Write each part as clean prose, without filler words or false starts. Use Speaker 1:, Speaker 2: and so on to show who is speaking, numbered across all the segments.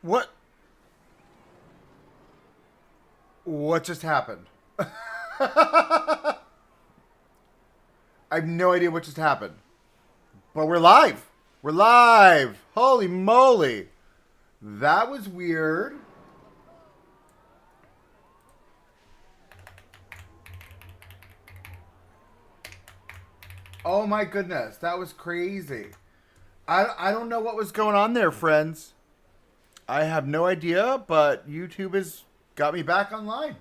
Speaker 1: What? What just happened? I have no idea what just happened. But we're live. We're live. Holy moly. That was weird. Oh my goodness. That was crazy. I don't know what was going on there, friends. I have no idea, but YouTube has got me back online.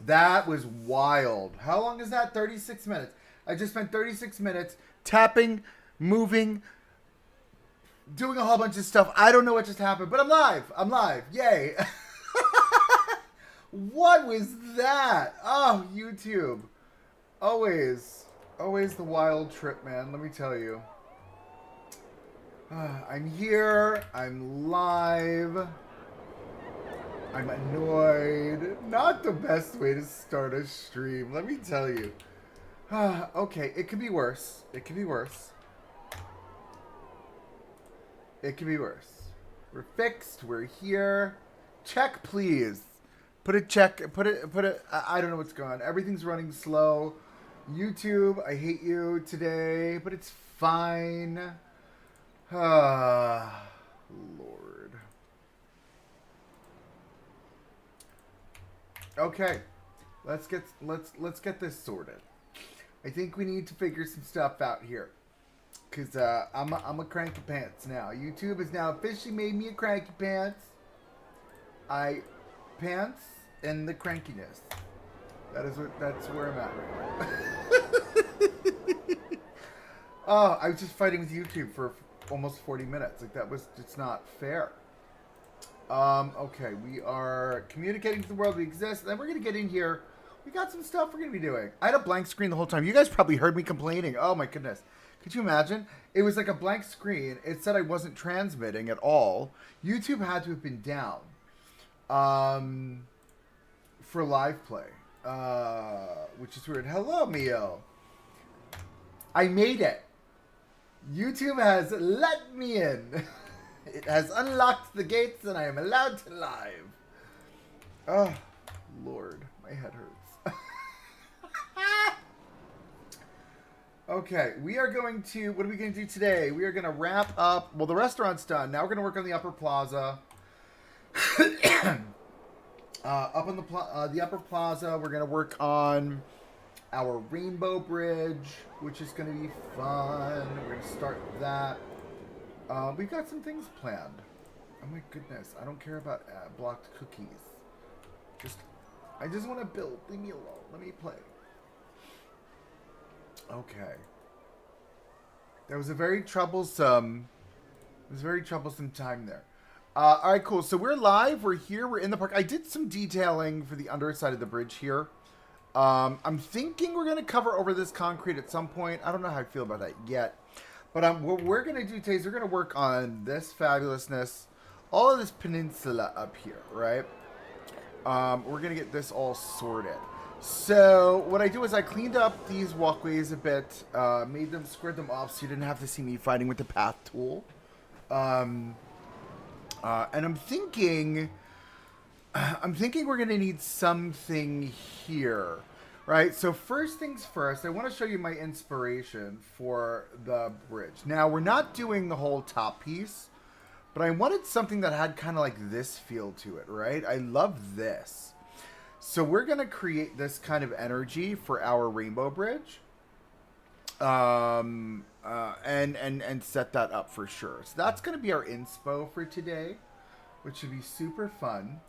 Speaker 1: That was wild. How long is that? 36 minutes. I just spent 36 minutes tapping, moving, doing a whole bunch of stuff. I don't know what just happened, but I'm live. I'm live. Yay. What was that? Oh, YouTube. Always the wild trip, man. Let me tell you. I'm here. I'm live. I'm annoyed. Not the best way to start a stream, let me tell you. Okay, it could be worse. It could be worse. It could be worse. We're fixed. We're here. Check, please. Put a check. Put it. I don't know what's going on. Everything's running slow. YouTube, I hate you today, but it's fine. Ah, Lord. Okay, let's get this sorted. I think we need to figure some stuff out here, cause I'm a cranky pants now. YouTube has now officially made me a cranky pants. I pants and the crankiness. That's where I'm at right now. Oh, I was just fighting with YouTube for almost 40 minutes. Like that was just not fair. Okay, we are communicating to the world we exist. Then we're gonna get in here. We got some stuff we're gonna be doing. I had a blank screen the whole time. You guys probably heard me complaining. Oh my goodness. Could you imagine? It was like a blank screen. It said I wasn't transmitting at all. YouTube had to have been down. For live play. Which is weird. Hello, Mio. I made it. YouTube has let me in. It has unlocked the gates and I am allowed to live. Oh, Lord. My head hurts. Okay, we are going to... What are we going to do today? We are going to wrap up... Well, the restaurant's done. Now we're going to work on the upper plaza. Up on the upper plaza, we're going to work on our rainbow bridge, which is going to be fun. We're going to start that. We've got some things planned. Oh my goodness, I don't care about blocked cookies. I just want to build. Leave me alone. Let me play. Okay. There was a very troublesome time there. All right, cool. So we're live. We're here. We're in the park. I did some detailing for the underside of the bridge here. I'm thinking we're going to cover over this concrete at some point. I don't know how I feel about that yet. But what we're going to do today is we're going to work on this fabulousness, all of this peninsula up here, right? We're going to get this all sorted. So what I do is I cleaned up these walkways a bit, made them, squared them off so you didn't have to see me fighting with the path tool. And I'm thinking we're going to need something here. Right, so first things first, I want to show you my inspiration for the bridge. Now, we're not doing the whole top piece, but I wanted something that had kind of like this feel to it, right? I love this. So we're going to create this kind of energy for our rainbow bridge. And set that up for sure. So that's going to be our inspo for today, which should be super fun.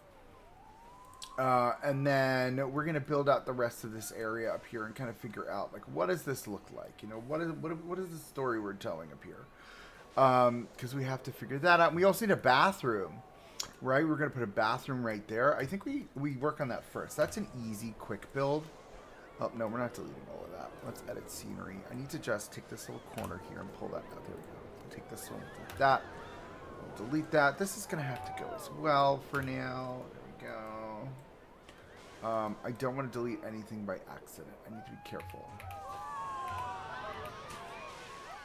Speaker 1: And then we're going to build out the rest of this area up here and kind of figure out, like, what does this look like? You know, what is the story we're telling up here? Because we have to figure that out. And we also need a bathroom, right? We're going to put a bathroom right there. I think we work on that first. That's an easy, quick build. Oh, no, we're not deleting all of that. Let's edit scenery. I need to just take this little corner here and pull that out. There we go. We'll take this one, delete that. We'll delete that. This is going to have to go as well for now. There we go. I don't want to delete anything by accident. I need to be careful.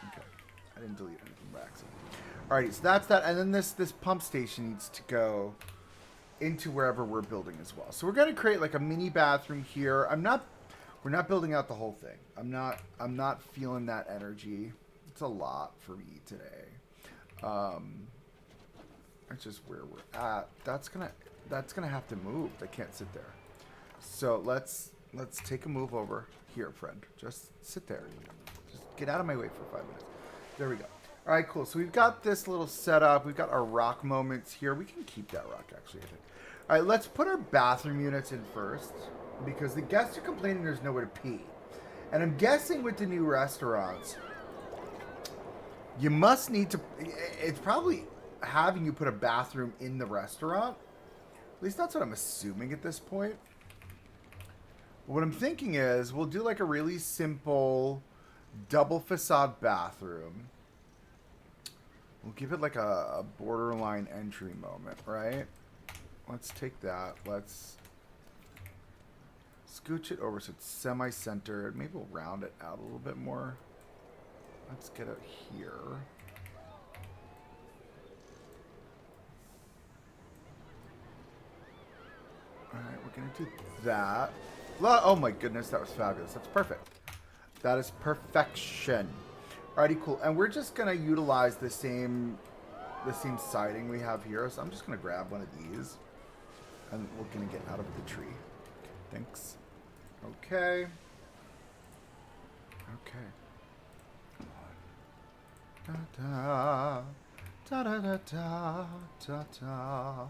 Speaker 1: Okay. I didn't delete anything by accident. Alrighty, so that's that. And then this pump station needs to go into wherever we're building as well. So we're going to create like a mini bathroom here. We're not building out the whole thing. I'm not feeling that energy. It's a lot for me today. That's just where we're at. That's gonna have to move. They can't sit there. So let's take a move over here, friend. Just sit there. Just get out of my way for 5 minutes. There we go. All right, cool. So we've got this little setup. We've got our rock moments here. We can keep that rock, actually, I think. All right, let's put our bathroom units in first because the guests are complaining there's nowhere to pee. And I'm guessing with the new restaurants, you must need to... It's probably having you put a bathroom in the restaurant. At least that's what I'm assuming at this point. What I'm thinking is we'll do like a really simple double facade bathroom. We'll give it like a borderline entry moment, right? Let's take that. Let's scooch it over so it's semi-centered. Maybe we'll round it out a little bit more. Let's get it here. Alright, we're going to do that. Oh my goodness, that was fabulous. That's perfect. That is perfection. Alrighty, cool. And we're just going to utilize the same siding we have here. So I'm just going to grab one of these. And we're going to get out of the tree. Thanks. Okay. Okay. Da da da da da da da.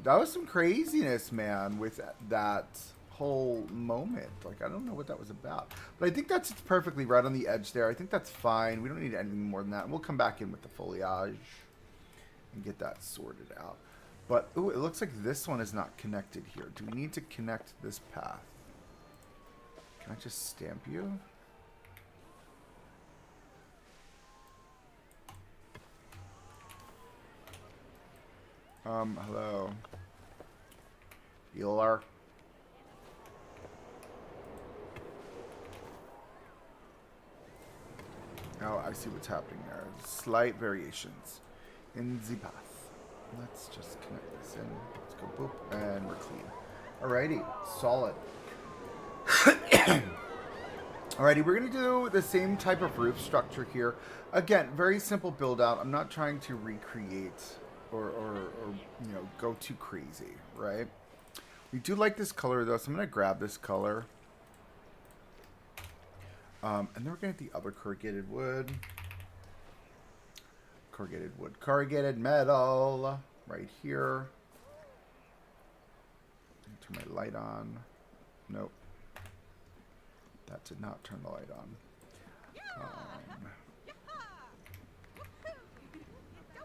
Speaker 1: That was some craziness, man, with that whole moment. Like, I don't know what that was about. But I think that's perfectly right on the edge there. I think that's fine. We don't need anything more than that. And we'll come back in with the foliage and get that sorted out. But, ooh, it looks like this one is not connected here. Do we need to connect this path? Can I just stamp you? Hello. Healer. Oh, I see what's happening there. Slight variations in the path. Let's just connect this in. Let's go boop, and we're clean. Alrighty, solid. Alrighty, we're going to do the same type of roof structure here. Again, very simple build out. I'm not trying to recreate or you know, go too crazy, right? We do like this color though, so I'm going to grab this color. And then we're going to get the other corrugated wood. Corrugated metal right here. Turn my light on. Nope. That did not turn the light on.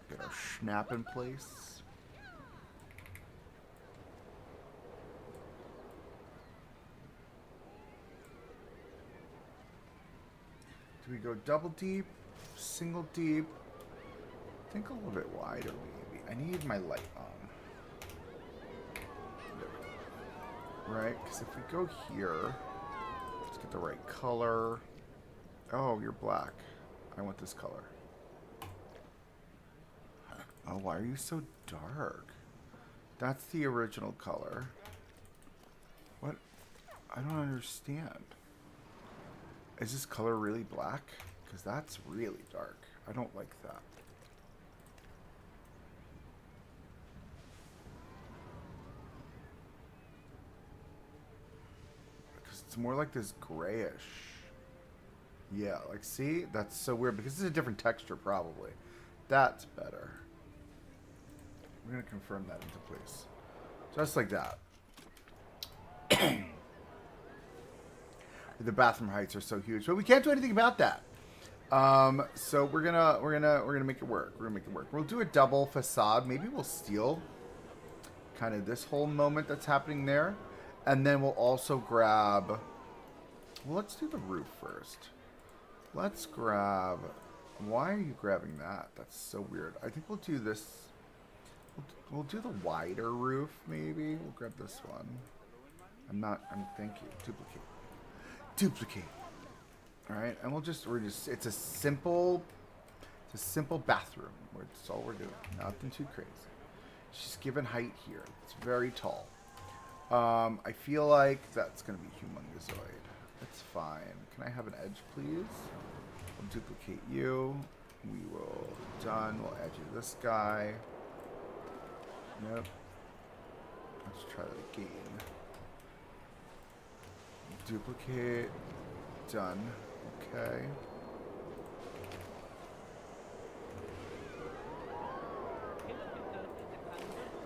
Speaker 1: Get our snap in place. Do we go double deep? Single deep? I think a little bit wider maybe. I need my light on. Right? Because if we go here, let's get the right color. Oh, you're black. I want this color. Oh, why are you so dark? That's the original color. What? I don't understand. Is this color really black? Because that's really dark. I don't like that. Because it's more like this grayish. Yeah, like see? That's so weird because it's a different texture probably. That's better. We're going to confirm that into place. Just like that. The bathroom heights are so huge, but we can't do anything about that. So we're gonna make it work. We're gonna make it work. We'll do a double facade. Maybe we'll steal kind of this whole moment that's happening there, and then we'll also grab. Well, let's do the roof first. Let's grab. Why are you grabbing that? That's so weird. I think we'll do this. We'll do the wider roof, maybe. We'll grab this one. Thank you. Duplicate. All right, and it's a simple bathroom. That's all we're doing. Nothing too crazy. She's given height here. It's very tall. I feel like that's going to be humongozoid. That's fine. Can I have an edge, please? I'll duplicate you. We will, done. We'll add you to this guy. Nope. Let's try that again. Duplicate. Done. Okay.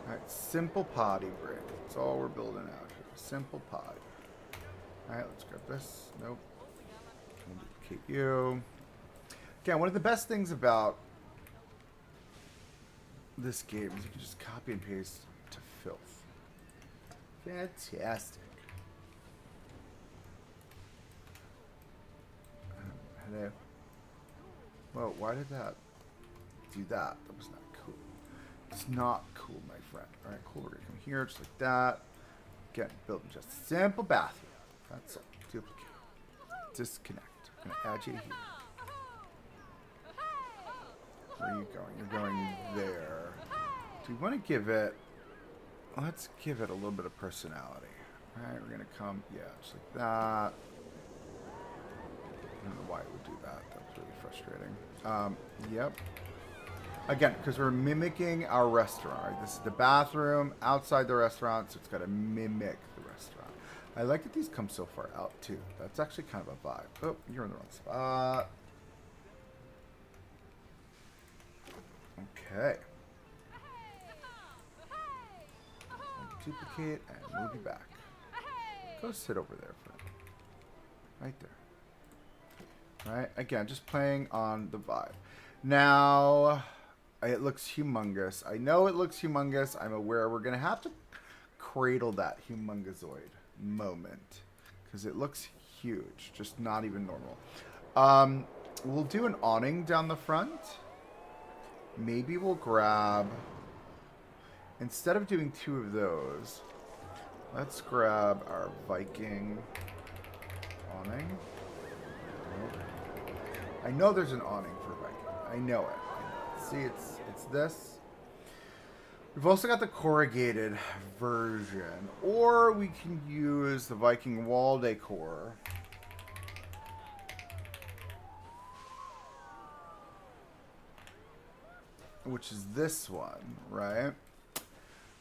Speaker 1: Alright, simple potty break. That's all we're building out here. Simple potty. Alright, let's grab this. Nope. We'll duplicate you. Again, one of the best things about this game is you can just copy and paste to filth. Fantastic. Hello. Whoa, why did that do that? That was not cool. It's not cool, my friend. Alright, cool. We're going to come here just like that. Again, building just a simple bathroom. That's it. Duplicate. Disconnect. I'm going to add you here. Where are you going? You're going there. Do we want to give it... Let's give it a little bit of personality. Alright, we're going to come... Yeah, just like that. I don't know why it would do that. That's really frustrating. Yep. Again, because we're mimicking our restaurant, right? This is the bathroom outside the restaurant, so it's got to mimic the restaurant. I like that these come so far out, too. That's actually kind of a vibe. Oh, you're in the wrong spot. Okay. Duplicate and move you back. Go sit over there, friend. Right there. Right? Again, just playing on the vibe. Now, it looks humongous. I know it looks humongous. I'm aware we're going to have to cradle that humongozoid moment. Because it looks huge. Just not even normal. We'll do an awning down the front. Maybe we'll grab... Instead of doing 2 of those, let's grab our Viking awning. I know there's an awning for Viking. I know it. See, it's this. We've also got the corrugated version. Or we can use the Viking wall decor. Which is this one, right?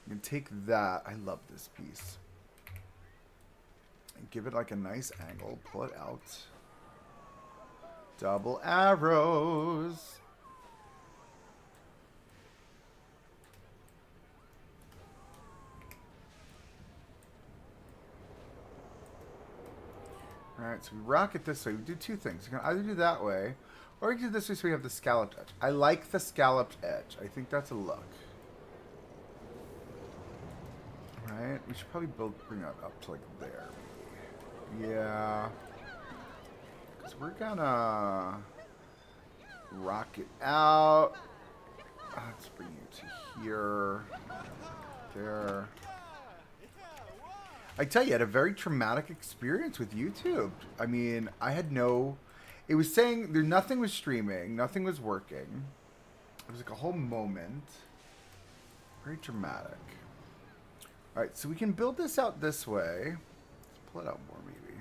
Speaker 1: You can take that. I love this piece. And give it like a nice angle. Pull it out. Double arrows. Alright, so we rock it this way. We do 2 things. You can either do that way, or you can do this way so we have the scalloped edge. I like the scalloped edge. I think that's a look. Right? We should probably bring that up to like there. Yeah. Because we're gonna rock it out. Let's bring you to here. There. I tell you, I had a very traumatic experience with YouTube. I mean, I had no... It was saying nothing was streaming. Nothing was working. It was like a whole moment. Very dramatic. Alright, so we can build this out this way. Let's pull it out more, maybe.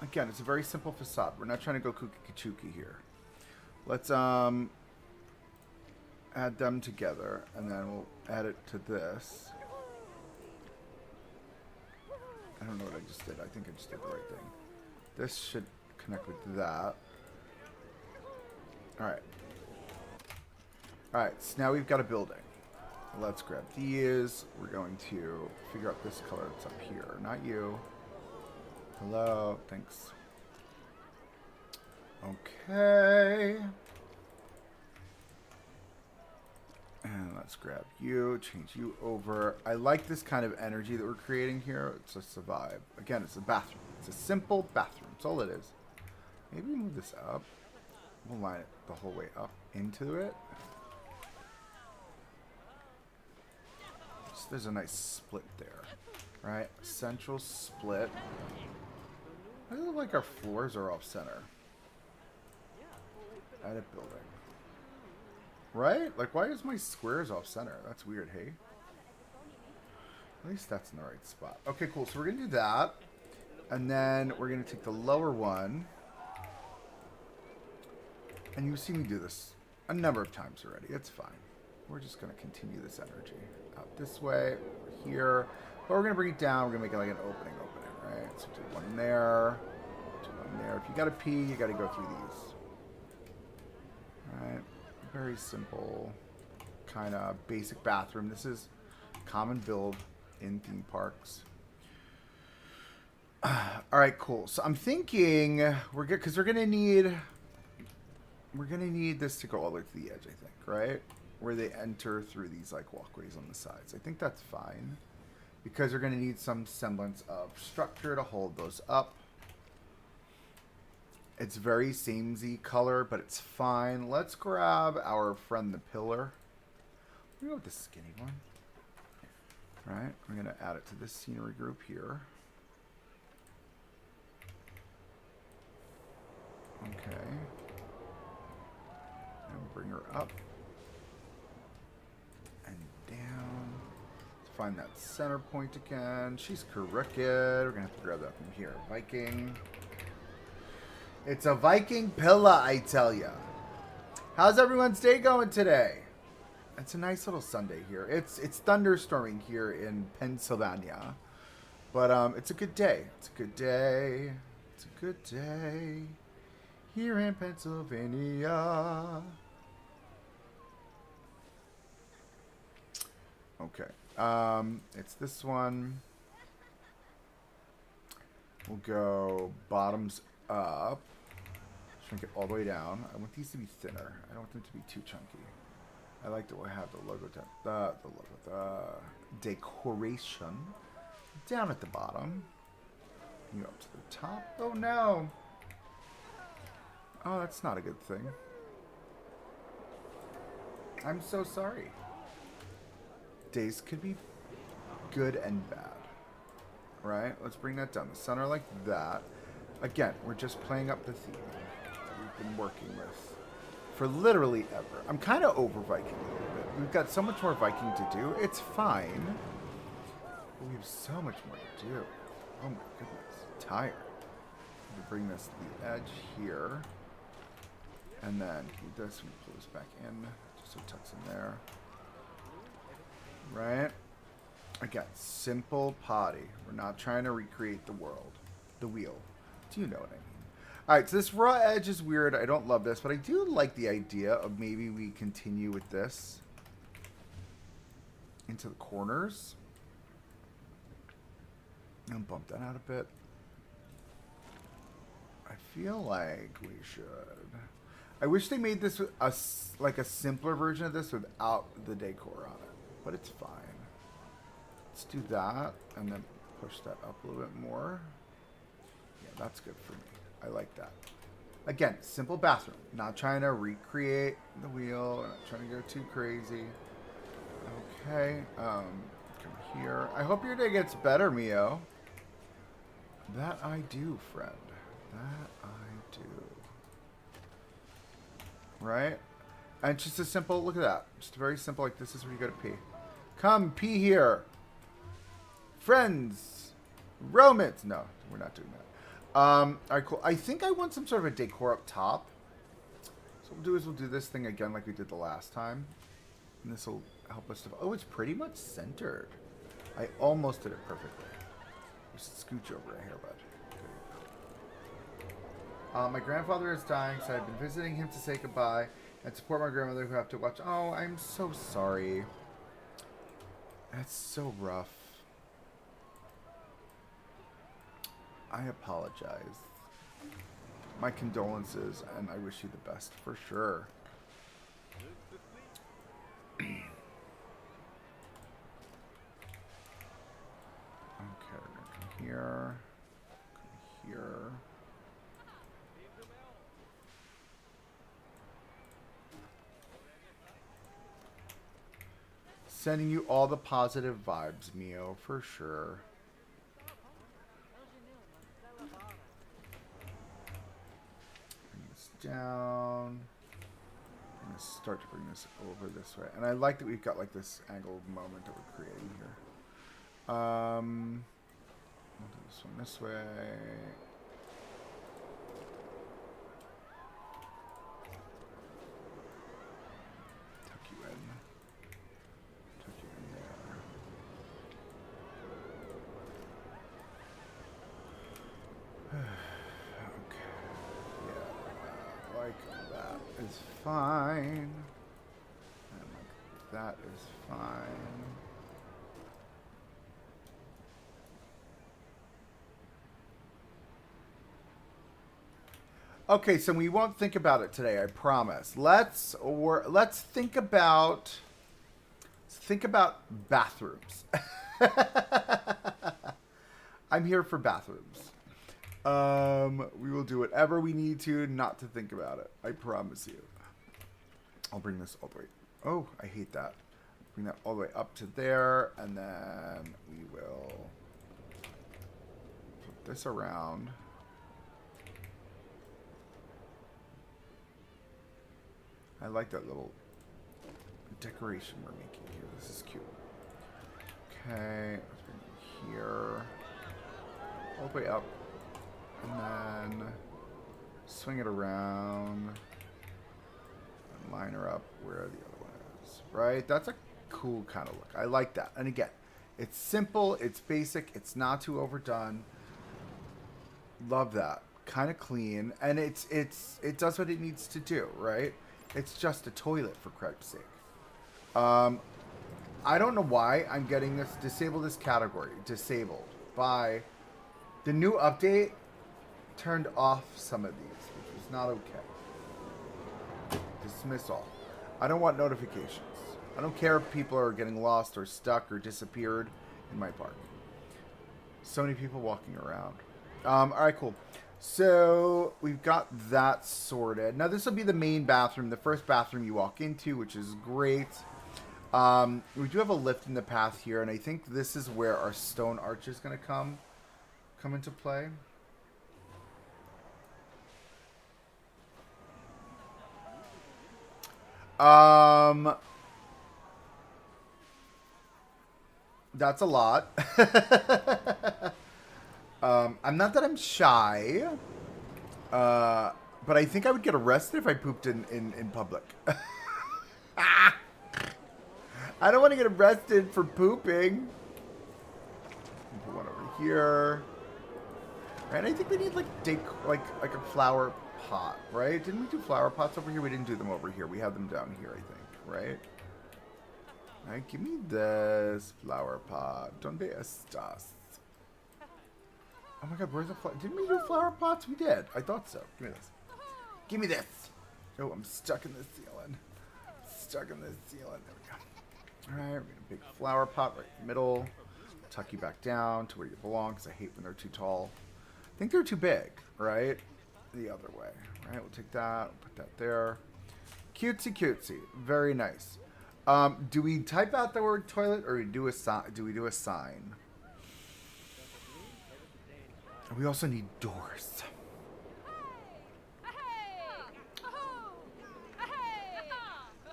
Speaker 1: Again, it's a very simple facade. We're not trying to go kooky-kachooky here. Let's add them together, and then we'll add it to this. I don't know what I just did. I think I just did the right thing. This should connect with that. Alright. Alright, so now we've got a building. Let's grab these. We're going to figure out this color that's up here. Not you. Hello. Thanks. Okay. And let's grab you. Change you over. I like this kind of energy that we're creating here. It's just a vibe. Again, it's a bathroom. It's a simple bathroom. That's all it is. Maybe move this up. We'll line it the whole way up into it. There's a nice split there, right? Central split. Why does it look like our floors are off center? Edit building. Right? Like, why is my squares off center? That's weird, hey? At least that's in the right spot. Okay, cool. So we're going to do that. And then we're going to take the lower one. And you've seen me do this a number of times already. It's fine. We're just going to continue this energy. Out this way, over here. But we're going to bring it down. We're going to make it like an opening, right? So do one there. Do one there. If you got to pee, you got to go through these. Alright. Very simple. Kind of basic bathroom. This is common build in theme parks. Alright, cool. So I'm thinking we're good because we're gonna need this to go all the way to the edge, I think, right? Where they enter through these like walkways on the sides. I think that's fine. Because we're gonna need some semblance of structure to hold those up. It's very samey color, but it's fine. Let's grab our friend the pillar. We'll go with the skinny one. Right, we're gonna add it to this scenery group here. Okay. And bring her up. And down. Let's find that center point again. She's crooked. We're gonna have to grab that from here. Viking. It's a Viking pillar, I tell ya. How's everyone's day going today? It's a nice little Sunday here. It's thunderstorming here in Pennsylvania. But it's a good day. It's a good day. It's a good day here in Pennsylvania. Okay. It's this one. We'll go bottoms up. Shrink it all the way down. I want these to be thinner. I don't want them to be too chunky. I like to have the logo down, the decoration down at the bottom. You go up to the top. Oh no! Oh, that's not a good thing. I'm so sorry. Days could be good and bad. Right? Let's bring that down the center like that. Again, we're just playing up the theme that we've been working with for literally ever. I'm kind of over Viking a little bit. We've got so much more Viking to do. It's fine. But we have so much more to do. Oh my goodness. I'm tired. I'm going to bring this to the edge here. And then do this and pull this back in. Just so it tucks in there. Right? Again, simple potty. We're not trying to recreate the world. The wheel. Do you know what I mean? Alright, so this raw edge is weird. I don't love this, but I do like the idea of maybe we continue with this into the corners. And bump that out a bit. I feel like we should. I wish they made this like a simpler version of this without the decor on it, but it's fine. Let's do that and then push that up a little bit more. Yeah, that's good for me. I like that. Again, simple bathroom. Not trying to recreate the wheel. Not trying to go too crazy. Okay. Come here. I hope your day gets better, Mio. That I do, friend. That I do. Right? And just a simple, look at that. Just very simple, like this is where you go to pee. Come pee here. Friends. Romans. No, we're not doing that. Alright, cool. I think I want some sort of a decor up top. So what we'll do is we'll do this thing again like we did the last time. And this will help us to... Oh, it's pretty much centered. I almost did it perfectly. Just scooch over here, bud. My grandfather is dying, so I've been visiting him to say goodbye and support my grandmother who have to watch... Oh, I'm so sorry. That's so rough. I apologize. My condolences, and I wish you the best for sure. Okay, we're gonna come here. Come here. Sending you all the positive vibes, Mio, for sure. down. I'm going to start to bring this over this way. And I like that we've got like this angled moment that we're creating here. We'll do this one this way. Tuck you in. Tuck you in there. Okay. Yeah. Like that is fine. And like that is fine. Okay, so we won't think about it today, I promise. Let's think about bathrooms. I'm here for bathrooms. We will do whatever we need to not to think about it. I promise you. I'll bring this all the way. Oh, I hate that. Bring that all the way up to there, and then we will flip this around. I like that little decoration we're making here. This is cute. Okay, let's bring it here. All the way up. And then swing it around. And line her up where the other one is. Right? That's a cool kind of look. I like that. And again, it's simple, it's basic, it's not too overdone. Love that. Kind of clean. And it does what it needs to do, right? It's just a toilet, for Christ's sake. I don't know why I'm getting this. Disable this category. Disabled. By the new update turned off some of these, which was not okay. Dismiss all. I don't want notifications. I don't care if people are getting lost or stuck or disappeared in my park. So many people walking around. All right, cool. So we've got that sorted. Now this will be the main bathroom, the first bathroom you walk into, which is great. We do have a lift in the path here, and I think this is where our stone arch is going to come into play. That's a lot. I'm not that I'm shy, but I think I would get arrested if I pooped in public. I don't want to get arrested for pooping. Put one over here. Right, I think we need like a flower pot, right? Didn't we do flower pots over here? We didn't do them over here. We have them down here, I think, right? All right, give me this flower pot. Donde estas? Oh my god, where's the flower? Didn't we do flower pots? We did. I thought so. Give me this. Give me this. Oh, I'm stuck in the ceiling. Stuck in the ceiling. There we go. Alright, we're going to big flower pot right in the middle. Tuck you back down to where you belong, because I hate when they're too tall. I think they're too big, right? The other way. Alright, we'll take that. We'll put that there. Cutesy cutesy. Very nice. Do we type out the word toilet, or do we do a sign? We also need doors.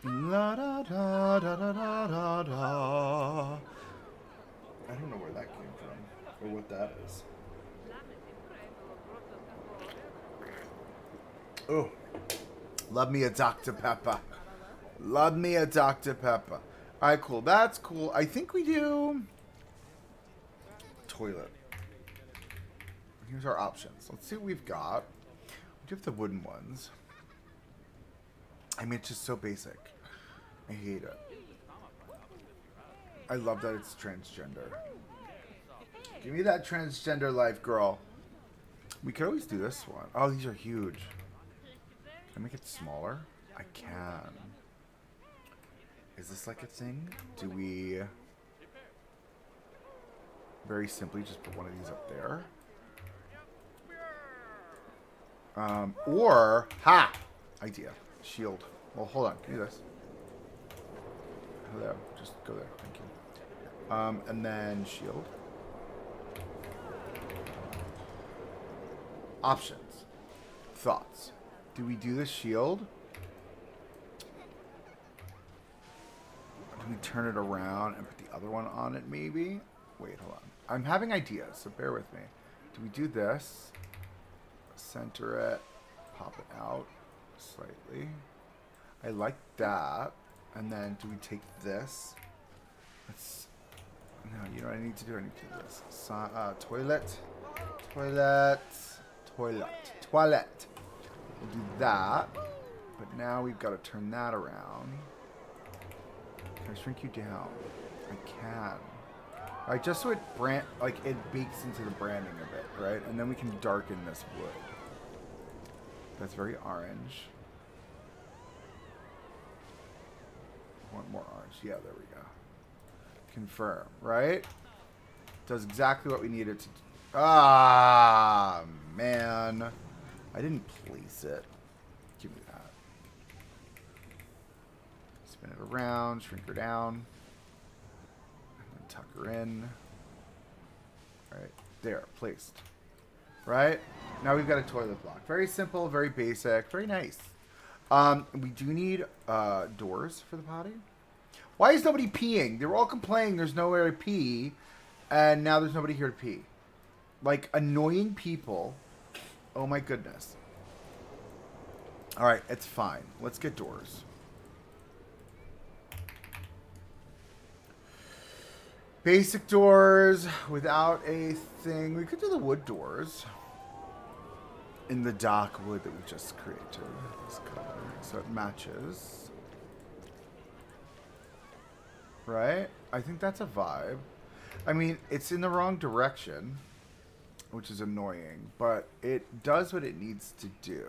Speaker 1: La da da da da da da da. I don't know where that came from or what that is. Oh, love me a Dr. Pepper. Love me a Dr. Pepper. All right, cool. That's cool. I think we do toilet. Here's our options. Let's see what we've got. We do have the wooden ones. I mean, it's just so basic. I hate it. I love that it's transgender. Give me that transgender life, girl. We could always do this one. Oh, these are huge. Can I make it smaller? I can. Is this like a thing? Do we very simply just put one of these up there? Or, ha! Idea. Shield. Well, hold on. Give me this. Hello. Just go there. Thank you. And then shield. Options. Thoughts. Do we do the shield? Do we turn it around and put the other one on it, maybe? Wait, hold on. I'm having ideas, so bear with me. Do we do this? Center it. Pop it out slightly. I like that. And then do we take this? Let's... No, you know what I need to do? I need to do this. Toilet. Toilet. Toilet. Toilet. We'll do that. But now we've got to turn that around. Can I shrink you down? I can. Alright, just so it it bakes into the branding of it, right? And then we can darken this wood. That's very orange. Want more orange. Yeah, there we go. Confirm, right? Does exactly what we needed to do. Ah, man. I didn't place it. Give me that. Spin it around, shrink her down. And then tuck her in. Right there, placed. Right? Now we've got a toilet block. Very simple, very basic, very nice. We do need doors for the potty. Why is nobody peeing? They were all complaining there's nowhere to pee, and now there's nobody here to pee. Like, annoying people. Oh my goodness. Alright, it's fine. Let's get doors. Basic doors without a thing. We could do the wood doors. In the dark wood that we just created. This color. So it matches. Right? I think that's a vibe. I mean, it's in the wrong direction, which is annoying, but it does what it needs to do.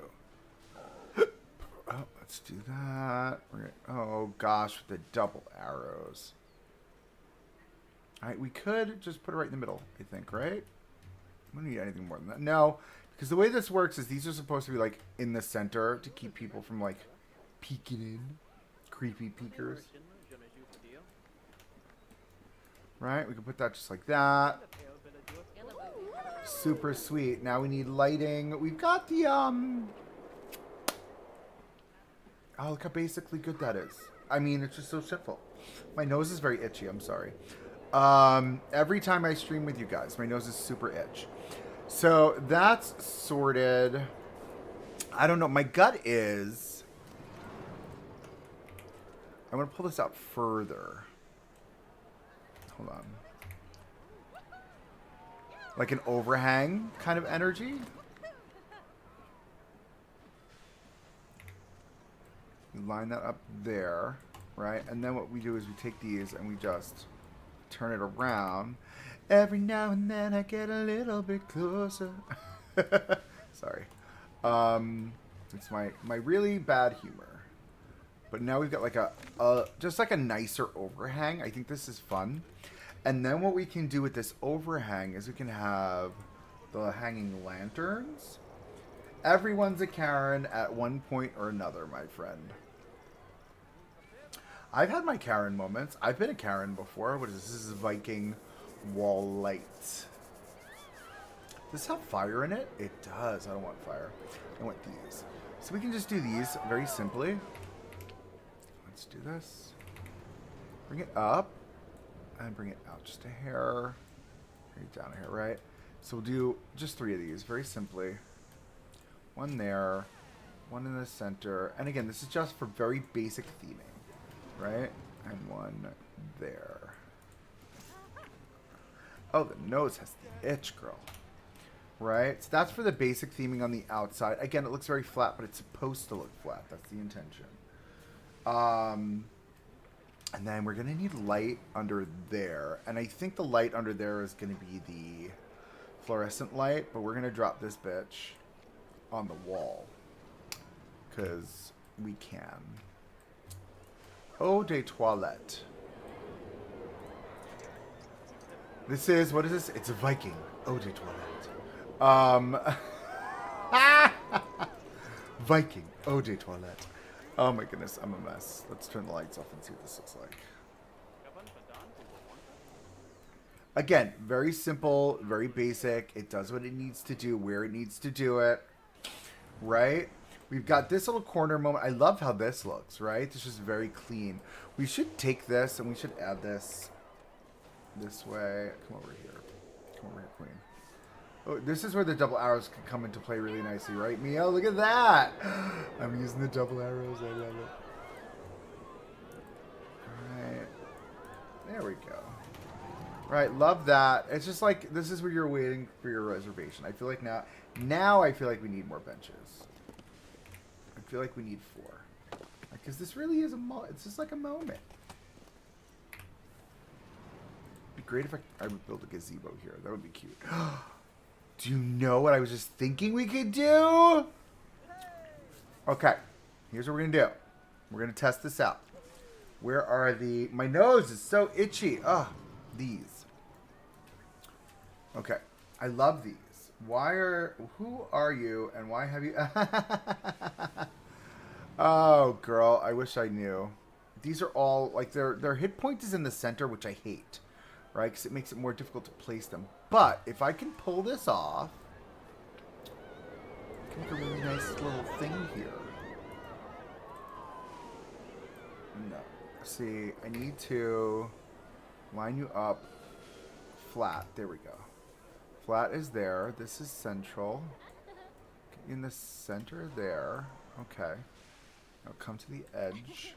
Speaker 1: Oh, let's do that. Oh gosh, with the double arrows. Alright, we could just put it right in the middle, I think, right? We don't need anything more than that. No, because the way this works is these are supposed to be like in the center to keep people from like peeking in. Creepy peekers. Right, we can put that just like that. Super sweet. Now we need lighting. We've got the, Oh, look how basically good that is. I mean, it's just so simple. My nose is very itchy, I'm sorry. Every time I stream with you guys, my nose is super itch. So, that's sorted. I don't know. My gut is... I'm going to pull this out further. Hold on. Like an overhang kind of energy. We line that up there, right? And then what we do is we take these and we just turn it around. Every now and then I get a little bit closer. Sorry. It's my really bad humor. But now we've got like just like a nicer overhang. I think this is fun. And then what we can do with this overhang is we can have the hanging lanterns. Everyone's a Karen at one point or another, my friend. I've had my Karen moments. I've been a Karen before. What is this? This is Viking wall lights. Does this have fire in it? It does. I don't want fire. I want these. So we can just do these very simply. Let's do this. Bring it up. And bring it out just a hair. Bring it down a hair, right? So we'll do just 3 of these, very simply. One there, one in the center. And again, this is just for very basic theming, right? And one there. Oh, the nose has the itch, girl. Right? So that's for the basic theming on the outside. Again, it looks very flat, but it's supposed to look flat. That's the intention. And then we're going to need light under there. And I think the light under there is going to be the fluorescent light. But we're going to drop this bitch on the wall. Because we can. Eau de toilette. This is, what is this? It's a Viking. Eau de toilette. Viking. Eau de toilette. Oh my goodness, I'm a mess. Let's turn the lights off and see what this looks like. Again, very simple, very basic. It does what it needs to do, where it needs to do it. Right? We've got this little corner moment. I love how this looks, right? It's just very clean. We should take this and we should add this way. Come over here. Come over here, queen. Oh, this is where the double arrows can come into play really nicely, right, Mio? Look at that! I'm using the double arrows. I love it. Alright. There we go. Right, love that. It's just like, this is where you're waiting for your reservation. I feel like now I feel like we need more benches. I feel like we need 4. Because this really is it's just like a moment. It'd be great if I would build a gazebo here. That would be cute. Do you know what I was just thinking we could do? Okay, here's what we're going to do. We're going to test this out. Where are my nose is so itchy. Oh, these. Okay, I love these. Who are you and why have you? Oh, girl, I wish I knew. These are all, like, their hit point is in the center, which I hate, right? Because it makes it more difficult to place them. But if I can pull this off, I can make a really nice little thing here. No. See, I need to line you up flat. There we go. Flat is there. This is central. In the center there. Okay. Now come to the edge.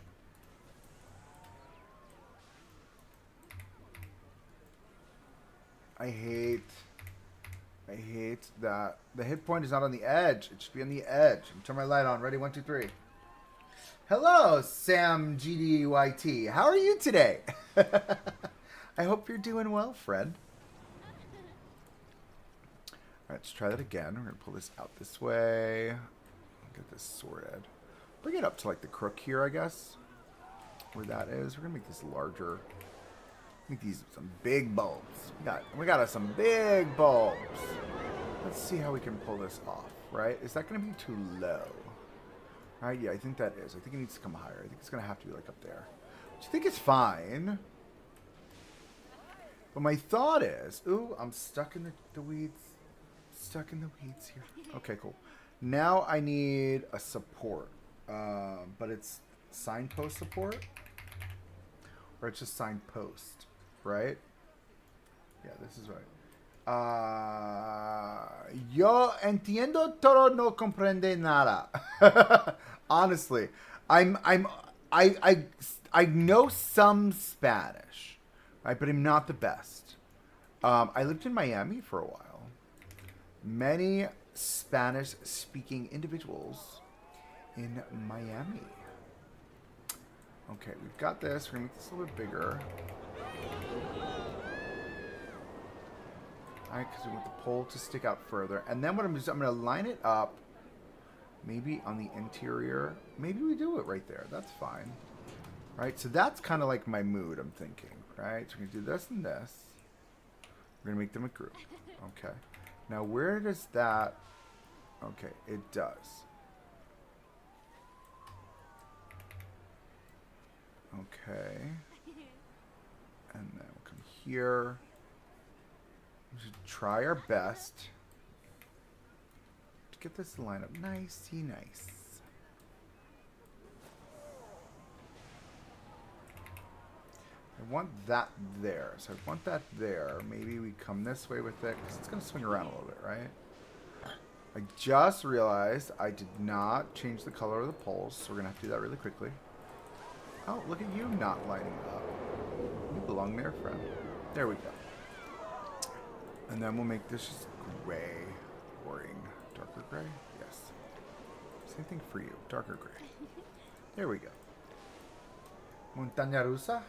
Speaker 1: I hate that the hit point is not on the edge. It should be on the edge. Turn my light on. Ready? 1, 2, 3. Hello, Sam GDYT. How are you today? I hope you're doing well, Fred. All right, let's try that again. We're going to pull this out this way. Get this sorted. Bring it up to like the crook here, I guess. Where that is. We're going to make this larger. Make these some big bulbs. We got us some big bulbs. Let's see how we can pull this off, right? Is that going to be too low? All right, yeah, I think that is. I think it needs to come higher. I think it's going to have to be like up there. Which I think is fine. But my thought is, ooh, I'm stuck in the weeds. Stuck in the weeds here. Okay, cool. Now I need a support. But it's signpost support. Or it's just signpost, right? Yeah, this is right. Yo entiendo todo, no comprende nada. Honestly, I know some Spanish, right? But I'm not the best. I lived in Miami for a while. Many Spanish-speaking individuals in Miami. Okay, we've got this. We're gonna make this a little bit bigger. Alright, because we want the pole to stick out further. And then what I'm going to line it up. Maybe on the interior. Maybe we do it right there. That's fine. Right, so that's kind of like my mood, I'm thinking. Right, so we're going to do this and this. We're going to make them a group. Okay. Now, where does that... Okay, it does. Okay. And then we'll come here. We should try our best to get this to line up nicey nice. I want that there. So I want that there. Maybe we come this way with it because it's going to swing around a little bit, right? I just realized I did not change the color of the poles, so we're going to have to do that really quickly. Oh, look at you not lining up. You belong there, friend. There we go. And then we'll make this just gray. Boring. Darker gray? Yes. Same thing for you. Darker gray. There we go. Montaña Rusa?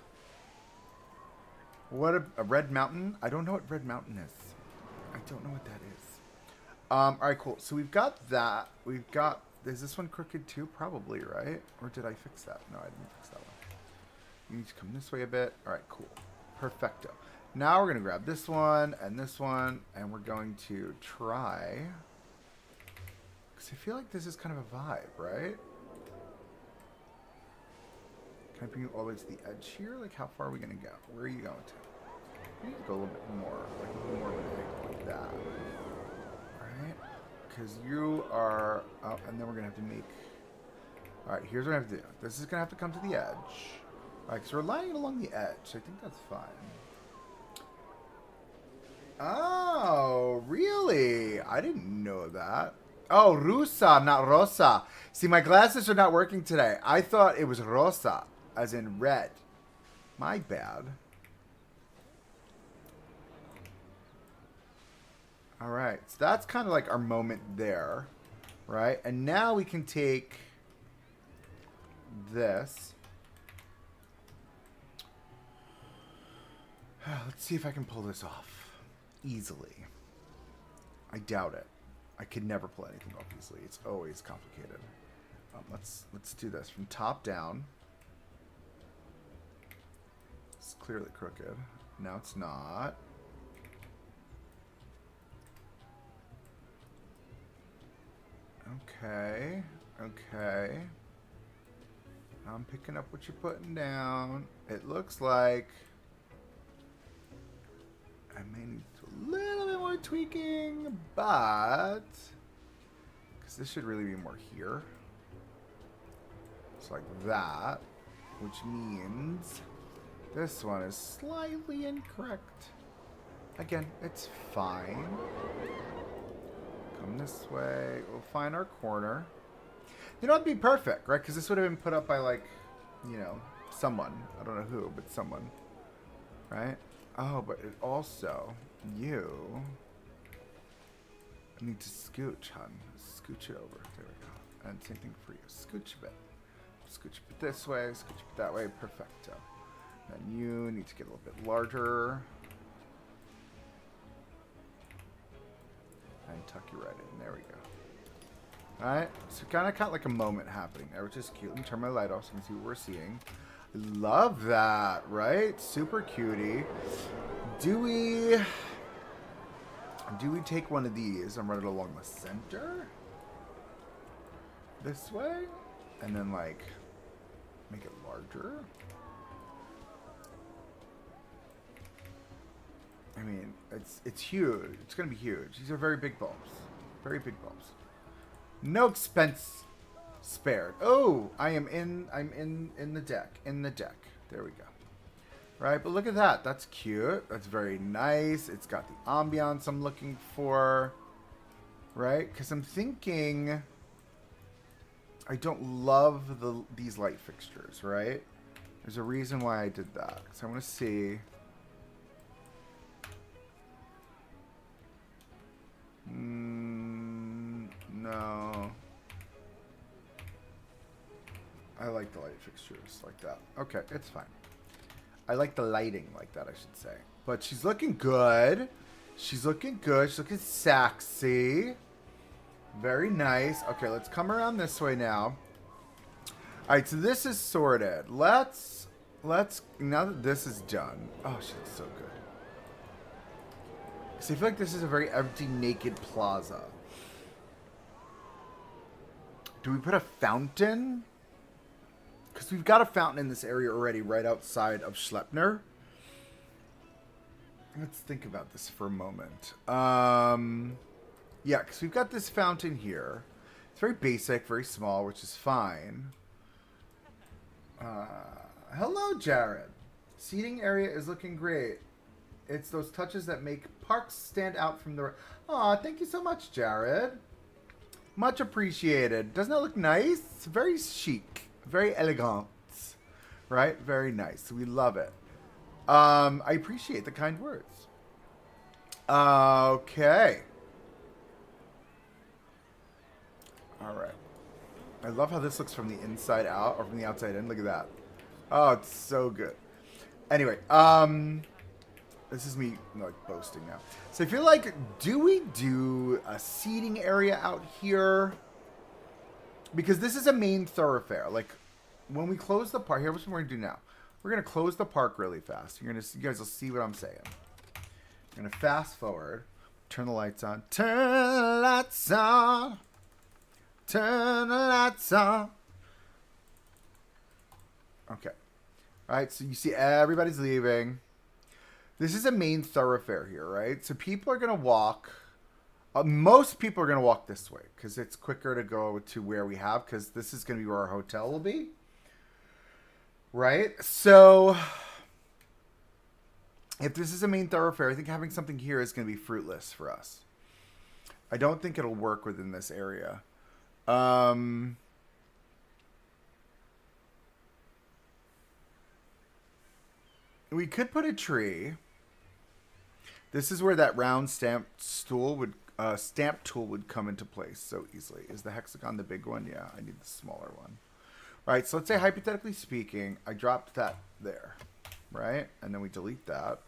Speaker 1: What a red mountain? I don't know what red mountain is. I don't know what that is. Alright, cool. So we've got that. We've got... Is this one crooked too? Probably, right? Or did I fix that? No, I didn't fix that one. You need to come this way a bit. Alright, cool. Perfecto. Now we're going to grab this one, and we're going to try... Because I feel like this is kind of a vibe, right? Can I bring you all the way to the edge here? Like, how far are we going to go? Where are you going to? I need to go a little bit more. Like, a little more of an egg like that. Alright? Because you are... Oh, and then we're going to have to make... Alright, here's what I have to do. This is going to have to come to the edge. Alright, because we're lining it along the edge. So I think that's fine. Oh, really? I didn't know that. Oh, Rusa, not Rosa. See, my glasses are not working today. I thought it was Rosa, as in red. My bad. Alright, so that's kind of like our moment there. Right? And now we can take this. Let's see if I can pull this off easily. I doubt it. I could never pull anything off easily. It's always complicated. Let's do this from top down. It's clearly crooked. Now it's not. Okay. Okay. I'm picking up what you're putting down. It looks like I may need to do a little bit more tweaking, but because this should really be more here. It's like that, which means this one is slightly incorrect. Again, it's fine. Come this way. We'll find our corner. You know, it'd be perfect, right? Because this would have been put up by, like, you know, someone. I don't know who, but someone. Right? Oh, but it also, you need to scooch, hun. Scooch it over. There we go. And same thing for you. Scooch a bit. Scooch a bit this way. Scooch a bit that way. Perfecto. Then you need to get a little bit larger. And tuck you right in. There we go. Alright, so kind of like a moment happening there, which is cute. Let me turn my light off so you can see what we're seeing. Love that, right? Super cutie. Do we take one of these and run it along the center? This way? And then, like, make it larger? I mean, it's huge. It's going to be huge. These are very big bulbs. Very big bulbs. No expense spared. Oh, I'm in the deck. In the deck. There we go. Right, but look at that. That's cute. That's very nice. It's got the ambiance I'm looking for. Right? Because I'm thinking I don't love these light fixtures, right? There's a reason why I did that. So I want to see. No. I like the light fixtures like that. Okay, it's fine. I like the lighting like that, I should say. But she's looking good. She's looking good. She's looking sexy. Very nice. Okay, let's come around this way now. Alright, so this is sorted. Let's now that this is done. Oh, she looks so good. Because I feel like this is a very empty, naked plaza. Do we put a fountain? Because we've got a fountain in this area already right outside of Schleppner. Let's think about this for a moment. Yeah, because we've got this fountain here. It's very basic, very small, which is fine. Hello, Jared. Seating area is looking great. It's those touches that make parks stand out from the... Aw, thank you so much, Jared. Much appreciated. Doesn't that look nice? It's very chic. Very elegant. Right? Very nice. We love it. I appreciate the kind words. Okay. Alright. I love how this looks from the inside out, or from the outside in. Look at that. Oh, it's so good. Anyway, this is me, like, boasting now. So I feel like, do we do a seating area out here? Because this is a main thoroughfare. Like, when we close the park, here's what we're going to do now. We're going to close the park really fast. You guys will see what I'm saying. I'm going to fast forward. Turn the lights on. Turn the lights on. Turn the lights on. Okay. All right, so you see everybody's leaving. This is a main thoroughfare here, right? So people are going to walk Most people are going to walk this way because it's quicker to go to where we have, because this is going to be where our hotel will be. Right? So, if this is a main thoroughfare, I think having something here is going to be fruitless for us. I don't think it'll work within this area. We could put a tree. This is where that round stamp tool would come into place so easily. Is the hexagon the big one? Yeah, I need the smaller one. All right, so let's say, hypothetically speaking, I dropped that there, right? And then we delete that.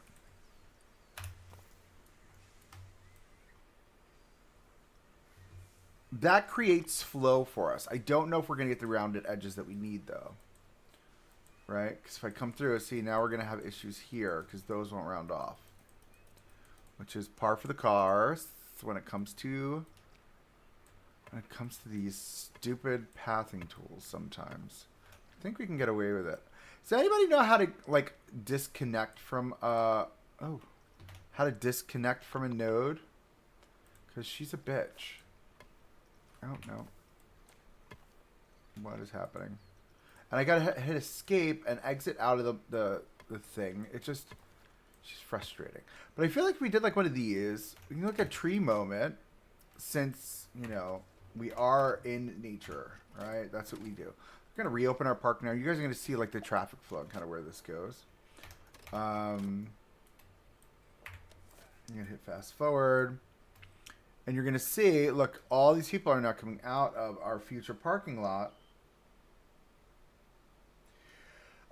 Speaker 1: That creates flow for us. I don't know if we're going to get the rounded edges that we need, though. Right? Because if I come through, see, now we're going to have issues here because those won't round off. Which is par for the course when it comes to these stupid pathing tools sometimes. I think we can get away with it. Does anybody know how to, like, disconnect from, how to disconnect from a node? Because she's a bitch. I don't know what is happening. And I gotta hit escape and exit out of the thing. It just, she's frustrating. But I feel like we did like one of these. We can look at tree moment, since, you know, we are in nature, right? That's what we do. We're gonna reopen our park now. You guys are gonna see like the traffic flow and kind of where this goes. I'm gonna hit fast forward. And you're going to see, look, all these people are now coming out of our future parking lot.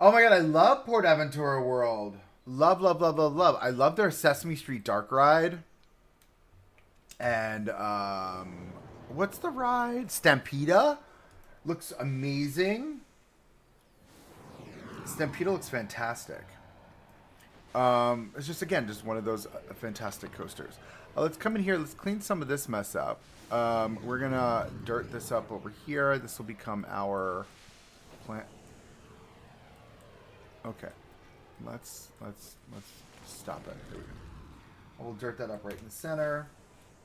Speaker 1: Oh my God, I love Port Aventura World. Love, love, love, love, love. I love their Sesame Street Dark ride. And, what's the ride? Stampede? Looks amazing. Stampede looks fantastic. It's just, again, just one of those fantastic coasters. Let's come in here. Let's clean some of this mess up. We're going to dirt this up over here. This will become our plant. Okay. Let's stop it. There we go. We'll dirt that up right in the center.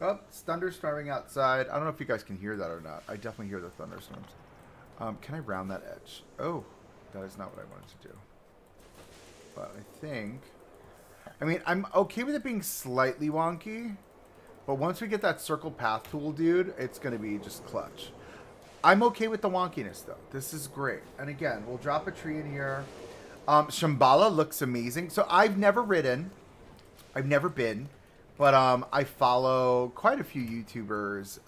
Speaker 1: Oh, it's thunderstorming outside. I don't know if you guys can hear that or not. I definitely hear the thunderstorms. Can I round that edge? Oh, that is not what I wanted to do. But I think... I mean, I'm okay with it being slightly wonky, but once we get that circle path tool, dude, it's going to be just clutch. I'm okay with the wonkiness, though. This is great. And again, we'll drop a tree in here. Shambhala looks amazing. So I've never ridden. I've never been. But I follow quite a few YouTubers.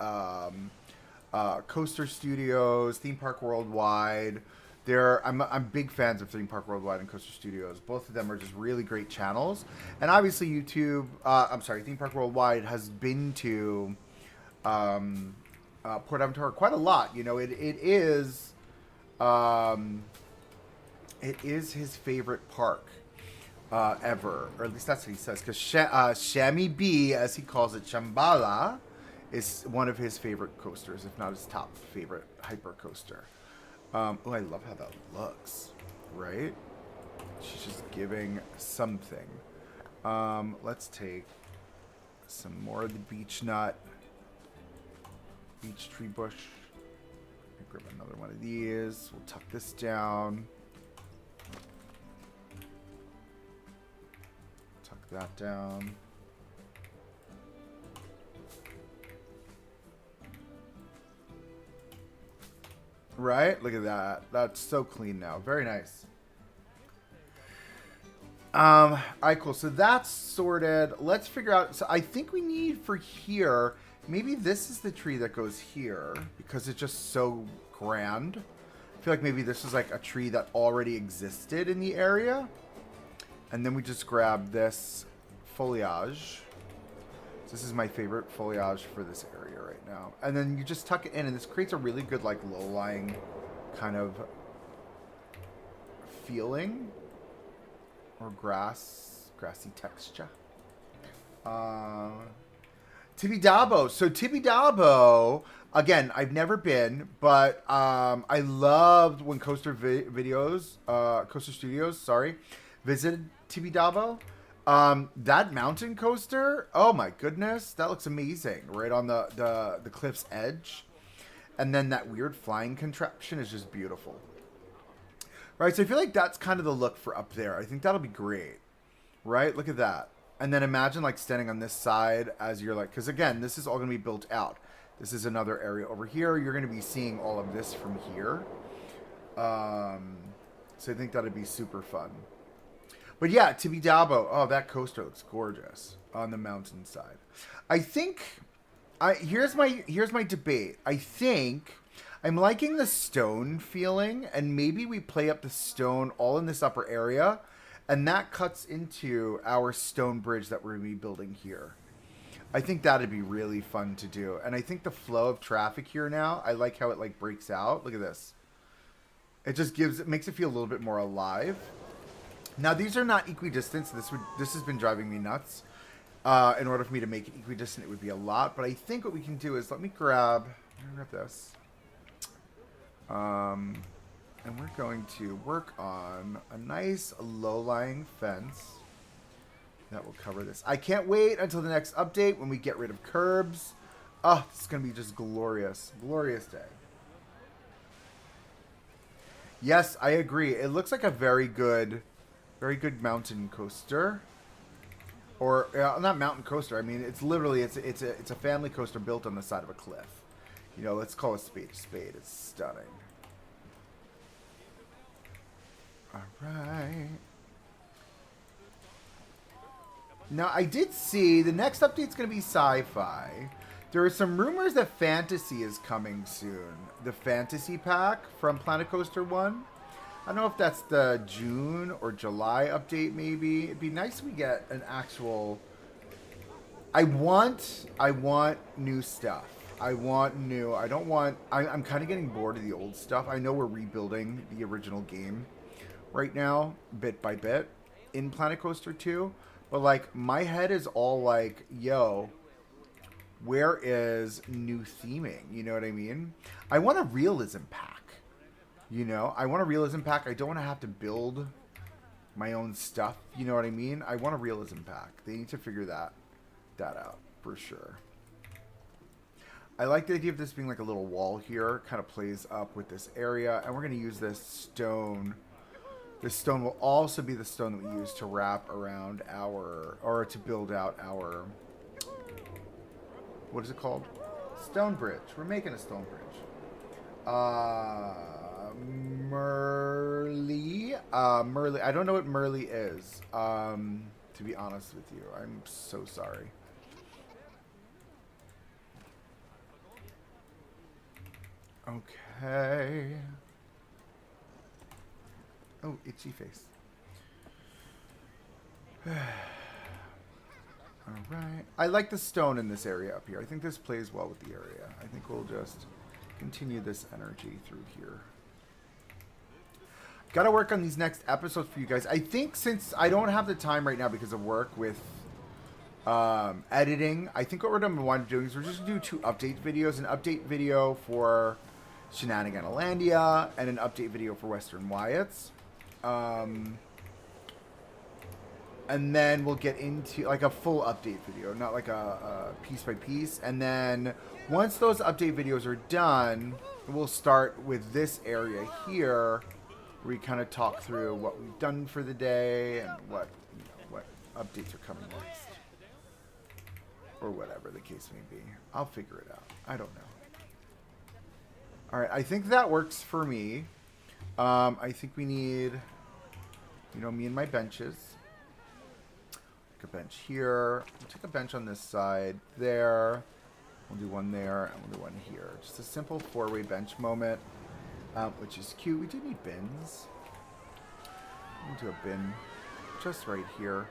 Speaker 1: Coaster Studios, Theme Park Worldwide. I'm big fans of Theme Park Worldwide and Coaster Studios. Both of them are just really great channels. And obviously Theme Park Worldwide has been to Port Aventura quite a lot. You know, it is his favorite park ever, or at least that's what he says. Because Shammy B, as he calls it, Shambhala, is one of his favorite coasters, if not his top favorite hyper coaster. Oh, I love how that looks, right? She's just giving something. Let's take some more of the beech nut, beech tree bush. Grab another one of these. We'll tuck this down. Tuck that down. Right? Look at that. That's so clean now. Very nice. All right, cool. So that's sorted. Let's figure out. So I think we need for here, maybe this is the tree that goes here because it's just so grand. I feel like maybe this is like a tree that already existed in the area. And then we just grab this foliage. This is my favorite foliage for this area right now. And then you just tuck it in, and this creates a really good, like, low-lying kind of feeling. Or grassy texture. Tibidabo. So Tibidabo, again, I've never been, but I loved when Coaster Studios, visited Tibidabo. That mountain coaster, oh my goodness, that looks amazing. Right on the cliff's edge. And then that weird flying contraption is just beautiful. Right, so I feel like that's kind of the look for up there. I think that'll be great. Right, look at that. And then imagine like standing on this side as you're like, because again, this is all going to be built out. This is another area over here. You're going to be seeing all of this from here. So I think that'd be super fun. But yeah, Tibidabo. Oh, that coaster looks gorgeous on the mountainside. I think here's my debate. I think I'm liking the stone feeling, and maybe we play up the stone all in this upper area, and that cuts into our stone bridge that we're going to be building here. I think that'd be really fun to do. And I think the flow of traffic here now, I like how it like breaks out. Look at this. It makes it feel a little bit more alive. Now these are not equidistant. So this has been driving me nuts. In order for me to make it equidistant, it would be a lot. But I think what we can do is let me grab this. And we're going to work on a nice low-lying fence that will cover this. I can't wait until the next update when we get rid of curbs. Oh, it's going to be just glorious. Glorious day. Yes, I agree. It looks like a very good mountain coaster. Or not mountain coaster. I mean, it's literally it's a family coaster built on the side of a cliff. You know, let's call a spade a spade. It's stunning. All right. Now, I did see the next update's going to be sci-fi. There are some rumors that fantasy is coming soon. The fantasy pack from Planet Coaster 1. I don't know if that's the June or July update, maybe. It'd be nice if we get an actual... I want new stuff. I want new... I don't want... I'm kind of getting bored of the old stuff. I know we're rebuilding the original game right now, bit by bit, in Planet Coaster 2. But, like, my head is all like, yo, where is new theming? You know what I mean? I want a realism pack. You know? I want a realism pack. I don't want to have to build my own stuff. You know what I mean? I want a realism pack. They need to figure that out, for sure. I like the idea of this being like a little wall here. Kind of plays up with this area. And we're going to use this stone... This stone will also be the stone that we use to wrap around our, or to build out our, what is it called? Stone bridge. We're making a stone bridge. Merly. I don't know what Merly is, to be honest with you. I'm so sorry. Okay. Oh, itchy face. Alright. I like the stone in this area up here. I think this plays well with the area. I think we'll just continue this energy through here. Gotta work on these next episodes for you guys. I think since I don't have the time right now because of work with editing, I think what we're going to wind up doing is we're just going to do 2 update videos. An update video for Shenaniganilandia and an update video for Western Wyatts. And then we'll get into like a full update video, not like a piece by piece. And then once those update videos are done, we'll start with this area here, where we kind of talk through what we've done for the day and what updates are coming next, or whatever the case may be. I'll figure it out. I don't know. All right, I think that works for me. I think we need, me and my benches. Take a bench here. We'll take a bench on this side there. We'll do one there, and we'll do one here. Just a simple 4-way bench moment, which is cute. We do need bins. We'll do a bin just right here,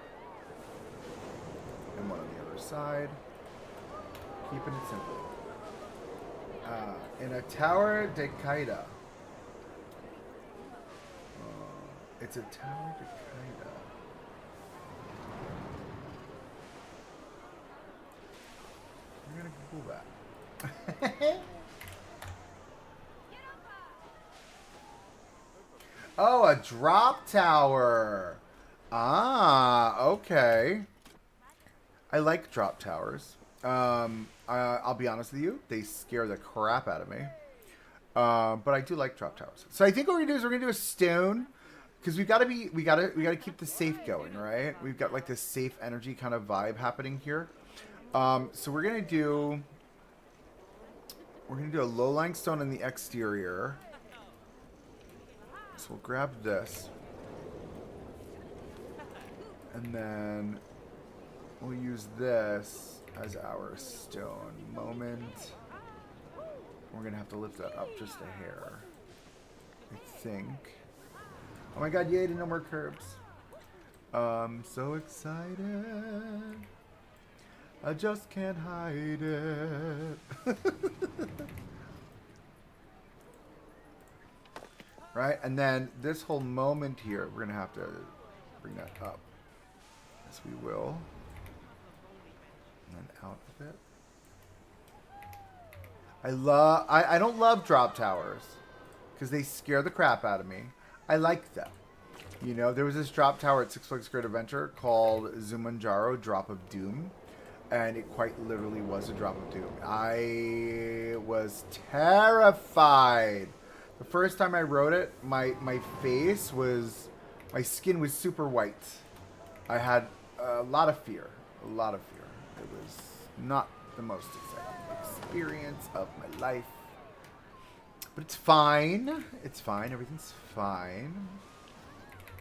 Speaker 1: and one on the other side. Keeping it simple. In a tower de Kaida. It's a tower de Kaida. We're gonna Google that. Oh, a drop tower. Ah, okay. I like drop towers. I'll be honest with you, they scare the crap out of me. But I do like drop towers. So I think what we're gonna do is we're gonna do a stone because we gotta keep the safe going, right? We've got like this safe energy kind of vibe happening here. So we're gonna do a low-lying stone in the exterior. So we'll grab this, and then we'll use this as our stone moment. We're gonna have to lift that up just a hair, I think. Oh my god, yay to no more curbs. I'm so excited. I just can't hide it. Right? And then this whole moment here, we're gonna have to bring that up. Yes, we will. And then out of it. I don't love drop towers because they scare the crap out of me. I like them. You know, there was this drop tower at Six Flags Great Adventure called Zumanjaro Drop of Doom, and it quite literally was a drop of doom. I was terrified. The first time I rode it, my skin was super white. I had a lot of fear. A lot of fear. It was not the most exciting experience of my life. But it's fine. It's fine. Everything's fine.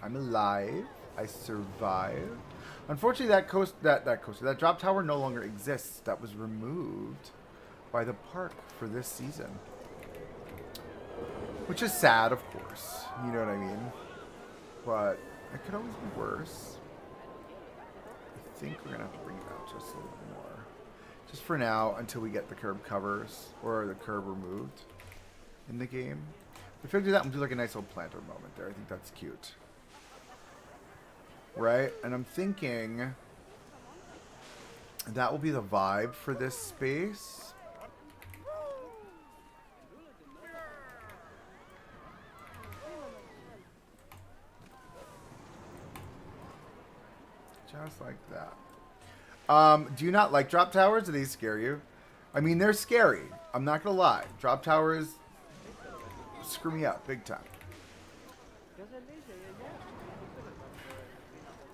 Speaker 1: I'm alive. I survived. Unfortunately, that drop tower no longer exists. That was removed by the park for this season. Which is sad, of course. You know what I mean? But it could always be worse. I think we're going to have to bring it out just a little more. Just for now, until we get the curb covers, or the curb removed in the game. If I do that, we'll do like a nice little planter moment there. I think that's cute. Right? And I'm thinking that will be the vibe for this space. Just like that. Do you not like drop towers? Do they scare you? I mean, they're scary. I'm not going to lie. Drop towers screw me up big time.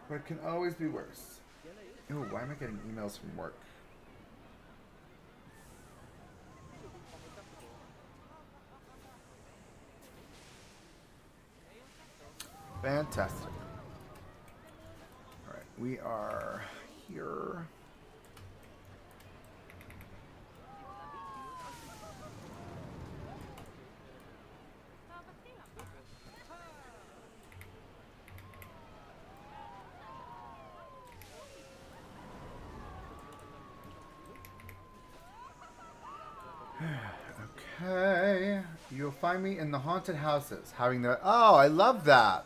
Speaker 1: But it can always be worse. Ew, why am I getting emails from work? Fantastic. Alright, we are here. Okay. You'll find me in the haunted houses. Having the... Oh, I love that.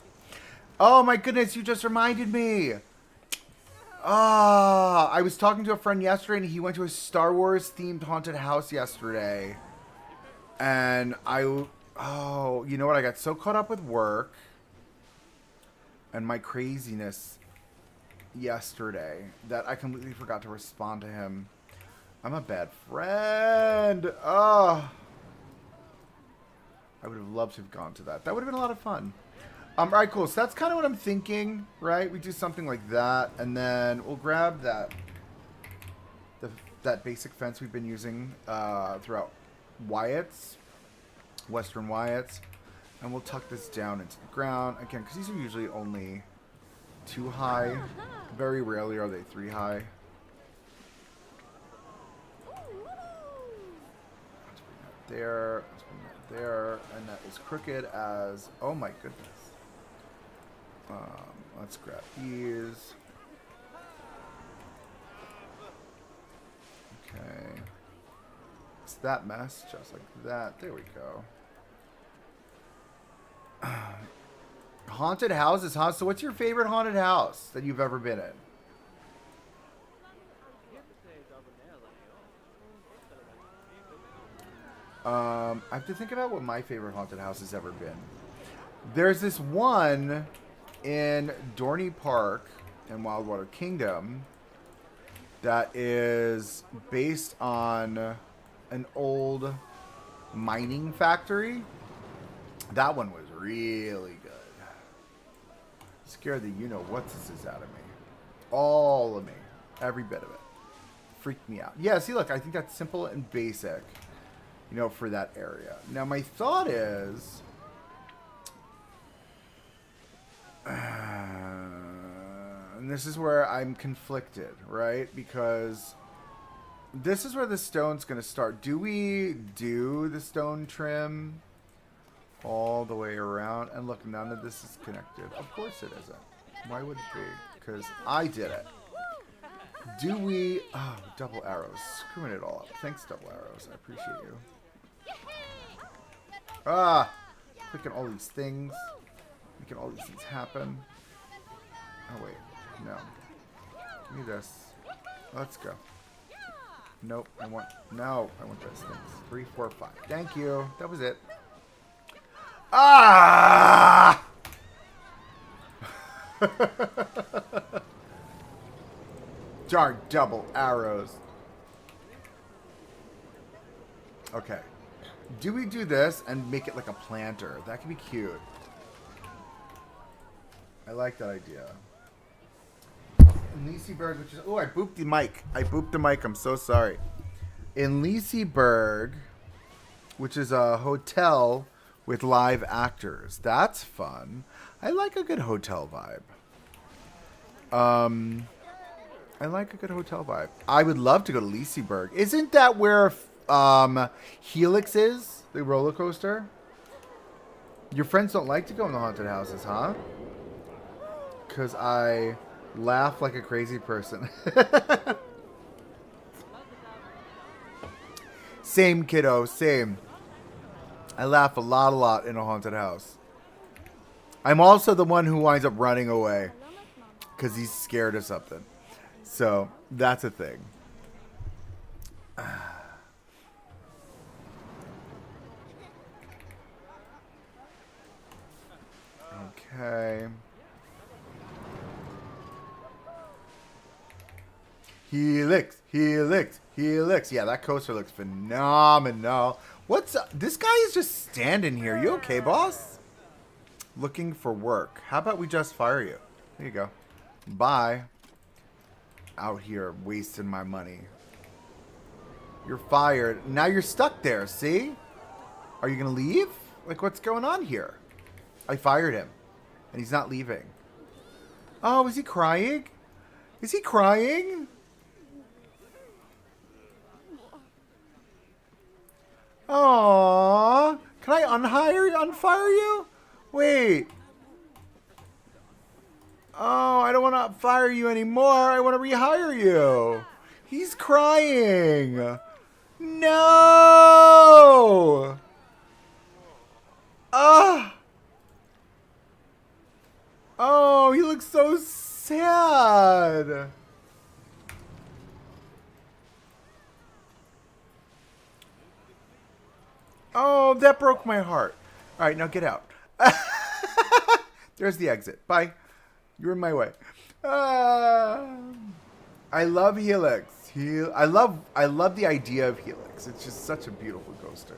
Speaker 1: Oh my goodness, you just reminded me. Ah, I was talking to a friend yesterday and he went to a Star Wars themed haunted house yesterday. And oh, you know what? I got so caught up with work and my craziness yesterday that I completely forgot to respond to him. I'm a bad friend. Oh. I would have loved to have gone to that. That would have been a lot of fun. All right, cool. So that's kind of what I'm thinking, right? We do something like that, and then we'll grab that basic fence we've been using throughout Wyatt's, Western Wyatt's, and we'll tuck this down into the ground again because these are usually only 2 high. Very rarely are they 3 high. There, let's bring that there, and that is crooked as, oh my goodness. Let's grab these. Okay. It's that mess, just like that. There we go. Haunted houses, huh? So what's your favorite haunted house that you've ever been in? I have to think about what my favorite haunted house has ever been. There's this one in Dorney Park in Wildwater Kingdom that is based on an old mining factory. That one was really good. Scared the you-know-what's-this out of me. All of me. Every bit of it. Freaked me out. Yeah, see, look, I think that's simple and basic, for that area. Now, my thought is... and this is where I'm conflicted, right? Because this is where the stone's going to start. Do we do the stone trim all the way around? And look, none of this is connected. Of course it isn't. Why would it be? Because I did it. Do we... Oh, double arrows. Screwing it all up. Thanks, double arrows. I appreciate you. Ah! Clicking all these things. Making all these things happen. Oh, wait. No. Give me this. Let's go. Nope. I want those things. 3, 4, 5. Thank you. That was it. Ah! Darn double arrows. Okay. Do we do this and make it like a planter? That could be cute. I like that idea. In Liseberg, which is... Oh, I booped the mic. I'm so sorry. In Liseberg, which is a hotel with live actors. That's fun. I like a good hotel vibe. I like a good hotel vibe. I would love to go to Liseberg. Isn't that where Helix is? The roller coaster? Your friends don't like to go in the haunted houses, huh? Because I laugh like a crazy person. Same, kiddo. Same. I laugh a lot in a haunted house. I'm also the one who winds up running away because he's scared of something. So, that's a thing. Okay. Helix. Yeah, that coaster looks phenomenal. What's up? This guy is just standing here. You okay, boss? Looking for work. How about we just fire you? There you go. Bye. Out here wasting my money. You're fired. Now you're stuck there, see? Are you going to leave? Like, what's going on here? I fired him. And he's not leaving. Oh, is he crying? Is he crying? Aww. Can I unfire you? Wait. Oh, I don't want to fire you anymore. I want to rehire you. He's crying. No. Oh, he looks so sad. Oh, that broke my heart. All right, now get out. There's the exit. Bye. You're in my way. I love Helix. I love the idea of Helix. It's just such a beautiful coaster.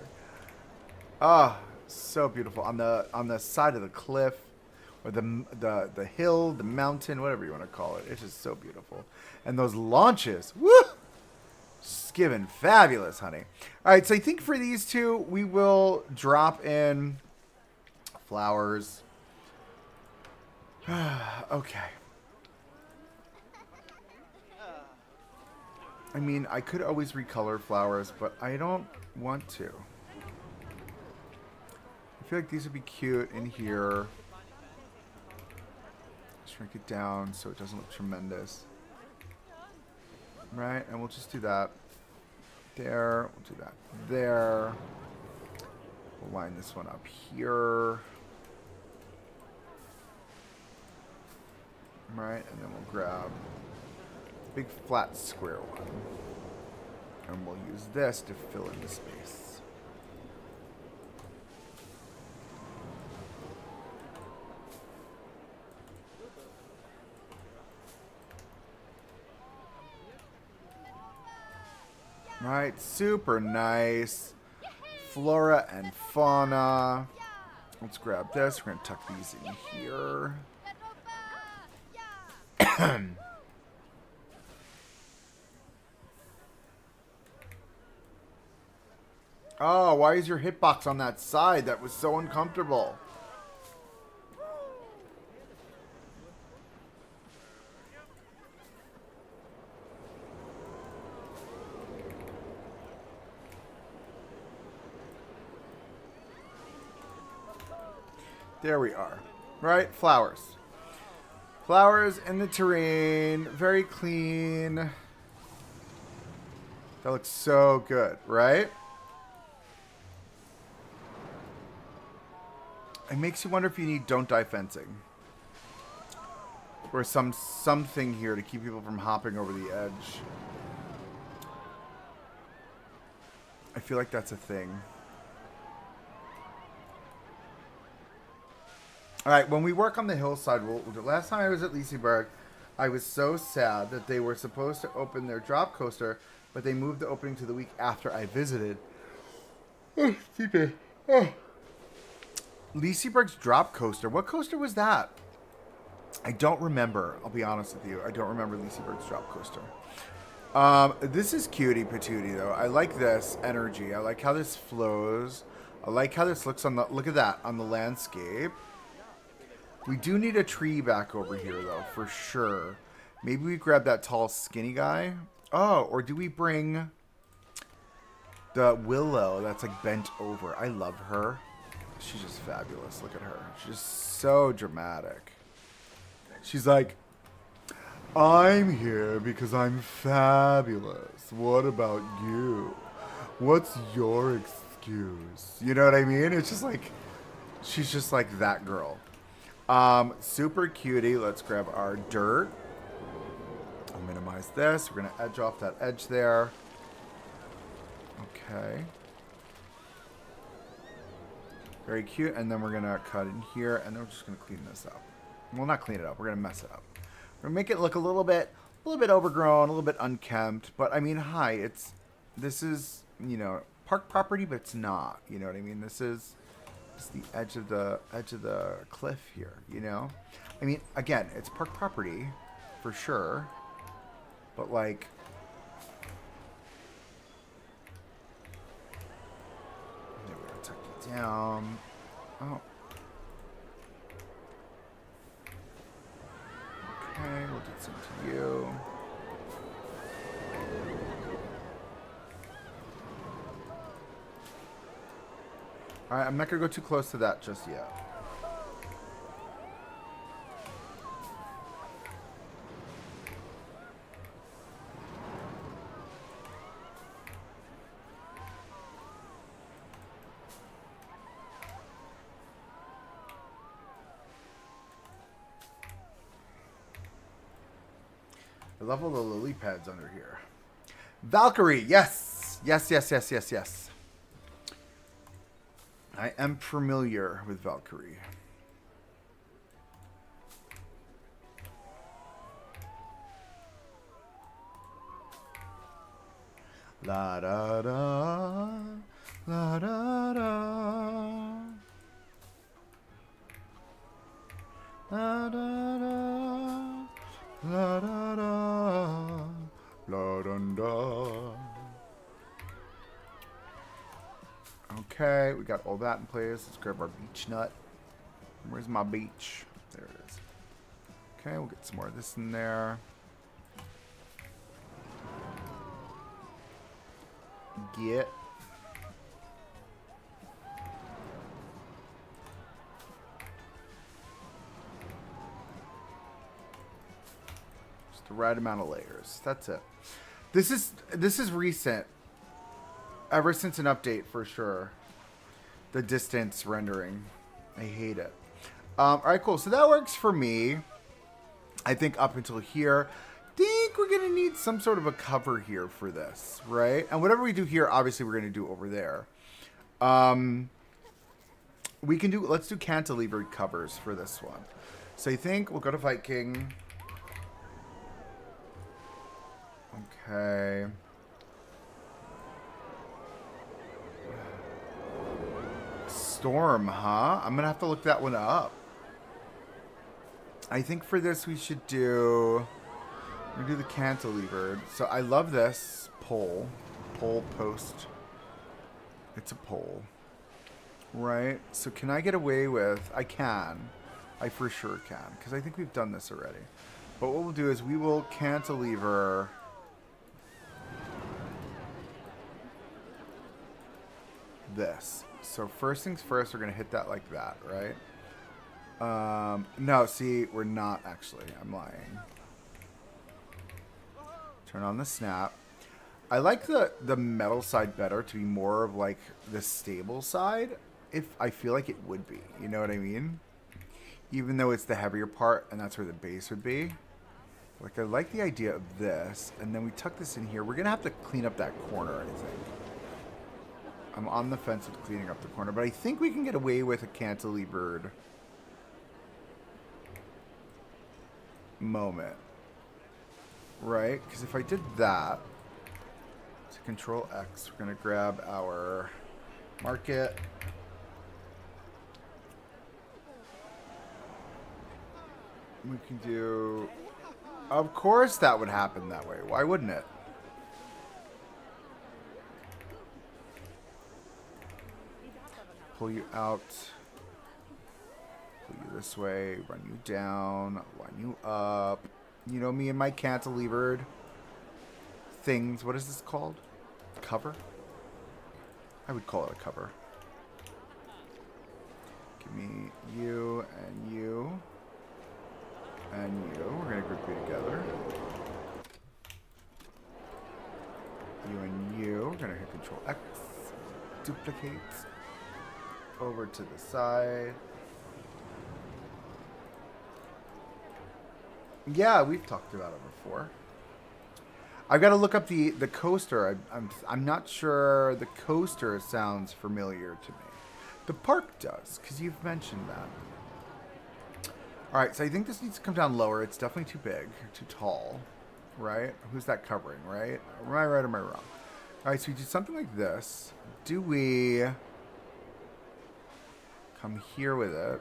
Speaker 1: Ah, so beautiful on the side of the cliff, or the hill, the mountain, whatever you want to call it. It's just so beautiful. And those launches, woo! Skiven, fabulous, honey. All right, so I think for these two, we will drop in flowers. Okay. I mean, I could always recolor flowers, but I don't want to. I feel like these would be cute in here. Shrink it down so it doesn't look tremendous. Right, and we'll just do that there. We'll do that there. We'll line this one up here. Right, and then we'll grab a big flat square one. And we'll use this to fill in the space. Right, super nice. Flora and fauna. Let's grab this. We're going to tuck these in here. Oh, why is your hitbox on that side? That was so uncomfortable. There we are. Right? Flowers. Flowers in the terrain. Very clean. That looks so good, right? It makes you wonder if you need don't die fencing. Or something here to keep people from hopping over the edge. I feel like that's a thing. Alright, when we work on the hillside, last time I was at Liseberg, I was so sad that they were supposed to open their drop coaster, but they moved the opening to the week after I visited. Oh, stupid. Oh. Liseberg's drop coaster. What coaster was that? I don't remember. I'll be honest with you. I don't remember Liseberg's drop coaster. This is cutie patootie, though. I like this energy. I like how this flows. I like how this looks on the... Look at that, on the landscape. We do need a tree back over here, though, for sure. Maybe we grab that tall, skinny guy. Oh, or do we bring the willow that's, like, bent over? I love her. She's just fabulous. Look at her. She's just so dramatic. She's like, I'm here because I'm fabulous. What about you? What's your excuse? You know what I mean? It's just like, she's just like that girl. Super cutie. Let's grab our dirt. I'll minimize this. We're going to edge off that edge there. Okay. Very cute. And then we're going to cut in here. And then we're just going to clean this up. Well, not clean it up. We're going to mess it up. We're going to make it look a little bit overgrown, a little bit unkempt. But, I mean, hi. This is, you know, park property, but it's not. You know what I mean? This is... It's the edge of the cliff here, you know? I mean, again, it's park property, for sure. But, like... We're going to tuck you down. Oh. Okay, we'll do some to you. Alright, I'm not going to go too close to that just yet. I love all the lily pads under here. Valkyrie, yes! Yes, yes, yes, yes, yes. I am familiar with Valkyrie. La da da, la da da, la da da, la da da, la dun da. Okay, we got all that in place. Let's grab our beech nut. Where's my beech? There it is. Okay, we'll get some more of this in there. Get. Just the right amount of layers. That's it. This is recent. Ever since an update, for sure. The distance rendering. I hate it. Alright, cool. So that works for me. I think up until here. Think we're going to need some sort of a cover here for this, right? And whatever we do here, obviously we're going to do over there. We can do, let's do cantilever covers for this one. So I think we'll go to Viking. Okay. storm, huh? I'm gonna have to look that one up. I think for this we should do... We do the cantilevered. So I love this pole. Pole post. It's a pole. Right? So can I get away with... I can. I for sure can. Because I think we've done this already. But what we'll do is we will cantilever... this. So first things first, we're going to hit that like that, right? No, see, we're not actually. I'm lying. Turn on the snap. I like the metal side better to be more of like the stable side. If I feel like it would be, you know what I mean? Even though it's the heavier part and that's where the base would be. Like I like the idea of this, and then we tuck this in here. We're gonna have to clean up that corner, I think. I'm on the fence with cleaning up the corner, but I think we can get away with a cantilevered moment. Right? Because if I did that, to Control X, we're going to grab our market. We can do... Of course that would happen that way. Why wouldn't it? Pull you out. Pull you this way. Run you down. Line you up. You know me and my cantilevered things. What is this called? Cover? I would call it a cover. Give me you and you. And you. We're going to group you together. You and you. We're going to hit Control X. Duplicate. Over to the side. Yeah, we've talked about it before. I've got to look up the coaster. I'm not sure the coaster sounds familiar to me. The park does, because you've mentioned that. All right, so I think this needs to come down lower. It's definitely too big, too tall, right? Who's that covering, right? Am I right or am I wrong? All right, so we do something like this. Do we come here with it?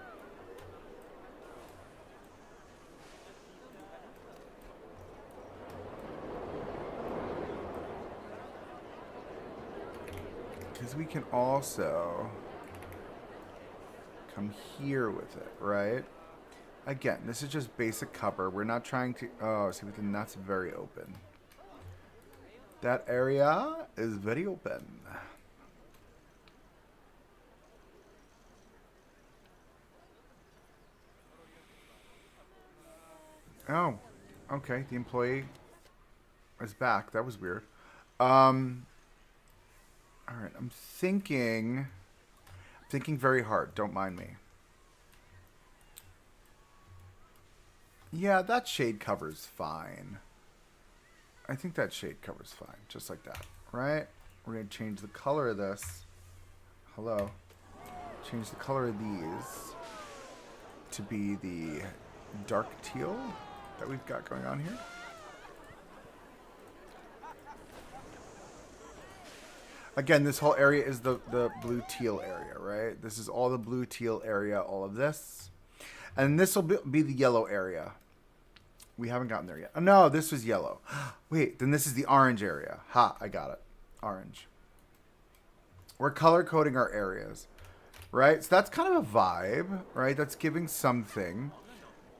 Speaker 1: Because we can also come here with it, right? Again, this is just basic cover. We're not trying to... Oh, see, but then that's very open. That area is very open. Oh, okay. The employee is back. That was weird. All right, I'm thinking very hard. Don't mind me. Yeah, that shade cover's fine. I think that shade cover's fine, just like that, right? We're gonna change the color of this. Hello. Change the color of these to be the dark teal that we've got going on here. Again, this whole area is the blue teal area, right? This is all the blue teal area, all of this. And this will be the yellow area. We haven't gotten there yet. Oh, no, this was yellow. Wait, then this is the orange area. Ha, I got it. Orange. We're color coding our areas, right? So that's kind of a vibe, right? That's giving something.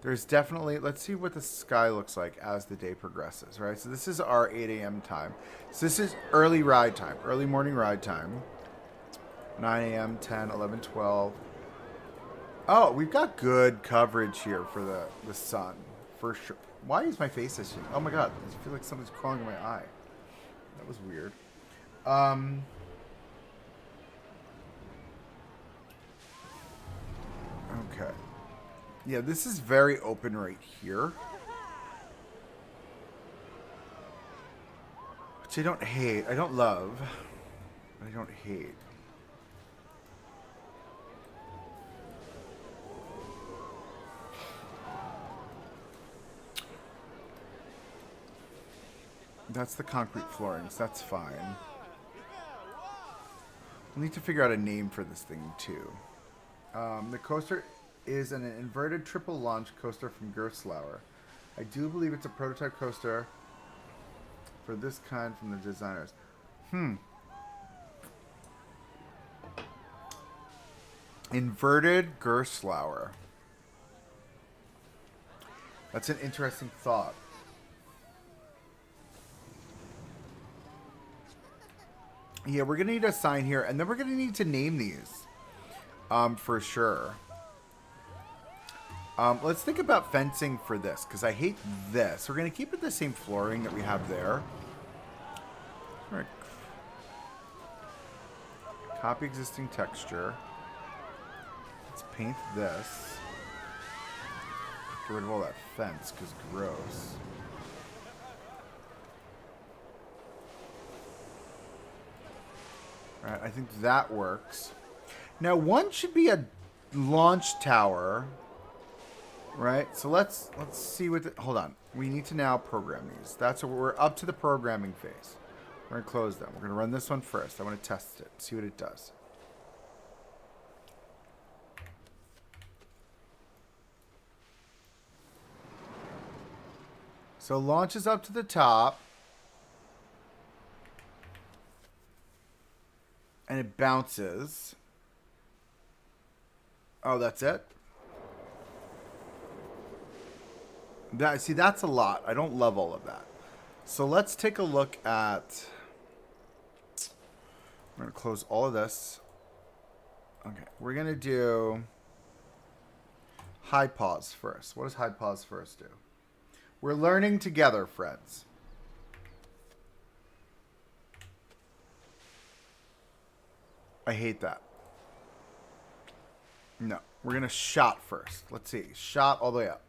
Speaker 1: There's definitely, let's see what the sky looks like as the day progresses, right? So this is our 8 a.m. time. So this is early ride time, early morning ride time. 9 a.m., 10, 11, 12. Oh, we've got good coverage here for the sun, for sure. Why is my face itching? Oh my God, I feel like something's crawling in my eye. That was weird. Okay. Yeah, this is very open right here. Which I don't hate. I don't love. But I don't hate. That's the concrete floorings. That's fine. We'll need to figure out a name for this thing, too. The coaster is an inverted triple launch coaster from Gerstlauer. I do believe it's a prototype coaster for this kind from the designers. Inverted Gerstlauer. That's an interesting thought. Yeah, we're gonna need a sign here, and then we're gonna need to name these, for sure. Let's think about fencing for this, because I hate this. We're gonna keep it the same flooring that we have there. All right. Copy existing texture. Let's paint this. Get rid of all that fence, because gross. Alright, I think that works. Now, one should be a launch tower. Right? So let's see what hold on. We need to now program these. That's what we're up to the programming phase. We're going to close them. We're going to run this one first. I want to test it, see what it does. So launches up to the top. And it bounces. Oh, that's it? See, that's a lot. I don't love all of that. So let's take a look at... I'm going to close all of this. Okay, we're going to do high pause first. What does high pause first do? We're learning together, friends. I hate that. No, we're going to shot first. Let's see. Shot all the way up.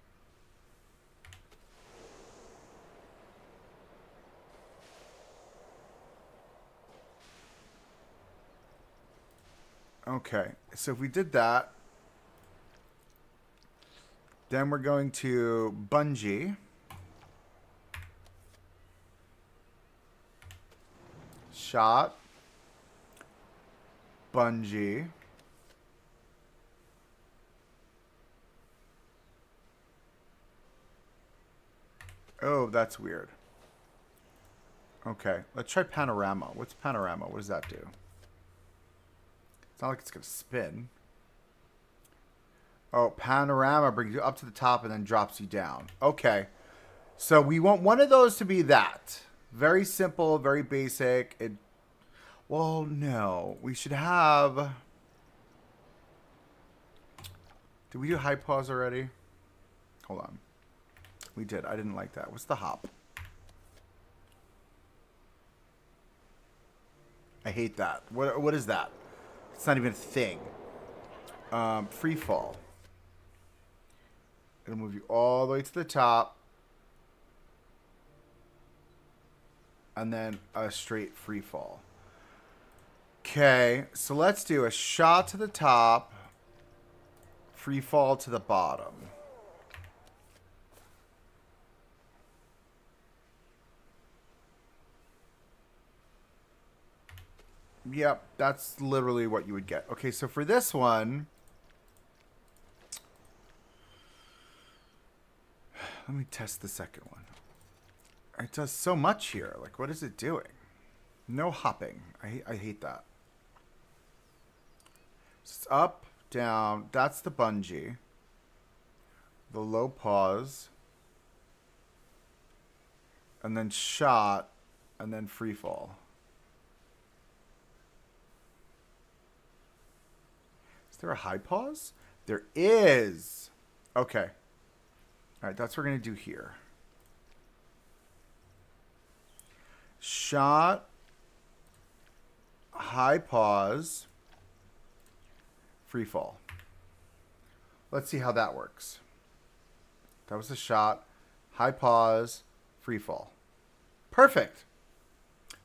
Speaker 1: Okay, so if we did that, then we're going to bungee. Shot. Bungee. Oh, that's weird. Okay, let's try panorama. What's panorama? What does that do? It's not like it's going to spin. Oh, panorama brings you up to the top and then drops you down. Okay. So we want one of those to be that. Very simple, very basic. Well, no. We should have... Did we do high pause already? Hold on. We did. I didn't like that. What's the hop? I hate that. What is that? It's not even a thing. Free fall. It'll move you all the way to the top. And then a straight free fall. Okay, so let's do a shot to the top. Free fall to the bottom. Yep, that's literally what you would get. Okay, so for this one... Let me test the second one. It does so much here. Like, what is it doing? No hopping. I hate that. It's up, down. That's the bungee. The low pause. And then shot. And then free fall. Is there a high pause? There is. Okay. All right, that's what we're going to do here. Shot, high pause, free fall. Let's see how that works. That was a shot, high pause, free fall. Perfect.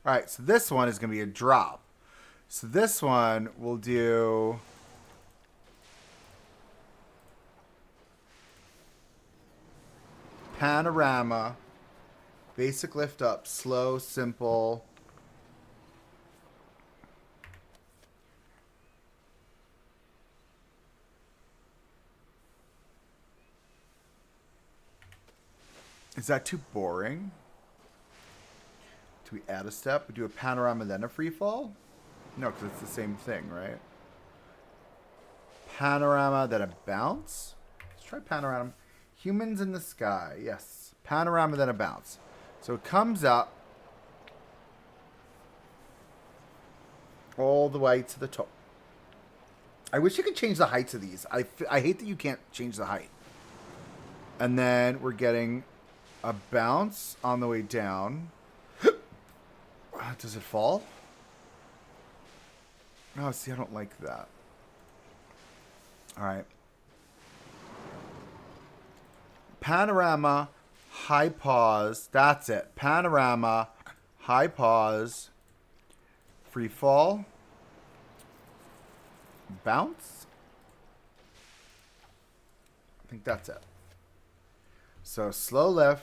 Speaker 1: All right, so this one is going to be a drop. So this one we'll do... Panorama, basic lift up, slow, simple. Is that too boring? Do we add a step? We do a panorama, then a free fall? No, because it's the same thing, right? Panorama, then a bounce? Let's try panorama. Humans in the sky. Yes. Panorama, then a bounce. So it comes up all the way to the top. I wish you could change the heights of these. I hate that you can't change the height. And then we're getting a bounce on the way down. Does it fall? Oh, see, I don't like that. All right. Panorama, high pause. That's it. Panorama, high pause, free fall, bounce. I think that's it. So slow lift.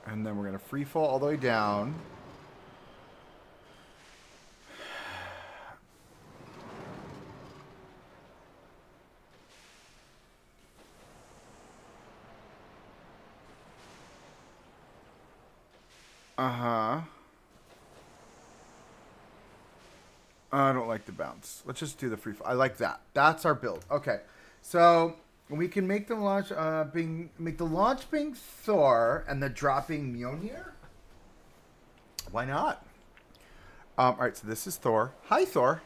Speaker 1: And then we're going to free fall all the way down. Uh-huh. I don't like the bounce. Let's just do the free fall. I like that. That's our build. Okay. So we can make the launch being Thor and the drop being Mjolnir. Why not? All right, so this is Thor. Hi, Thor.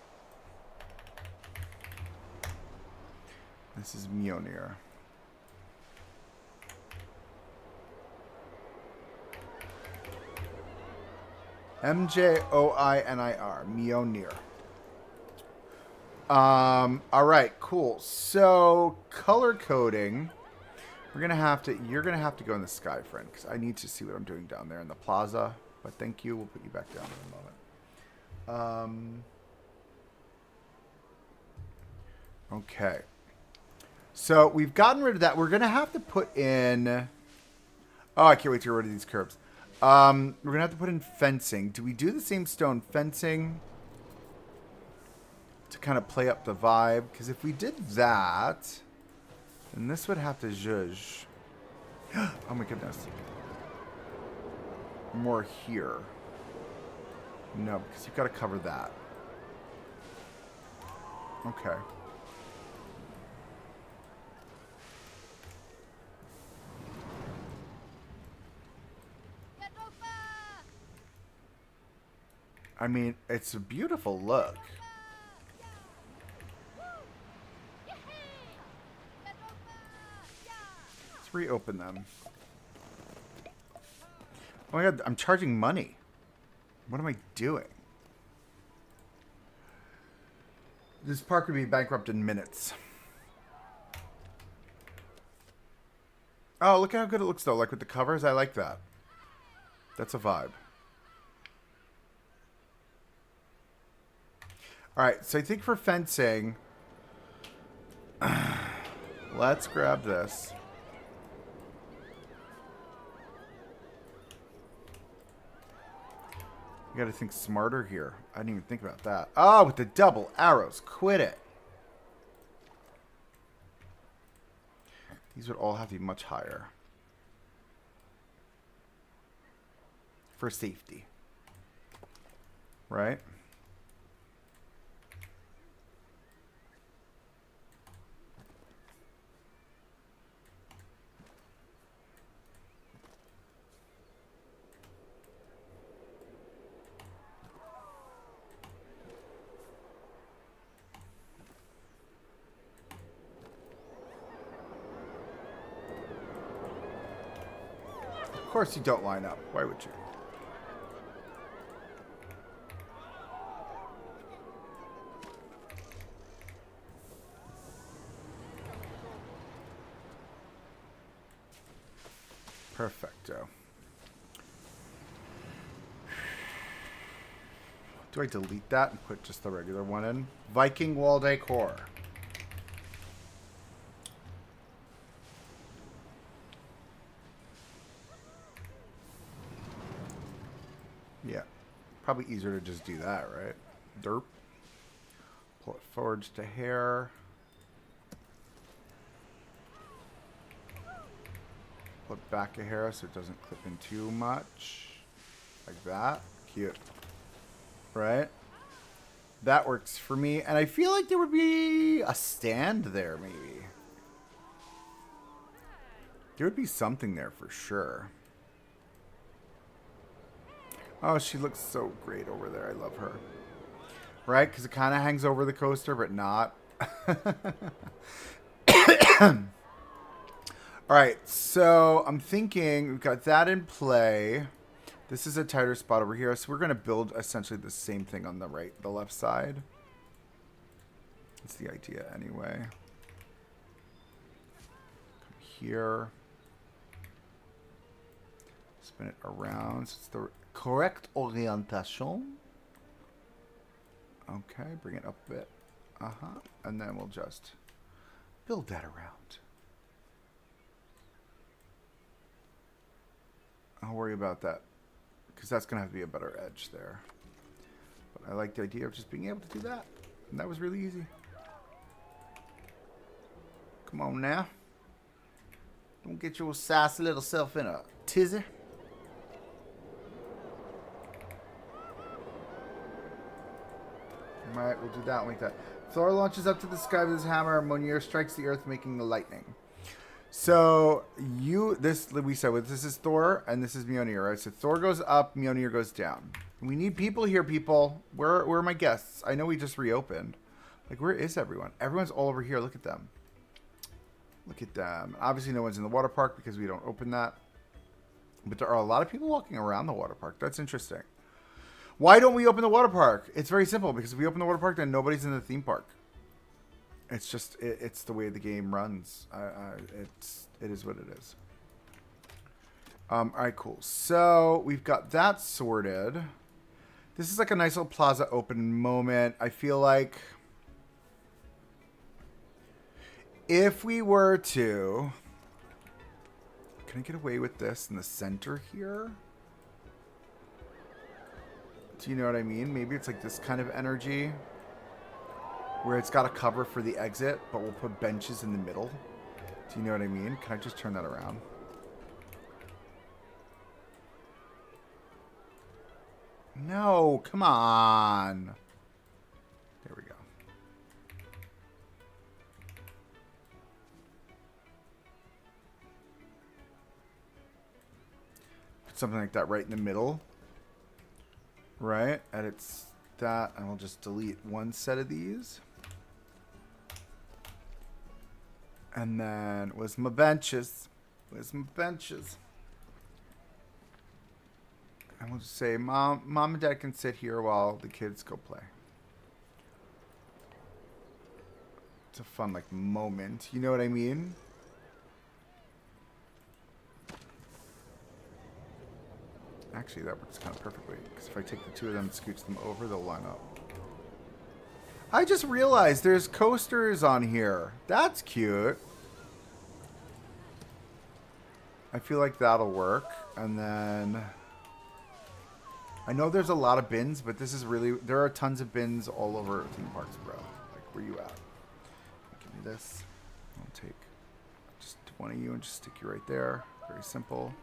Speaker 1: This is Mjolnir. Mjoinir. Mjolnir. All right, cool. So color coding, you're gonna have to go in the sky, friend, because I need to see what I'm doing down there in the plaza. But thank you. We'll put you back down in a moment. Okay. So we've gotten rid of that. We're gonna have to put in. Oh, I can't wait to get rid of these curbs. We're gonna have to put in fencing. Do we do the same stone fencing to kind of play up the vibe? Because if we did that, then this would have to zhuzh. Oh my goodness. More here. No, because you've got to cover that. Okay. I mean, it's a beautiful look. Let's reopen them. Oh my god, I'm charging money. What am I doing? This park would be bankrupt in minutes. Oh, look at how good it looks though. Like with the covers, I like that. That's a vibe. Alright, so I think for fencing, let's grab this. You gotta think smarter here. I didn't even think about that. Oh, with the double arrows. Quit it. These would all have to be much higher. For safety. Right? Of course you don't line up. Why would you? Perfecto. Do I delete that and put just the regular one in? Viking wall decor. Yeah. Probably easier to just do that, right? Derp. Pull it forward just a hair. Pull it back a hair so it doesn't clip in too much. Like that. Cute. Right? That works for me. And I feel like there would be a stand there, maybe. There would be something there for sure. Oh, she looks so great over there. I love her. Right? Because it kind of hangs over the coaster, but not. All right. So I'm thinking we've got that in play. This is a tighter spot over here. So we're going to build essentially the same thing on the left side. That's the idea anyway. Come here. Spin it around. So it's the correct orientation. Okay, bring it up a bit. And then we'll just build that around. I'll worry about that, because that's going to have to be a better edge there. But I like the idea of just being able to do that. And that was really easy. Come on now. Don't get your sassy little self in a tizzy. Alright, we'll do that like that. Thor launches up to the sky with his hammer, and Mjolnir strikes the earth, making the lightning. So, this is Thor, and this is Mjolnir, right? So Thor goes up, Mjolnir goes down. We need people here, people. Where are my guests? I know we just reopened. Like, where is everyone? Everyone's all over here. Look at them. Look at them. Obviously, no one's in the water park because we don't open that. But there are a lot of people walking around the water park. That's interesting. Why don't we open the water park? It's very simple. Because if we open the water park, then nobody's in the theme park. It's just, it's the way the game runs. It is what it is. All right, cool. So we've got that sorted. This is like a nice little plaza open moment. I feel like if we were to, can I get away with this in the center here? Do you know what I mean? Maybe it's like this kind of energy where it's got a cover for the exit, but we'll put benches in the middle. Do you know what I mean? Can I just turn that around? No, come on. There we go. Put something like that right in the middle. Right? And it's that, and we'll just delete one set of these. And then, where's my benches? Where's my benches? And we'll just say, Mom and Dad can sit here while the kids go play. It's a fun, like, moment. You know what I mean? Actually, that works kind of perfectly. Because if I take the two of them and scooch them over, they'll line up. I just realized there's coasters on here. That's cute. I feel like that'll work. And then I know there's a lot of bins, but this is really, there are tons of bins all over theme parks, bro. Like, where you at? Give me this. I'll take just one of you and just stick you right there. Very simple.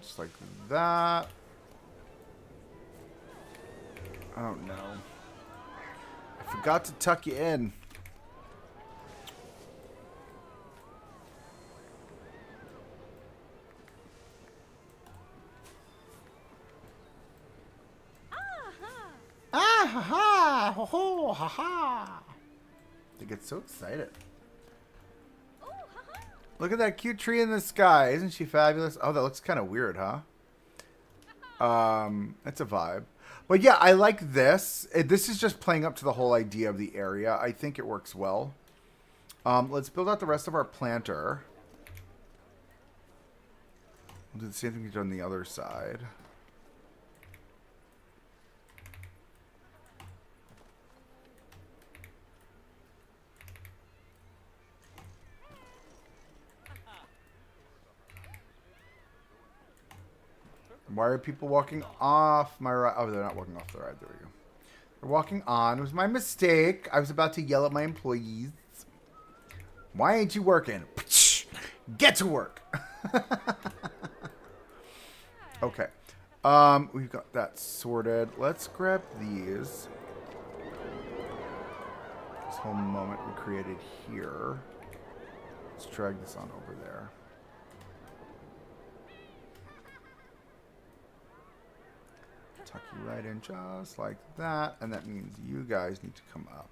Speaker 1: Just like that. Oh no. I forgot to tuck you in. Ah ha ha! Ho ho ha ha! They get so excited. Look at that cute tree in the sky. Isn't she fabulous? Oh, that looks kind of weird, huh? It's a vibe. But yeah, I like this. This is just playing up to the whole idea of the area. I think it works well. Let's build out the rest of our planter. We'll do the same thing we did on the other side. Why are people walking off my ride? Oh, they're not walking off the ride. There we go. They're walking on. It was my mistake. I was about to yell at my employees. Why ain't you working? Get to work. Okay. We've got that sorted. Let's grab these. This whole moment we created here. Let's drag this on over there. Tuck you right in just like that. And that means you guys need to come up.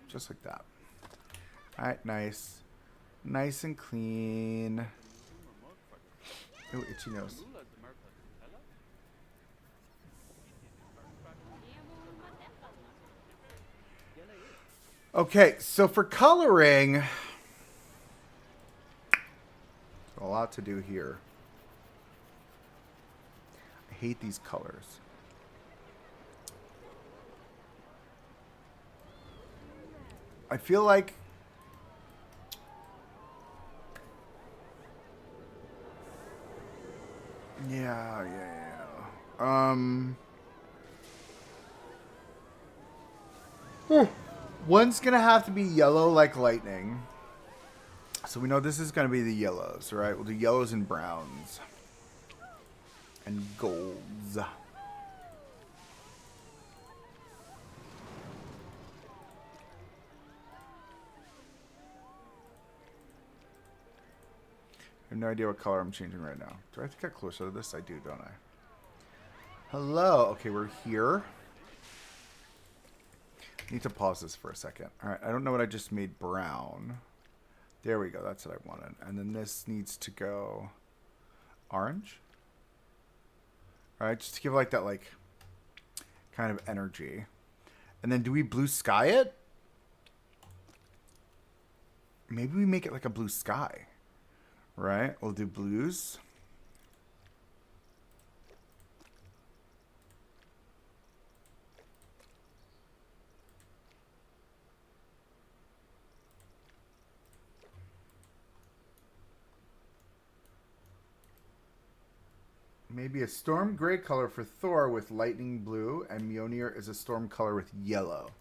Speaker 1: Just like that. Alright, nice. Nice and clean. Oh, itchy nose. Okay, so for coloring, a lot to do here. I hate these colors. I feel like yeah. One's gonna have to be yellow like lightning. So we know this is gonna be the yellows, right? We'll do yellows and browns. And golds. I have no idea what color I'm changing right now. Do I have to get closer to this? I do, don't I? Hello. Okay, we're here. Need to pause this for a second. All right, I don't know what I just made brown. There we go. That's what I wanted. And then this needs to go orange. All right, just to give like that like kind of energy. And then do we blue sky it? Maybe we make it like a blue sky. Right? We'll do blues. Maybe a storm gray color for Thor with lightning blue, and Mjolnir is a storm color with yellow.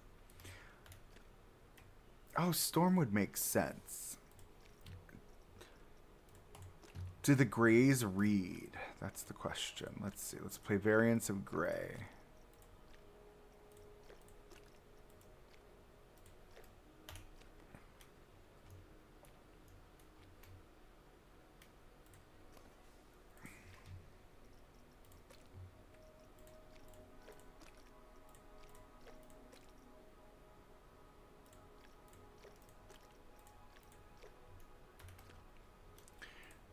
Speaker 1: Oh, storm would make sense. Do the grays read? That's the question. Let's see. Let's play variants of gray.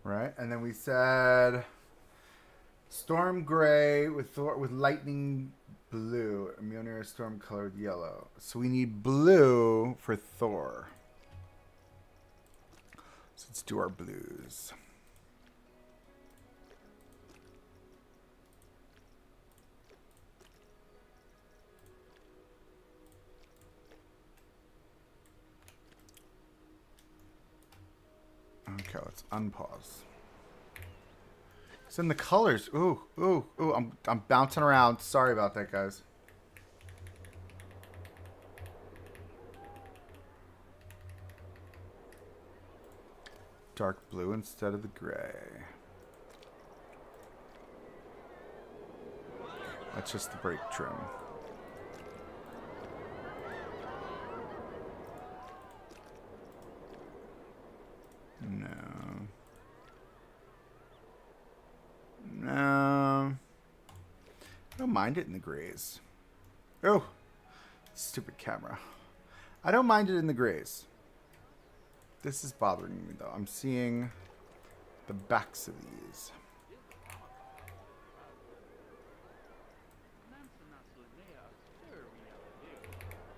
Speaker 1: Right, and then we said storm gray with Thor with lightning blue, and Mjolnir storm colored yellow. So we need blue for Thor. So let's do our blues. Okay, let's unpause. It's in the colors. Ooh. I'm bouncing around. Sorry about that, guys. Dark blue instead of the gray. That's just the brake trim. No. I don't mind it in the grays. Oh, stupid camera. I don't mind it in the grays. This is bothering me though. I'm seeing the backs of these.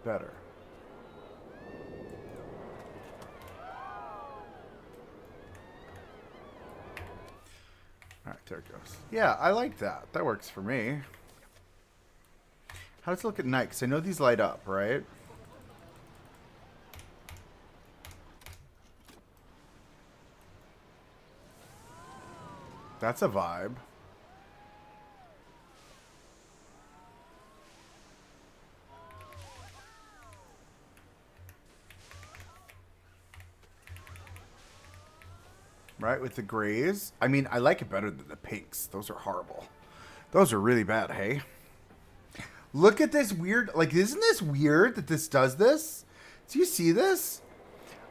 Speaker 1: Better. Alright, there it goes. Yeah, I like that. That works for me. How does it look at night? Because I know these light up, right? That's a vibe. Right, with the grays. I mean, I like it better than the pinks. Those are horrible. Those are really bad, hey? Look at this weird... Like, isn't this weird that this does this? Do you see this?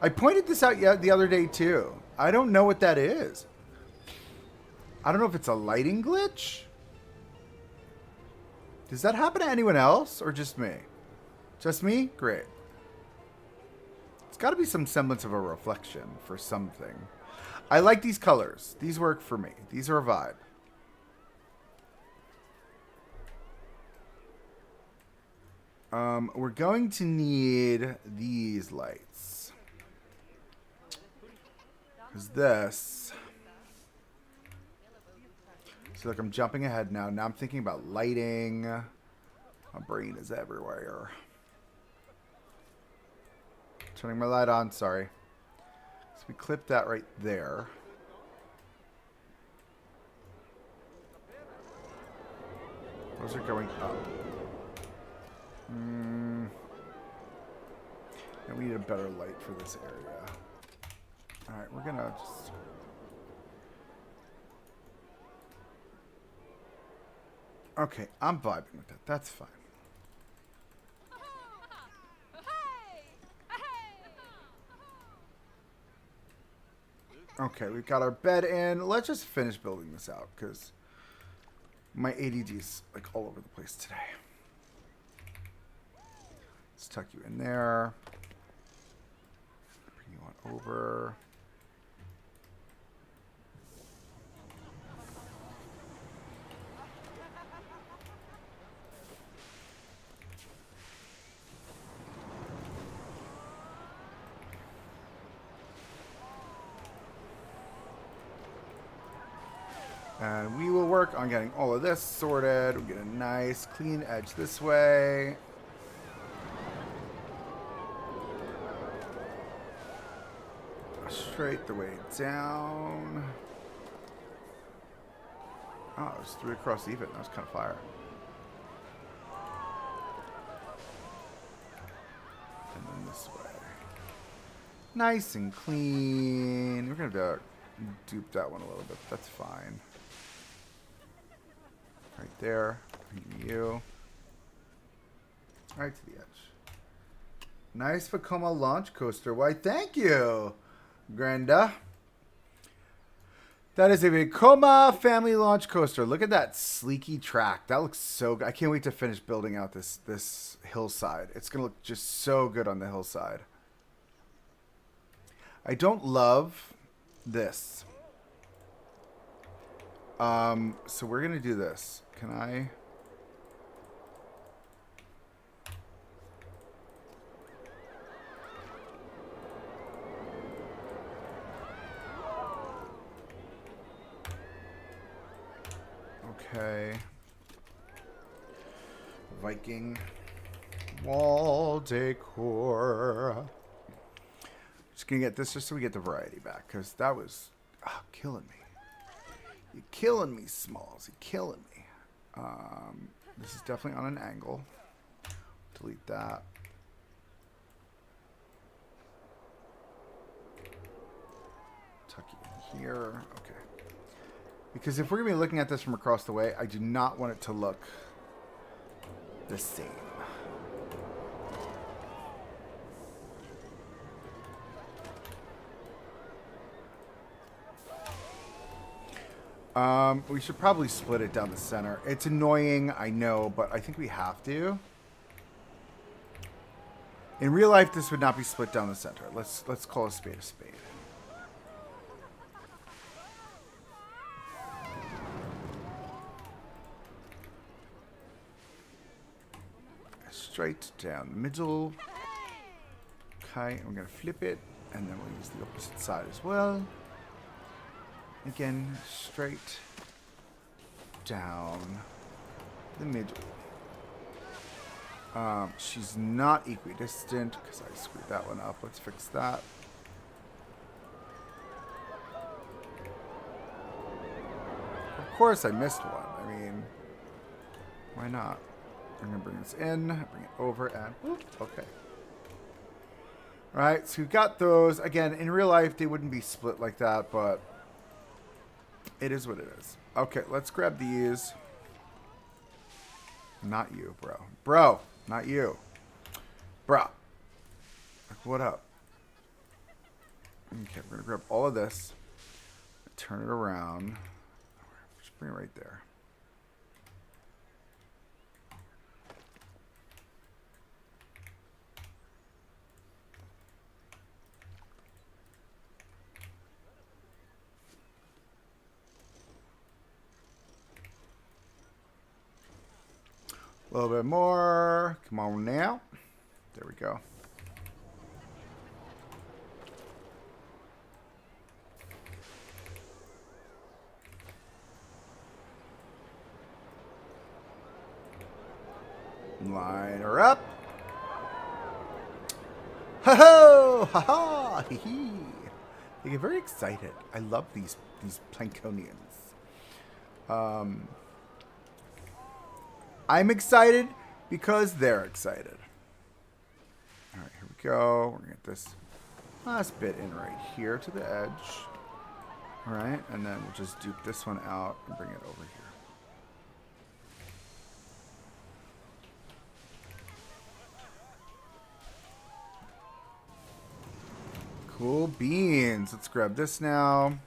Speaker 1: I pointed this out the other day, too. I don't know what that is. I don't know if it's a lighting glitch. Does that happen to anyone else or just me? Just me? Great. It's got to be some semblance of a reflection for something. I like these colors. These work for me. These are a vibe. We're going to need these lights. Because this... So look, I'm jumping ahead now. Now I'm thinking about lighting. My brain is everywhere. Turning my light on, sorry. So we clip that right there. Those are going up. And we need a better light for this area. Alright, we're gonna just... Okay, I'm vibing with that. That's fine. Okay, we've got our bed in. Let's just finish building this out, because my ADD's like all over the place today. Let's tuck you in there. Bring you on over. And we will work on getting all of this sorted. We'll get a nice clean edge this way. Straight the way down. Oh, it was 3 across even. That was kind of fire. And then this way. Nice and clean. We're going to have to dupe that one a little bit. But that's fine. Right there. You. Right to the edge. Nice Vekoma launch coaster. Why, thank you, Granda. That is a Vekoma family launch coaster. Look at that sleeky track. That looks so good. I can't wait to finish building out this hillside. It's going to look just so good on the hillside. I don't love this. So we're going to do this. Can I... Okay. Viking wall decor. Just gonna get this just so we get the variety back, because that was killing me. You're killing me, Smalls. You're killing me. This is definitely on an angle. Delete that. Tuck it in here. Okay. Because if we're going to be looking at this from across the way, I do not want it to look the same. We should probably split it down the center. It's annoying, I know, but I think we have to. In real life, this would not be split down the center. Let's call a spade a spade. Straight down the middle. Okay, and we're going to flip it, and then we'll use the opposite side as well. Again, straight down the middle. She's not equidistant because I screwed that one up. Let's fix that. course I missed one. I mean, why not? I'm going to bring this in, bring it over, and whoop, okay. All right, so we've got those. Again, in real life, they wouldn't be split like that, but it is what it is. Okay, let's grab these. Not you, bro. Bro, not you. Bro. What up? Okay, we're going to grab all of this. Turn it around. Just bring it right there. A little bit more. Come on now. There we go. Line her up. Ho-ho! Ha-ha! Hee-hee! They get very excited. I love these Plankonians. I'm excited because they're excited. All right, here we go. We're going to get this last bit in right here to the edge. All right, and then we'll just dupe this one out and bring it over here. Cool beans. Let's grab this now.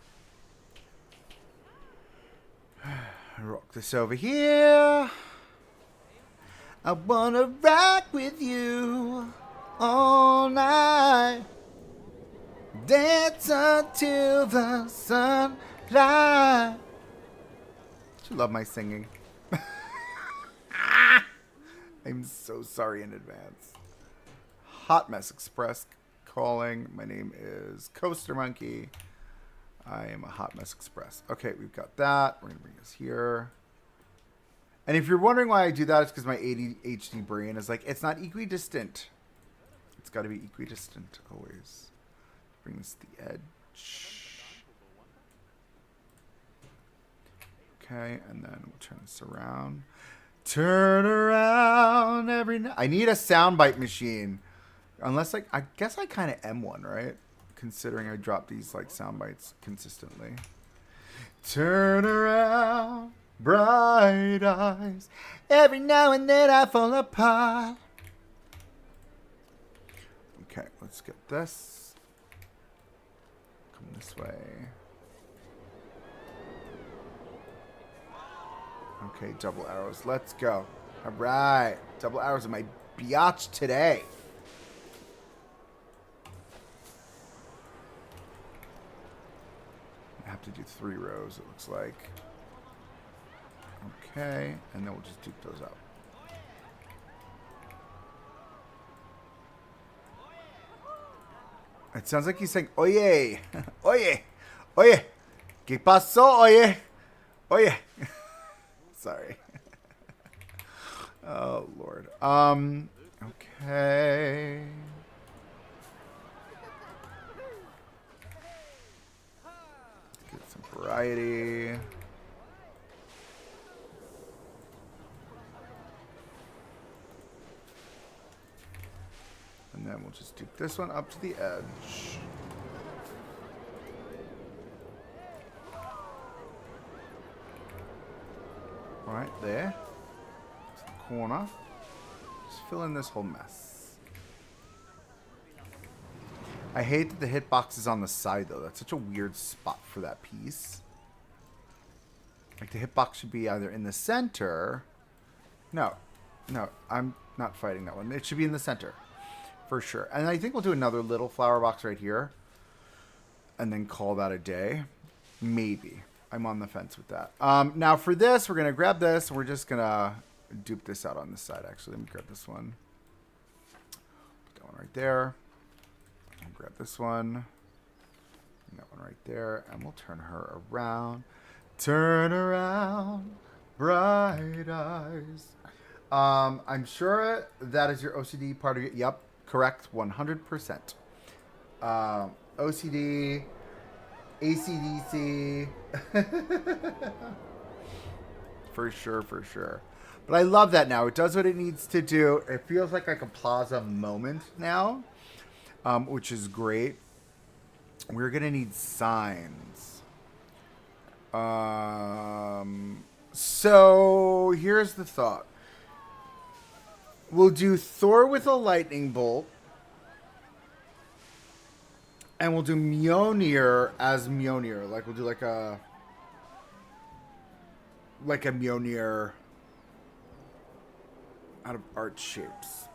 Speaker 1: Rock this over here. I wanna rock with you all night. Dance until the sunlight. You love my singing. I'm so sorry in advance. Hot Mess Express calling. My name is Coaster Monkey. I am a Hot Mess Express. Okay, we've got that. We're gonna bring this here. And if you're wondering why I do that, it's because my ADHD brain is like, it's not equidistant. It's got to be equidistant always. Bring this to the edge. Okay, and then we'll turn this around. Turn around every night. I need a soundbite machine. Unless, like, I guess I kind of am one, right? Considering I drop these, like, sound bites consistently. Turn around, bright eyes. Every now and then I fall apart. Okay, let's get this. Come this way. Okay, double arrows. Let's go. All right. Double arrows in my biatch today. I have to do 3 rows, it looks like. Okay, and then we'll just dupe those up. It sounds like he's saying, oye, oye, oye, ¿qué pasó, oye, oye? Sorry. Oh, Lord. Okay. Get some variety. And then we'll just do this one up to the edge. Right there. To the corner. Just fill in this whole mess. I hate that the hitbox is on the side, though. That's such a weird spot for that piece. Like, the hitbox should be either in the center. No. No, I'm not fighting that one. It should be in the center. For sure. And I think we'll do another little flower box right here. And then call that a day. Maybe. I'm on the fence with that. Now for this, we're going to grab this. And we're just going to dupe this out on this side, actually. Let me grab this one. Put that one right there. And grab this one. And that one right there. And we'll turn her around. Turn around. Bright eyes. I'm sure that is your OCD part of it. Yep. Correct, 100%. OCD, ACDC. For sure, for sure. But I love that now. It does what it needs to do. It feels like a plaza moment now, which is great. We're going to need signs. So here's the thought. We'll do Thor with a lightning bolt. And we'll do Mjolnir as Mjolnir. Like, we'll do like a Mjolnir out of art shapes.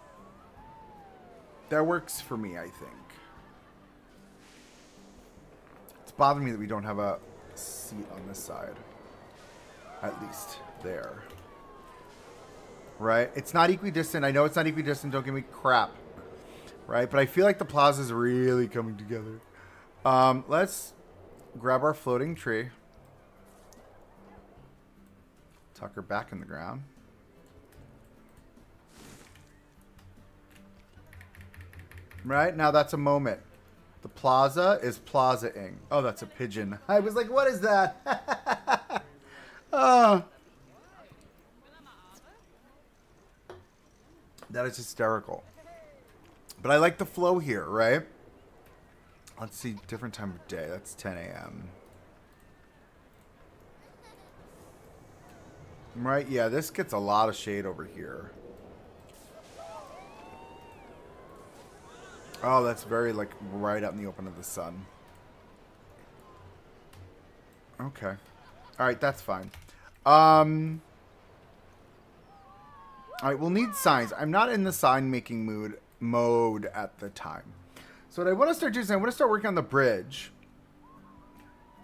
Speaker 1: That works for me, I think. It's bothering me that we don't have a seat on this side. At least there. Right? It's not equidistant. I know it's not equidistant. Don't give me crap. Right? But I feel like the plaza is really coming together. Let's grab our floating tree. Tuck her back in the ground. Right? Now that's a moment. The plaza is plaza-ing. Oh, that's a pigeon. I was like, what is that? Oh. That is hysterical. But I like the flow here, right? Let's see, different time of day. That's 10 a.m. Right? Yeah, this gets a lot of shade over here. Oh, that's very, like, right out in the open of the sun. Okay. All right, that's fine. All right, we'll need signs. I'm not in the sign-making mode at the time. So what I want to start doing is I want to start working on the bridge.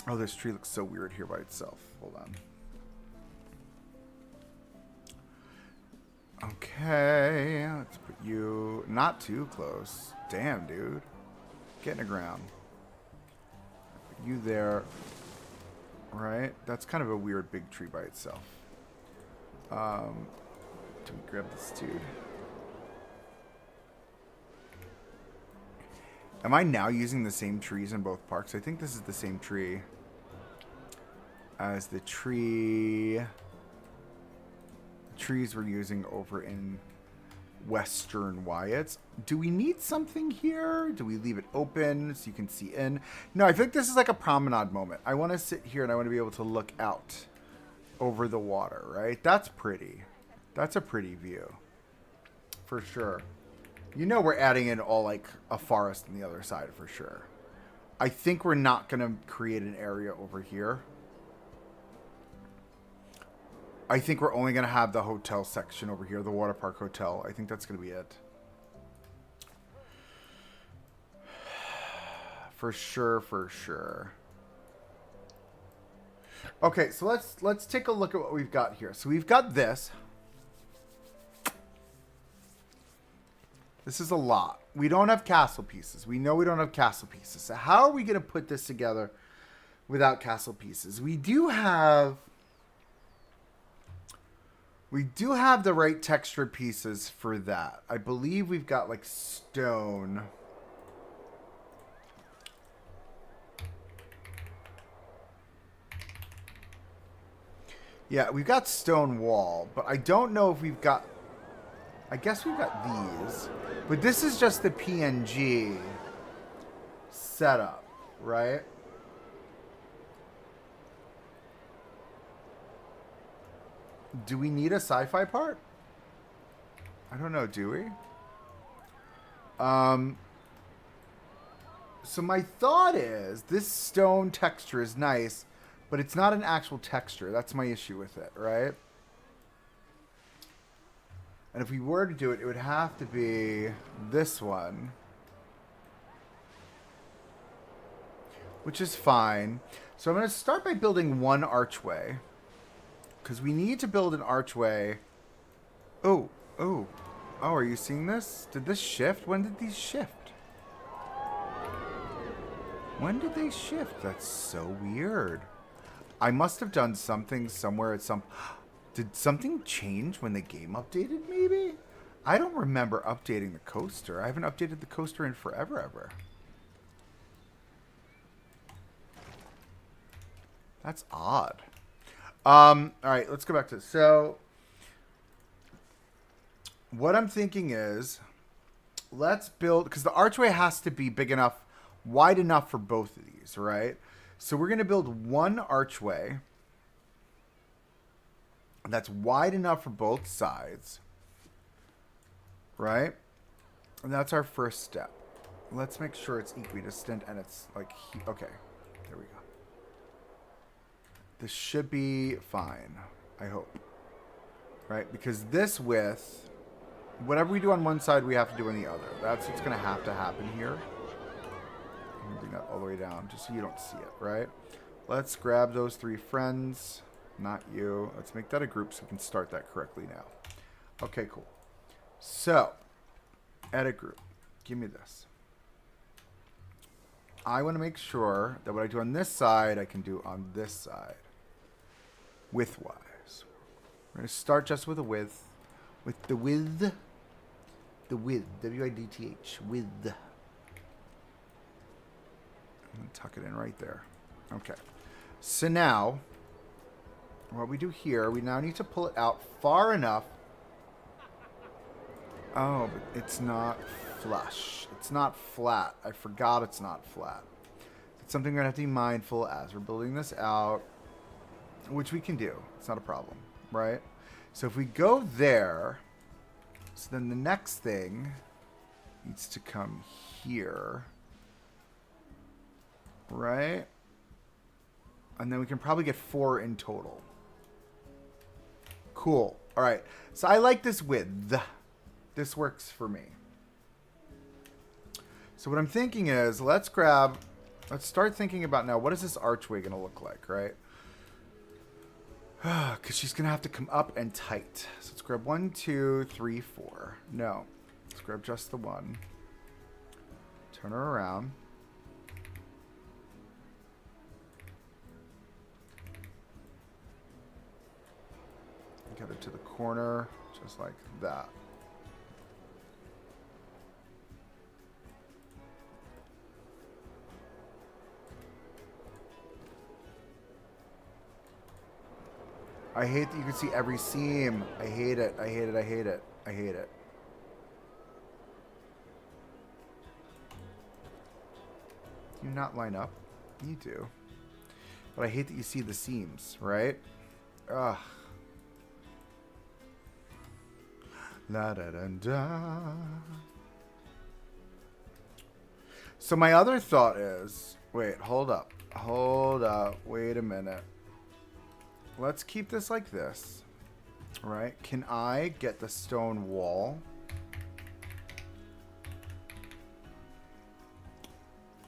Speaker 1: Oh, this tree looks so weird here by itself. Hold on. Okay, let's put you not too close. Damn, dude. Get in the ground. Put you there. Right? That's kind of a weird big tree by itself. Do we grab this dude? Am I now using the same trees in both parks? I think this is the same tree as the trees we're using over in Western Wyatts. Do we need something here? Do we leave it open so you can see in? No, I think this is like a promenade moment. I want to sit here and I want to be able to look out over the water, right? That's pretty. That's a pretty view. For sure. You know we're adding in all like a forest on the other side for sure. I think we're not going to create an area over here. I think we're only going to have the hotel section over here, the water park hotel. I think that's going to be it. For sure, for sure. Okay, so let's take a look at what we've got here. So we've got this. This is a lot. We don't have castle pieces. We know we don't have castle pieces. So how are we going to put this together without castle pieces? We do have the right texture pieces for that. I believe we've got like stone. Yeah, we've got stone wall, but I don't know if we've got... I guess we've got these. But this is just the PNG setup, right? Do we need a sci-fi part? I don't know, do we? So my thought is, this stone texture is nice, but it's not an actual texture. That's my issue with it, right? And if we were to do it, it would have to be this one. Which is fine. So I'm going to start by building one archway. Because we need to build an archway. Oh, are you seeing this? Did this shift? When did these shift? When did they shift? That's so weird. I must have done something somewhere at some... Did something change when the game updated, maybe? I don't remember updating the coaster. I haven't updated the coaster in forever, ever. That's odd. All right, let's go back to this. So, what I'm thinking is, let's build, because the archway has to be big enough, wide enough for both of these, right? So we're going to build one archway that's wide enough for both sides, right? And that's our first step. Let's make sure it's equidistant and it's like, okay, there we go. This should be fine, I hope. Right? Because this width, whatever we do on one side, we have to do on the other. That's what's going to happen here. I'm bring that all the way down just so you don't see it, right? Let's grab those three friends. Not you. Let's make that a group so we can start that correctly now. Okay, cool. So, edit group. Give me this. I want to make sure that what I do on this side, I can do on this side. Width-wise. We're going to start just with a width. With the width. The width. W-I-D-T-H. Width. I'm going to tuck it in right there. Okay. So now, what we do here, we now need to pull it out far enough. Oh, but it's not flush. It's not flat. I forgot it's not flat. It's something we're going to have to be mindful as we're building this out, which we can do. It's not a problem, right? So if we go there, so then the next thing needs to come here, right? And then we can probably get 4 in total. Cool. All right. So I like this width. This works for me. So what I'm thinking is, let's start thinking about now, what is this archway going to look like, right? Because she's going to have to come up and tight. So let's grab 1, 2, 3, 4. No. Let's grab just the one. Turn her around. Get her to the corner, just like that. I hate that you can see every seam. I hate it. I hate it. I hate it. I hate it. Do you not line up? You do. But I hate that you see the seams, right? Ugh. La da da da. So my other thought is, wait, hold up. Hold up. Wait a minute. Let's keep this like this. Right? Can I get the stone wall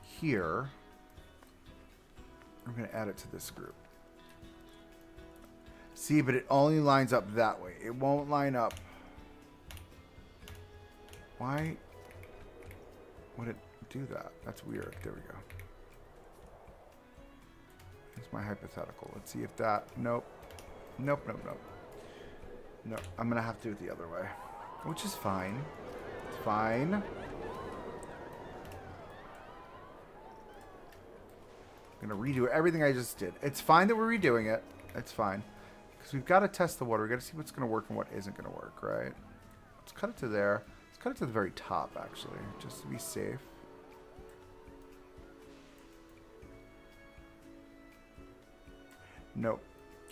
Speaker 1: here? I'm going to add it to this group. See, but it only lines up that way. It won't line up. Why would it do that? That's weird. There we go. Here's my hypothetical. Let's see if that... Nope. Nope, nope, nope. No, I'm going to have to do it the other way. Which is fine. It's fine. I'm going to redo everything I just did. It's fine that we're redoing it. It's fine. Because we've got to test the water. We've got to see what's going to work and what isn't going to work, right? Let's cut it to there. Cut it to the very top, actually, just to be safe. Nope.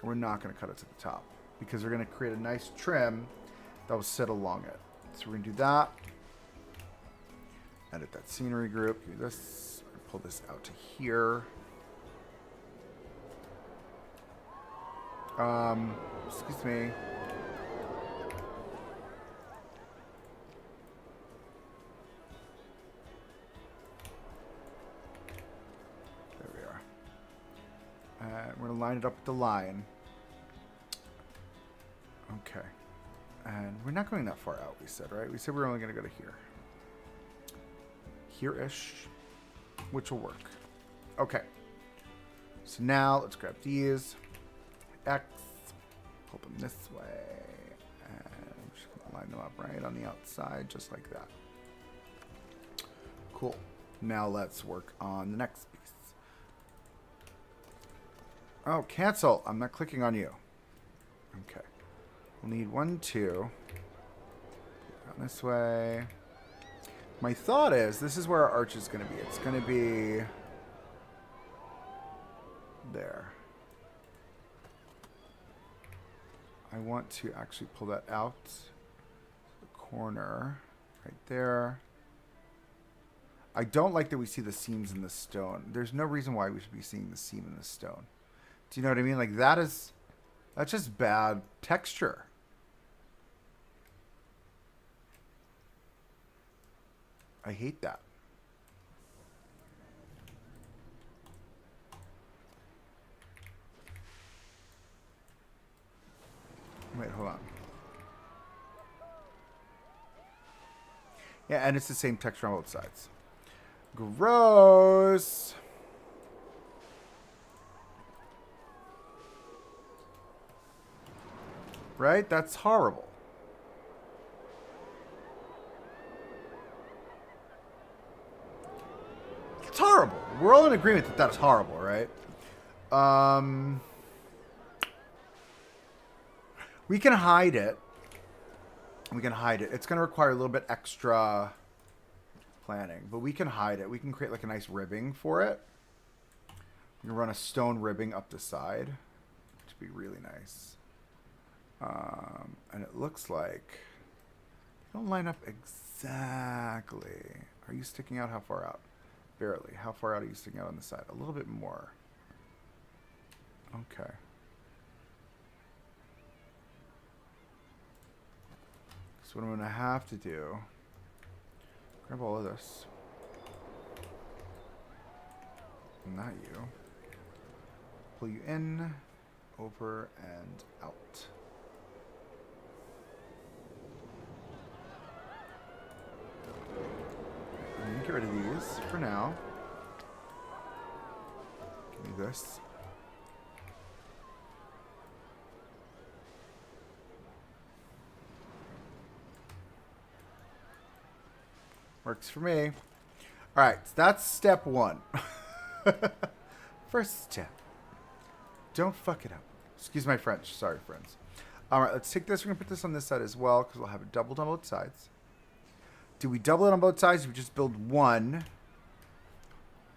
Speaker 1: We're not going to cut it to the top because we're going to create a nice trim that will sit along it. So we're going to do that. Edit that scenery group. Do this. Pull this out to here. Excuse me. We're going to line it up with the line. Okay. And we're not going that far out, we said, right? We said we're only going to go to here. Here-ish. Which will work. Okay. So now, let's grab these. X. Pull them this way. And we're just going to line them up right on the outside, just like that. Cool. Now let's work on the next piece. Oh, cancel. I'm not clicking on you. Okay. We'll need 1, 2. Down this way. My thought is, this is where our arch is going to be. It's going to be there. I want to actually pull that out. The corner right there. I don't like that we see the seams in the stone. There's no reason why we should be seeing the seam in the stone. Do you know what I mean? Like that's just bad texture. I hate that. Wait, hold on. Yeah, and it's the same texture on both sides. Gross. Right? That's horrible. It's horrible. We're all in agreement that that's horrible, right? We can hide it. We can hide it. It's going to require a little bit extra planning, but we can hide it. We can create like a nice ribbing for it. We can run a stone ribbing up the side, which would be really nice. And it looks like they don't line up exactly. Are you sticking out? How far out? Barely. How far out are you sticking out on the side? A little bit more. Okay. So what I'm going to have to do, grab all of this. Not you. Pull you in, over, and out. I'm going to get rid of these for now. Give me this. Works for me. All right, so that's step 1. First step. Don't fuck it up. Excuse my French. Sorry, friends. All right, let's take this. We're going to put this on this side as well because we'll have it doubled on both sides. Do we double it on both sides? Do we just build one?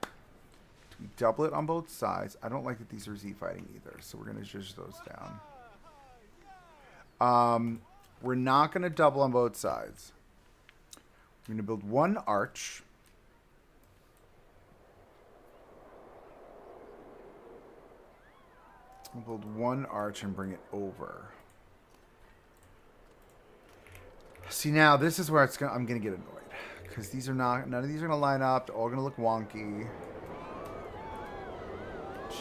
Speaker 1: Do we double it on both sides? I don't like that these are Z fighting either, so we're going to zhuzh those down. We're not going to double on both sides. We're going to build one arch. We'll build one arch and bring it over. See, now this is where I'm going to get annoyed. Because these are not, none of these are going to line up. They're all going to look wonky.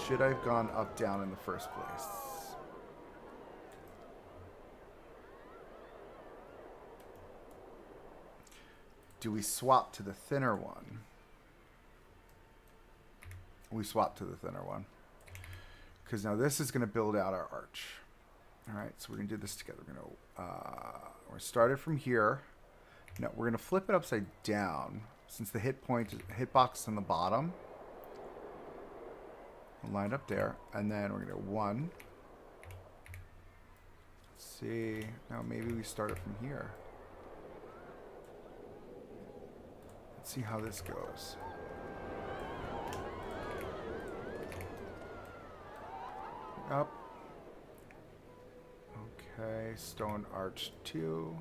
Speaker 1: Should I have gone up, down in the first place? Do we swap to the thinner one? We swap to the thinner one. Because now this is going to build out our arch. All right, so we're going to do this together. We're started from here. Now we're going to flip it upside down. Since the hitbox is on the bottom. We'll line up there. And then we're going to go 1. Let's see. Now maybe we start it from here. Let's see how this goes. Up. Okay, stone arch 2.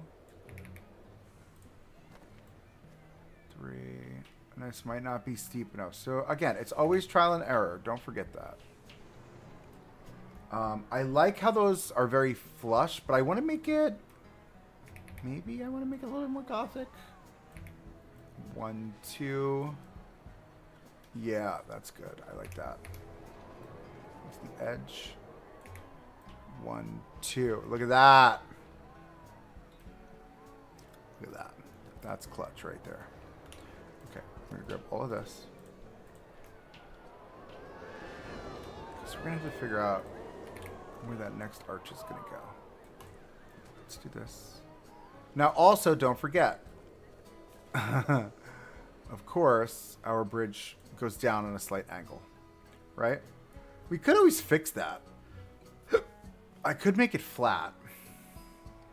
Speaker 1: 3. And this might not be steep enough. So again, it's always trial and error. Don't forget that. I like how those are very flush, but I want to make it... Maybe I want to make it a little bit more gothic. 1, 2. Yeah, that's good. I like that. That's the edge. 1, 2. Look at that. Look at that. That's clutch right there. Okay, we're going to grab all of this. So we're going to have to figure out where that next arch is going to go. Let's do this. Now also, don't forget. Of course, our bridge goes down on a slight angle. Right? We could always fix that. I could make it flat.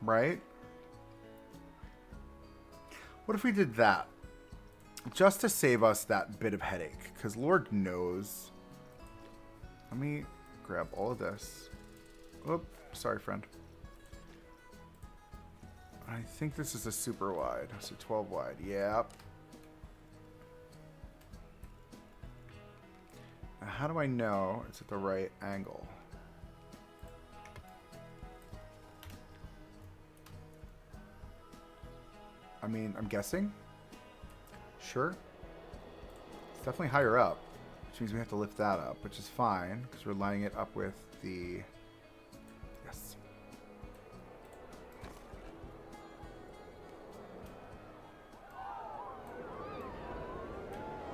Speaker 1: Right? What if we did that? Just to save us that bit of headache. Because Lord knows. Let me grab all of this. Oop, sorry, friend. I think this is a super wide. So 12 wide. Yep. Now, how do I know it's at the right angle? I mean, I'm guessing. Sure. It's definitely higher up, which means we have to lift that up, which is fine because we're lining it up with the... Yes.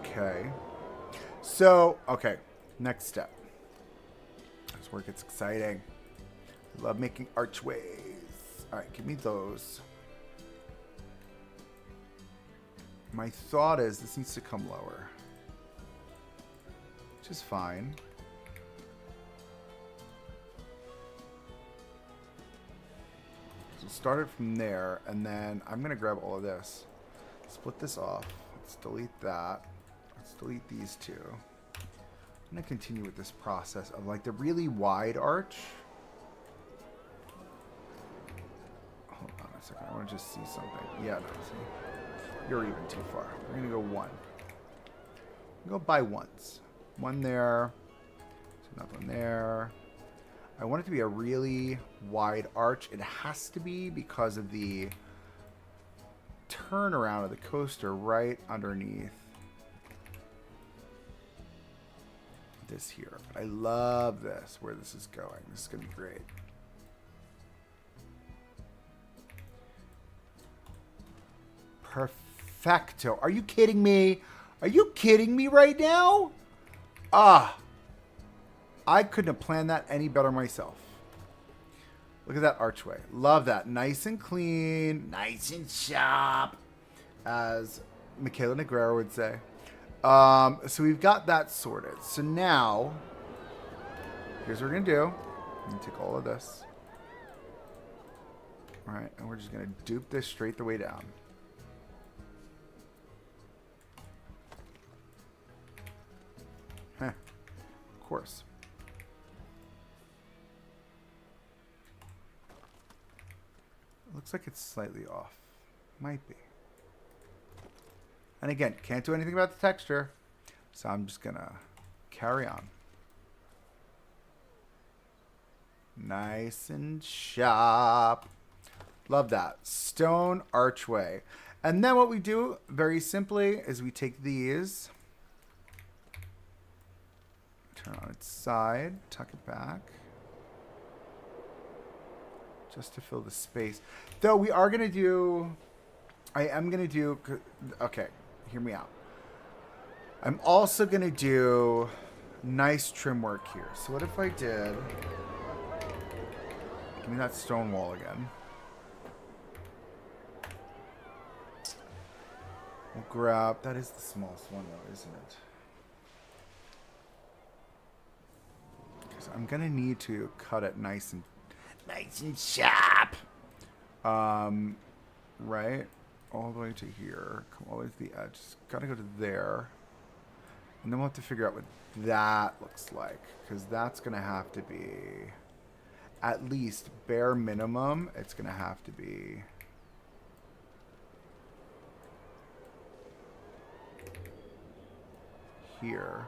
Speaker 1: Okay. So, okay. Next step. That's where it gets exciting. I love making archways. All right, give me those. My thought is this needs to come lower, which is fine. So start it from there, and then I'm going to grab all of this. Split this off. Let's delete that. Let's delete these two. I'm going to continue with this process of like the really wide arch. Hold on a second. I want to just see something. Yeah, no, see. You're even too far. We're going to go one. Go by once. One there. There's another one there. I want it to be a really wide arch. It has to be because of the turnaround of the coaster right underneath this here. I love this, where this is going. This is going to be great. Perfecto. Are you kidding me? Are you kidding me right now? Ah. I couldn't have planned that any better myself. Look at that archway. Love that. Nice and clean. Nice and sharp. As Michaela Negrera would say. So we've got that sorted. So now, here's what we're going to do. I'm going to take all of this. All right. And we're just going to dupe this straight the way down. Heh. Of course. Looks like it's slightly off. Might be. And again, can't do anything about the texture. So I'm just going to carry on. Nice and sharp. Love that. Stone archway. And then what we do, very simply, is we take these. Turn on its side. Tuck it back. Just to fill the space. Though we are going to do... I am going to do... Okay, hear me out. I'm also going to do nice trim work here. So what if I did... Give me that stone wall again. We'll grab... That is the smallest one, though, isn't it? So I'm going to need to cut it nice and sharp. Right? All the way to here. Come all the way to the edge. Gotta go to there. And then we'll have to figure out what that looks like. Because that's going to have to be... At least, bare minimum, it's going to have to be... Here.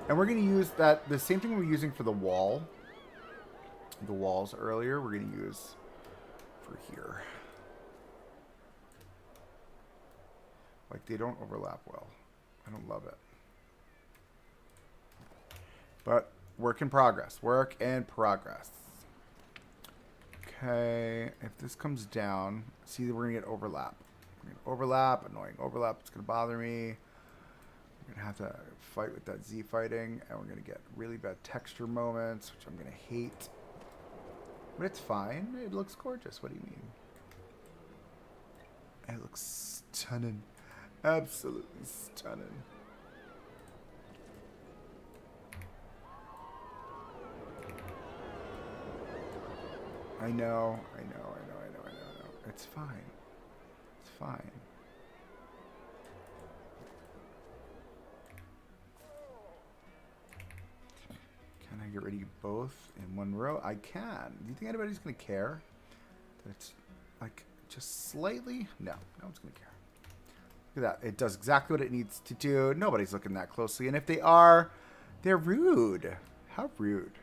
Speaker 1: And we're going to use that, the same thing we were using for the wall. The walls earlier, we're going to use for here. Like, they don't overlap well. I don't love it. But, work in progress. Work in progress. Okay, if this comes down, see that we're going to get overlap. We're going to overlap, annoying overlap. It's going to bother me. We're going to have to fight with that Z fighting, and we're going to get really bad texture moments, which I'm going to hate. But it's fine. It looks gorgeous. What do you mean? It looks stunning. Absolutely stunning. I know. It's fine. It's fine. Can I get rid of you both in one row? I can. Do you think anybody's going to care? That it's like just slightly? No. No one's going to care. Look at that. It does exactly what it needs to do. Nobody's looking that closely. And if they are, they're rude. How rude.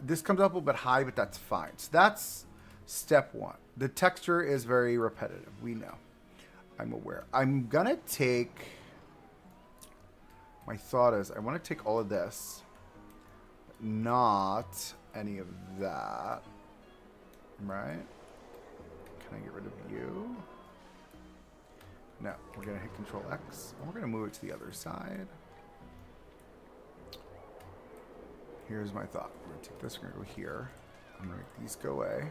Speaker 1: This comes up a little bit high, but that's fine. So that's step one. The texture is very repetitive. We know. I'm aware. I'm going to take... My thought is I want to take all of this. Not any of that. Right? Can I get rid of you? No. We're going to hit Control X. And we're going to move it to the other side. Here's my thought. We're going to take this. We're going to go here. I'm going to make these go away.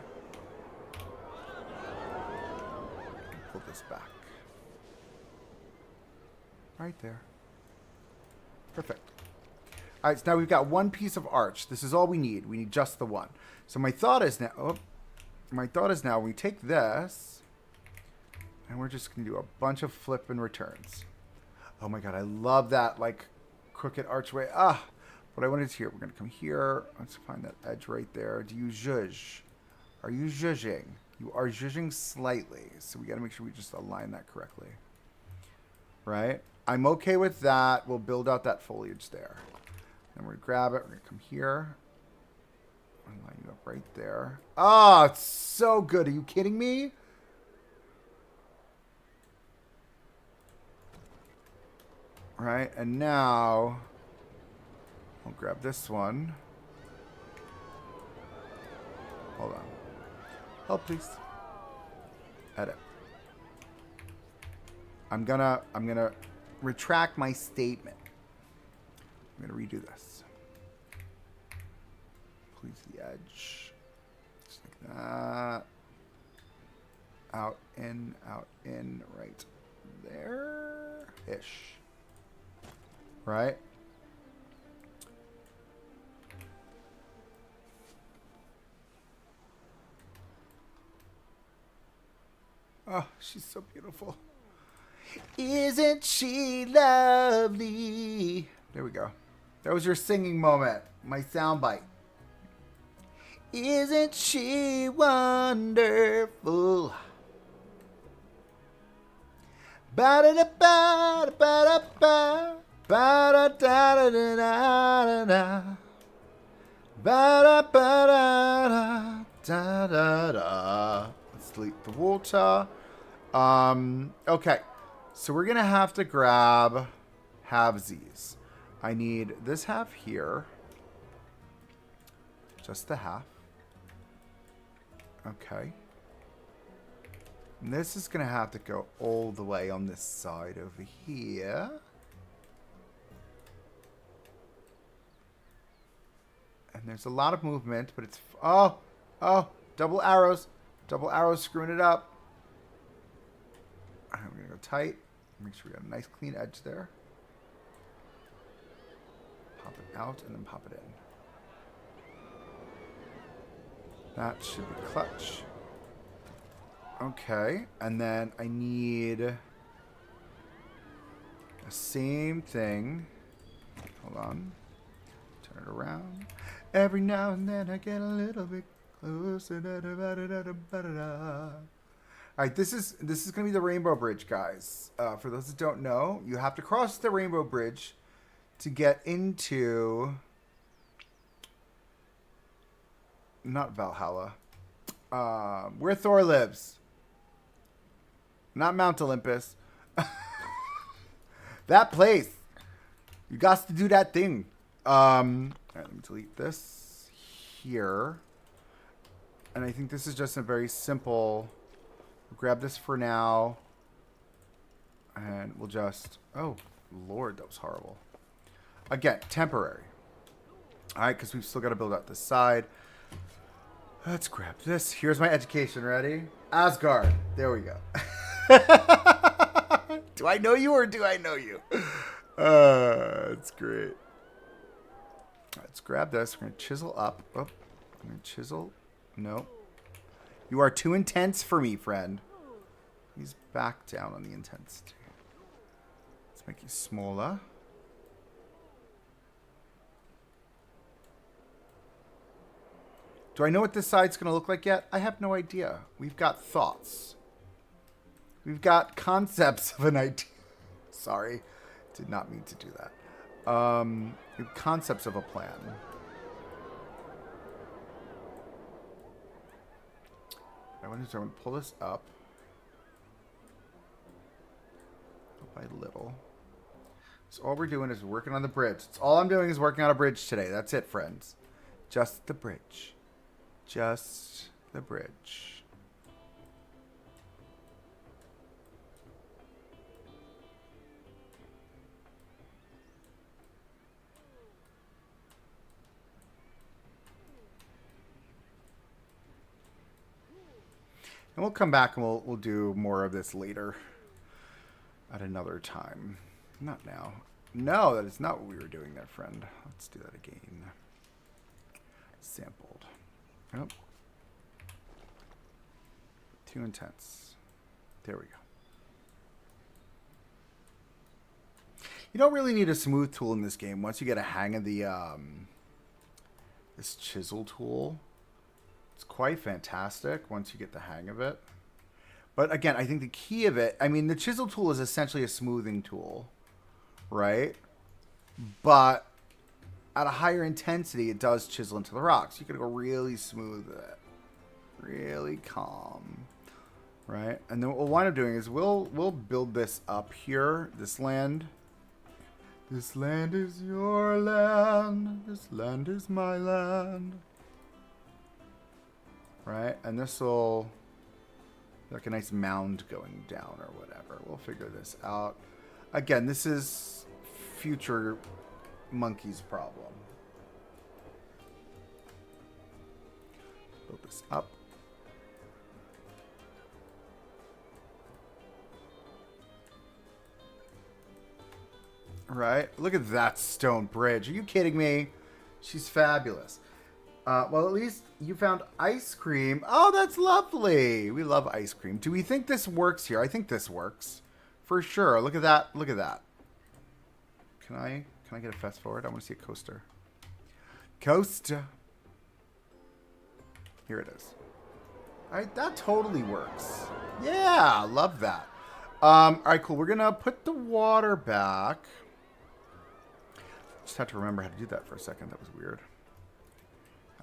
Speaker 1: Pull this back. Right there. Perfect. All right, so now we've got one piece of arch. This is all we need. We need just the one. So my thought is now, we take this, and we're just going to do a bunch of flip and returns. Oh my god, I love that, like, crooked archway. What I wanted to here, we're going to come here. Let's find that edge right there. Do you zhuzh? Are you zhuzhing? You are zhuzhing slightly, so we got to make sure we just align that correctly. Right? I'm okay with that. We'll build out that foliage there. Then we're going to grab it. We're going to come here. I'll line you up right there. Oh, it's so good. Are you kidding me? Right, and now I'll grab this one. Hold on. Help, please. Edit. I'm gonna retract my statement. I'm gonna redo this. Please the edge. Just like that. Out, in, right there-ish. Right? Oh, she's so beautiful. Isn't she lovely? There we go. That was your singing moment. My soundbite. Isn't she wonderful? Ba-da-da-ba, ba-da-ba, ba-da-da-da-da-da-da. Ba-da-ba-da-da-da-da. Let's delete the water. Okay. So we're going to have to grab halvesies. I need this half here. Just the half. Okay. And this is going to have to go all the way on this side over here. And there's a lot of movement, but it's... Oh! Double arrows. Double arrows screwing it up. All right, we're going to go tight. Make sure we got a nice clean edge there. Pop it out and then pop it in. That should be clutch. Okay, and then I need the same thing. Hold on. Turn it around. Every now and then I get a little bit closer. All right, this is going to be the Rainbow Bridge, guys. For those that don't know, you have to cross the Rainbow Bridge to get into... Not Valhalla. Where Thor lives. Not Mount Olympus. That place. You got to do that thing. All right, let me delete this here. And I think this is just a very simple... Grab this for now. And we'll just... Oh, Lord, that was horrible. Again, temporary. All right, because we've still got to build out this side. Let's grab this. Here's my education. Ready? Asgard. There we go. Do I know you or do I know you? That's great. Let's grab this. We're going to chisel up. Oh, I'm going to chisel Nope. You are too intense for me, friend. He's back down on the intensity. Let's make you smaller. Do I know what this side's going to look like yet? I have no idea. We've got thoughts. We've got concepts of an idea. Sorry. Did not mean to do that. We have concepts of a plan. I want to pull this up. By little. So all we're doing is working on the bridge. It's all I'm doing is working on a bridge today. That's it, friends. Just the bridge. Just the bridge. And we'll come back and we'll do more of this later. At another time. Not now. No, that is not what we were doing there, friend. Let's do that again. Sampled. Oh. Too intense. There we go. You don't really need a smooth tool in this game. Once you get a hang of the this chisel tool, it's quite fantastic once you get the hang of it. But again, I think the key of it, I mean, the chisel tool is essentially a smoothing tool, right? But at a higher intensity, it does chisel into the rocks. You gotta go really smooth with it, really calm, right? And then what we'll wind up doing is we'll build this up here, this land. This land is your land. This land is my land. Right? And this will... like a nice mound going down or whatever. We'll figure this out. Again, this is future monkey's problem. Build this up. Right? Look at that stone bridge. Are you kidding me? She's fabulous. Well, at least you found ice cream. Oh, that's lovely. We love ice cream. Do we think this works here? I think this works. For sure. Look at that. Look at that. Can I get a fast forward? I want to see a coaster. Coaster. Here it is. All right, that totally works. Yeah, love that. All right, cool. We're going to put the water back. Just have to remember how to do that for a second. That was weird.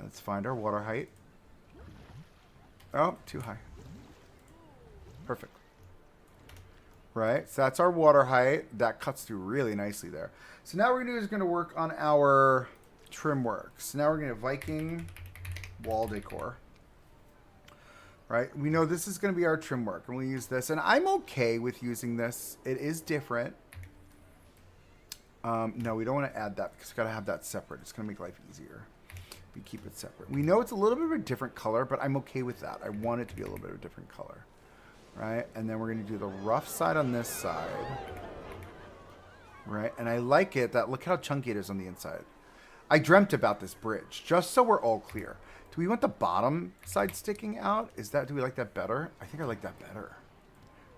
Speaker 1: Let's find our water height. Oh, too high. Perfect. Right, so that's our water height. That cuts through really nicely there. So now what we're going to work on our trim work. So now we're going to Viking wall decor. Right, we know this is going to be our trim work. And we'll use this. And I'm okay with using this. It is different. No, we don't want to add that because we've got to have that separate. It's going to make life easier. We keep it separate. We know it's a little bit of a different color, but I'm okay with that. I want it to be a little bit of a different color. Right? And then we're going to do the rough side on this side. Right? And I like it that, look how chunky it is on the inside. I dreamt about this bridge, just so we're all clear. Do we want the bottom side sticking out? Do we like that better? I think I like that better.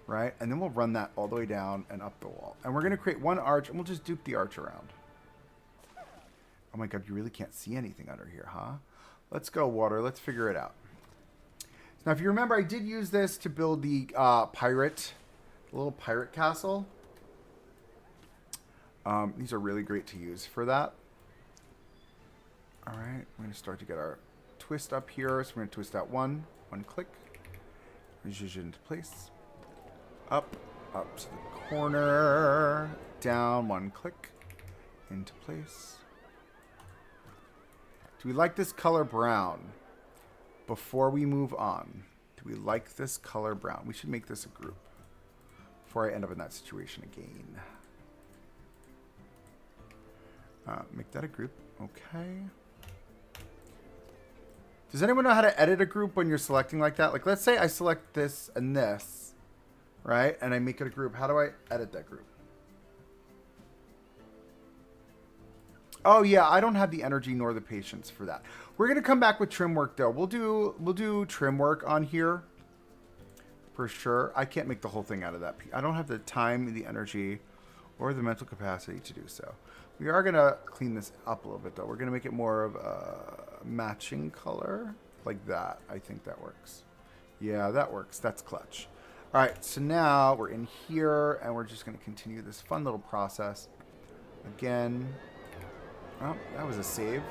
Speaker 1: Right? And then we'll run that all the way down and up the wall. And we're going to create one arch, and we'll just dupe the arch around. Oh my god, you really can't see anything under here, huh? Let's go, water. Let's figure it out. Now, if you remember, I did use this to build the little pirate castle. These are really great to use for that. All right, we're going to start to get our twist up here. So we're going to twist that one click. Zhuzh into place. Up to the corner. Down, one click. Into place. Do we like this color brown? Before we move on, do we like this color brown? We should make this a group before I end up in that situation again. Make that a group. Okay. Does anyone know how to edit a group when you're selecting like that? Like, let's say I select this and this, right? And I make it a group. How do I edit that group? Oh yeah, I don't have the energy nor the patience for that. We're gonna come back with trim work though. We'll do trim work on here for sure. I can't make the whole thing out of that. I don't have the time, the energy, or the mental capacity to do so. We are gonna clean this up a little bit though. We're gonna make it more of a matching color like that. I think that works. Yeah, that works. That's clutch. All right, so now we're in here and we're just gonna continue this fun little process again. Oh, that was a save.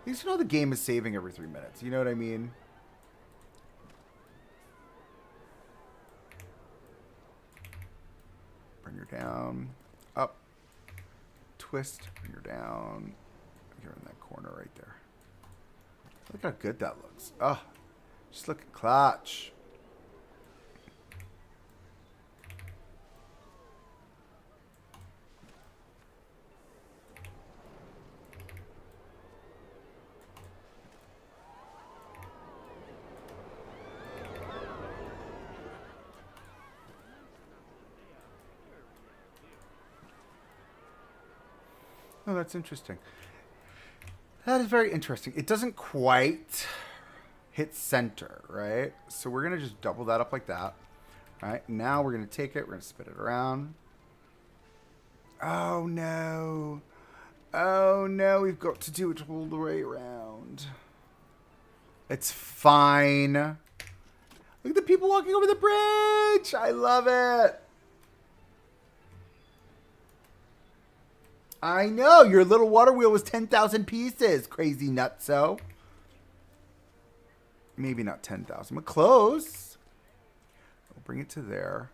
Speaker 1: At least you know the game is saving every 3 minutes. You know what I mean? Bring her down. Up. Twist. Bring her down. You're in that corner right there. Look how good that looks. Oh, just look at clutch. Oh, that's interesting. That is very interesting. It doesn't quite hit center, right? So we're going to just double that up like that. All right, now we're going to take it. We're going to spin it around. Oh, no. Oh, no. We've got to do it all the way around. It's fine. Look at the people walking over the bridge. I love it. I know. Your little water wheel was 10,000 pieces. Crazy nutso. Maybe not 10,000, but close. We'll bring it to there.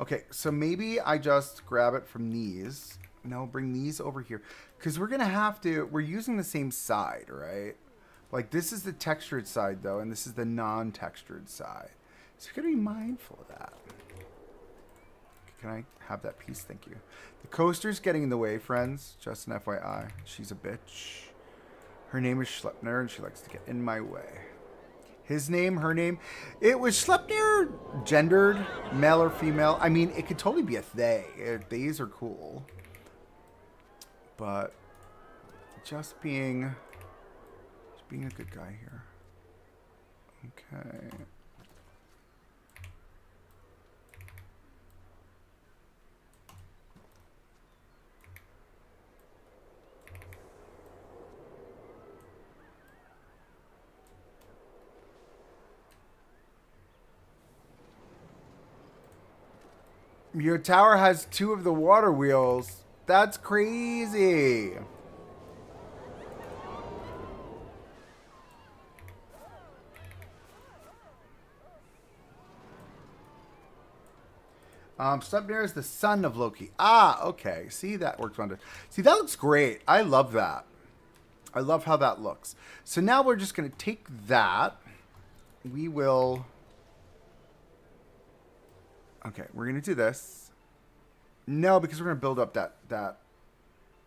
Speaker 1: Okay, so maybe I just grab it from these. Now bring these over here. Because we're going to have to... We're using the same side, right? Like, this is the textured side, though, and this is the non-textured side. So you got to be mindful of that. Can I have that piece? Thank you. The coaster's getting in the way, friends. Just an FYI. She's a bitch. Her name is Schleppner, and she likes to get in my way. His name, her name. It was Schleppner gendered, male or female. I mean, it could totally be a they. Theys are cool. But just being a good guy here. Okay. Your tower has 2 of the water wheels. That's crazy. Sleipnir is the son of Loki. Ah, okay. See, that works wonders. See, that looks great. I love that. I love how that looks. So now we're just going to take that. We will... Okay, we're going to do this. No, because we're going to build up that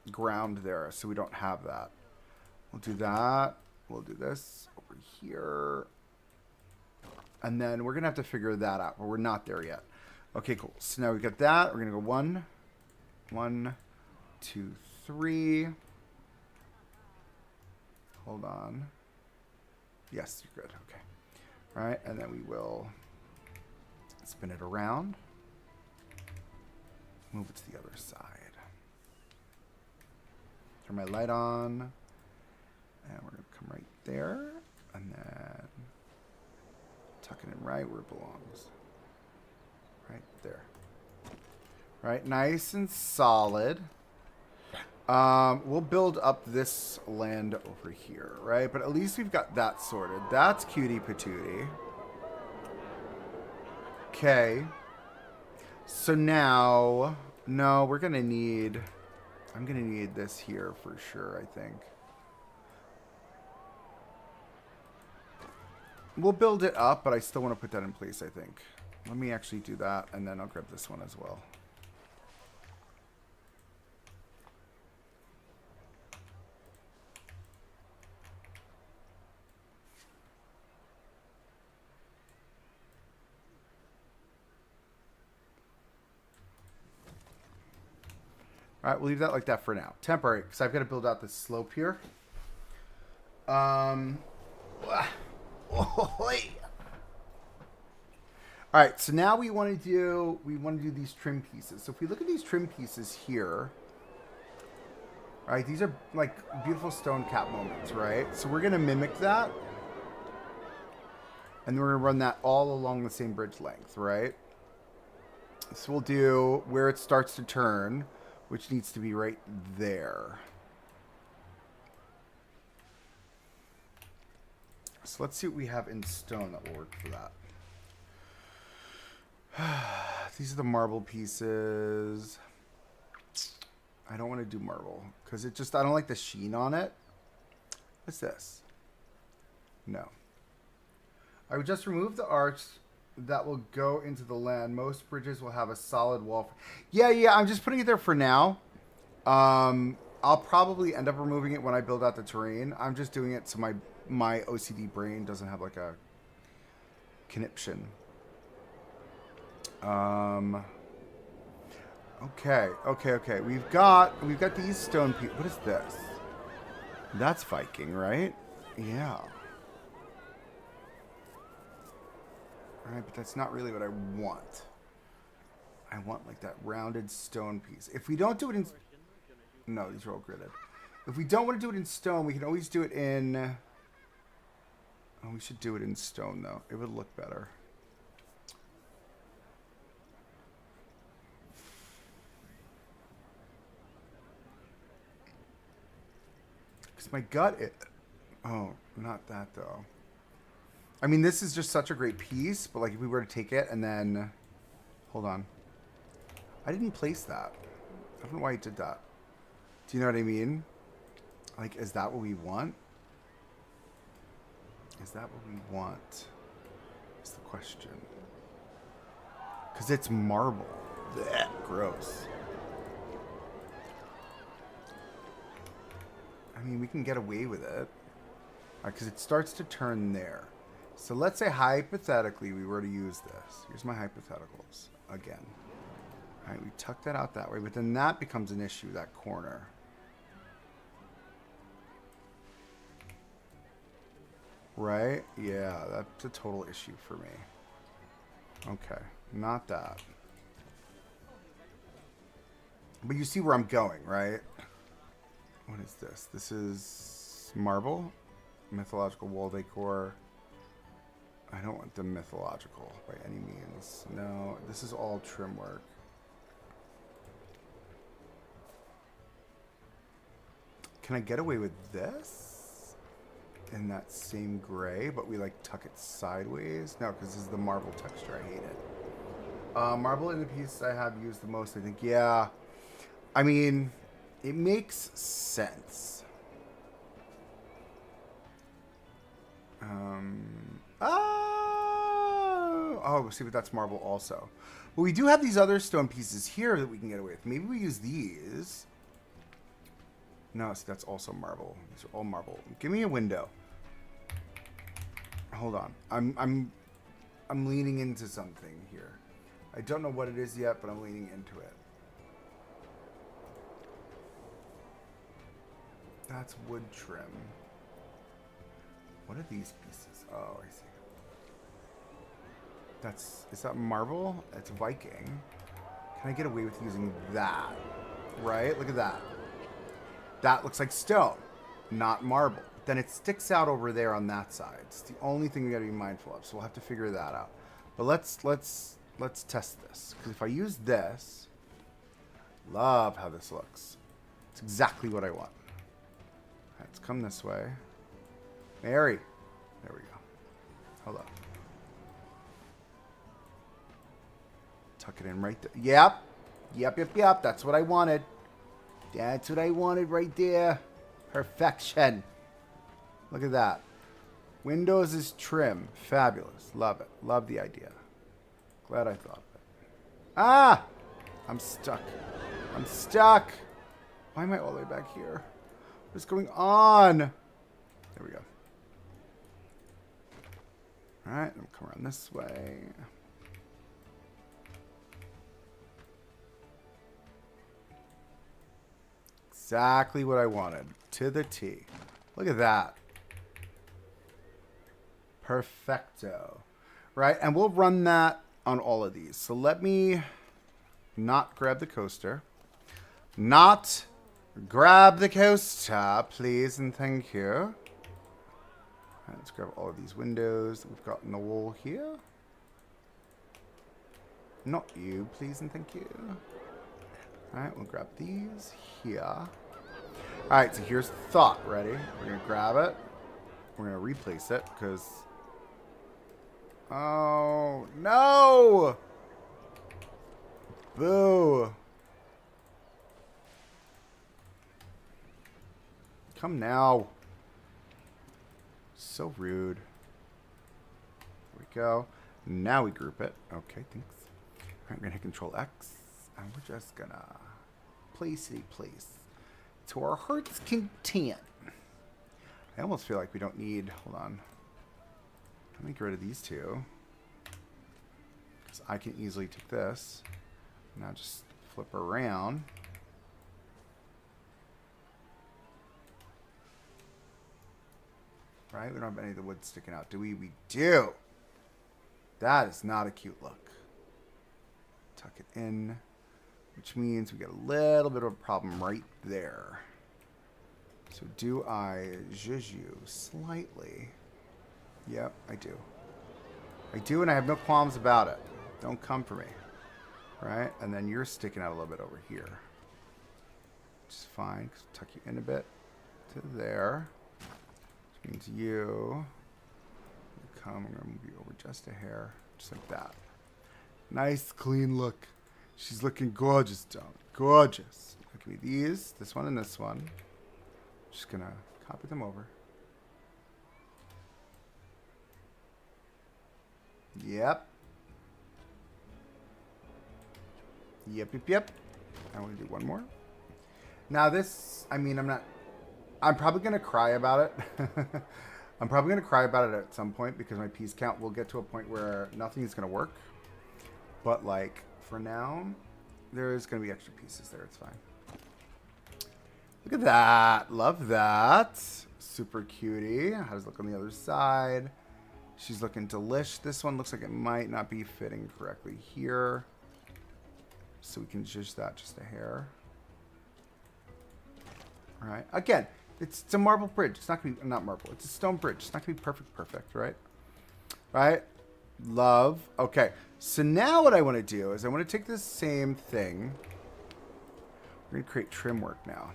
Speaker 1: ground there, so we don't have that. We'll do that. We'll do this over here. And then we're going to have to figure that out, but we're not there yet. Okay, cool. So now we got that. We're going to go 1, 1, 2, 3. Hold on. Yes, you're good. Okay. All right, and then we will spin it around. Move it to the other side. Turn my light on. And we're going to come right there. And then tuck it in right where it belongs. Right there. Right, nice and solid. We'll build up this land over here, right? But at least we've got that sorted. That's cutie patootie. Okay. So now, no, we're going to need, I'm going to need this here for sure, I think. We'll build it up, but I still want to put that in place, I think. Let me actually do that, and then I'll grab this one as well. All right, we'll leave that like that for now. Temporary, because I've got to build out this slope here. All right, so now we want to do these trim pieces. So if we look at these trim pieces here, all right, these are like beautiful stone cap moments, right? So we're gonna mimic that, and then we're gonna run that all along the same bridge length, right? So we'll do where it starts to turn, which needs to be right there. So let's see what we have in stone that will work for that. These are the marble pieces. I don't want to do marble because I don't like the sheen on it. What's this? No. I would just remove the arch that will go into the land. Most bridges will have a solid wall. Yeah, I'm just putting it there for now. I'll probably end up removing it when I build out the terrain. I'm just doing it so my OCD brain doesn't have like a conniption. Okay. We've got these stone pieces. What is this? That's Viking, right? Yeah. Alright, but that's not really what I want. I want like that rounded stone piece. If we don't do it in... No, these are all gridded. If we don't want to do it in stone, we can always do it in... Oh, we should do it in stone, though. It would look better. Because my gut... Oh, not that, though. I mean, this is just such a great piece, but like if we were to take it and then... Hold on. I didn't place that. I don't know why I did that. Do you know what I mean? Like, is that what we want? Is that what we want? Is the question. Because it's marble. Blech, gross. I mean, we can get away with it. Because it starts to turn there. So let's say hypothetically we were to use this. Here's my hypotheticals again. All right, we tuck that out that way, but then that becomes an issue, that corner. Right? Yeah, that's a total issue for me. Okay, not that. But you see where I'm going, right? What is this? This is marble? Mythological wall decor. I don't want the mythological by any means. No, this is all trim work. Can I get away with this? In that same gray, but we like tuck it sideways? No, because this is the marble texture. I hate it. Marble in the piece I have used the most, I think. Yeah. I mean, it makes sense. Oh, see, but that's marble also. But we do have these other stone pieces here that we can get away with. Maybe we use these. No, see, that's also marble. These are all marble. Give me a window. Hold on. I'm leaning into something here. I don't know what it is yet, but I'm leaning into it. That's wood trim. What are these pieces? Oh, I see. Is that marble? It's Viking. Can I get away with using that? Right? Look at that. That looks like stone, not marble. Then it sticks out over there on that side. It's the only thing we got to be mindful of. So we'll have to figure that out. But let's test this. Because if I use this, love how this looks. It's exactly what I want. Let's come this way. Mary. There we go. Hold up. Tuck it in right there. Yep. That's what I wanted. That's what I wanted right there. Perfection. Look at that. Windows is trim. Fabulous. Love it. Love the idea. Glad I thought of it. Ah! I'm stuck. Why am I all the way back here? What's going on? There we go. Alright, I'm come around this way. exactly what I wanted. To the T. Look at that. Perfecto. Right? And we'll run that on all of these. So let me not grab the coaster. Not grab the coaster, please and thank you. All right, let's grab all of these windows that we've got in the wall here. Not you, please and thank you. All right, we'll grab these here. All right, so here's the thought. Ready? We're going to grab it. We're going to replace it because... Oh, no! Boo. Come now. So rude. There we go. Now we group it. Okay, thanks. All right, we're going to hit Control X. And we're just going to place it place to our heart's content. I almost feel like we don't need... Hold on. Let me get rid of these two. Because I can easily take this. Now just flip around. Right? We don't have any of the wood sticking out, do we? We do. That is not a cute look. Tuck it in. Which means we get a little bit of a problem right there. So do I zhuzh you slightly? Yep, I do. I do, and I have no qualms about it. Don't come for me. Right? And then you're sticking out a little bit over here. Which is fine, because tuck you in a bit to there. Which means you come, I'm going to move you over just a hair. Just like that. Nice, clean look. She's looking gorgeous, John. Gorgeous. Give me these, this one and this one. Just going to copy them over. Yep. Yep. I want to do one more. Now this, I mean, I'm probably going to cry about it. I'm probably going to cry about it at some point because my piece count will get to a point where nothing is going to work. But like, for now, there's going to be extra pieces there. It's fine. Look at that. Love that. Super cutie. How does it look on the other side? She's looking delish. This one looks like it might not be fitting correctly here. So we can zhuzh that just a hair. All right. Again, it's a marble bridge. It's not going to be, not marble. It's a stone bridge. It's not going to be perfect, right? Right? Love. Okay. So now what I want to do is I want to take this same thing. We're going to create trim work now.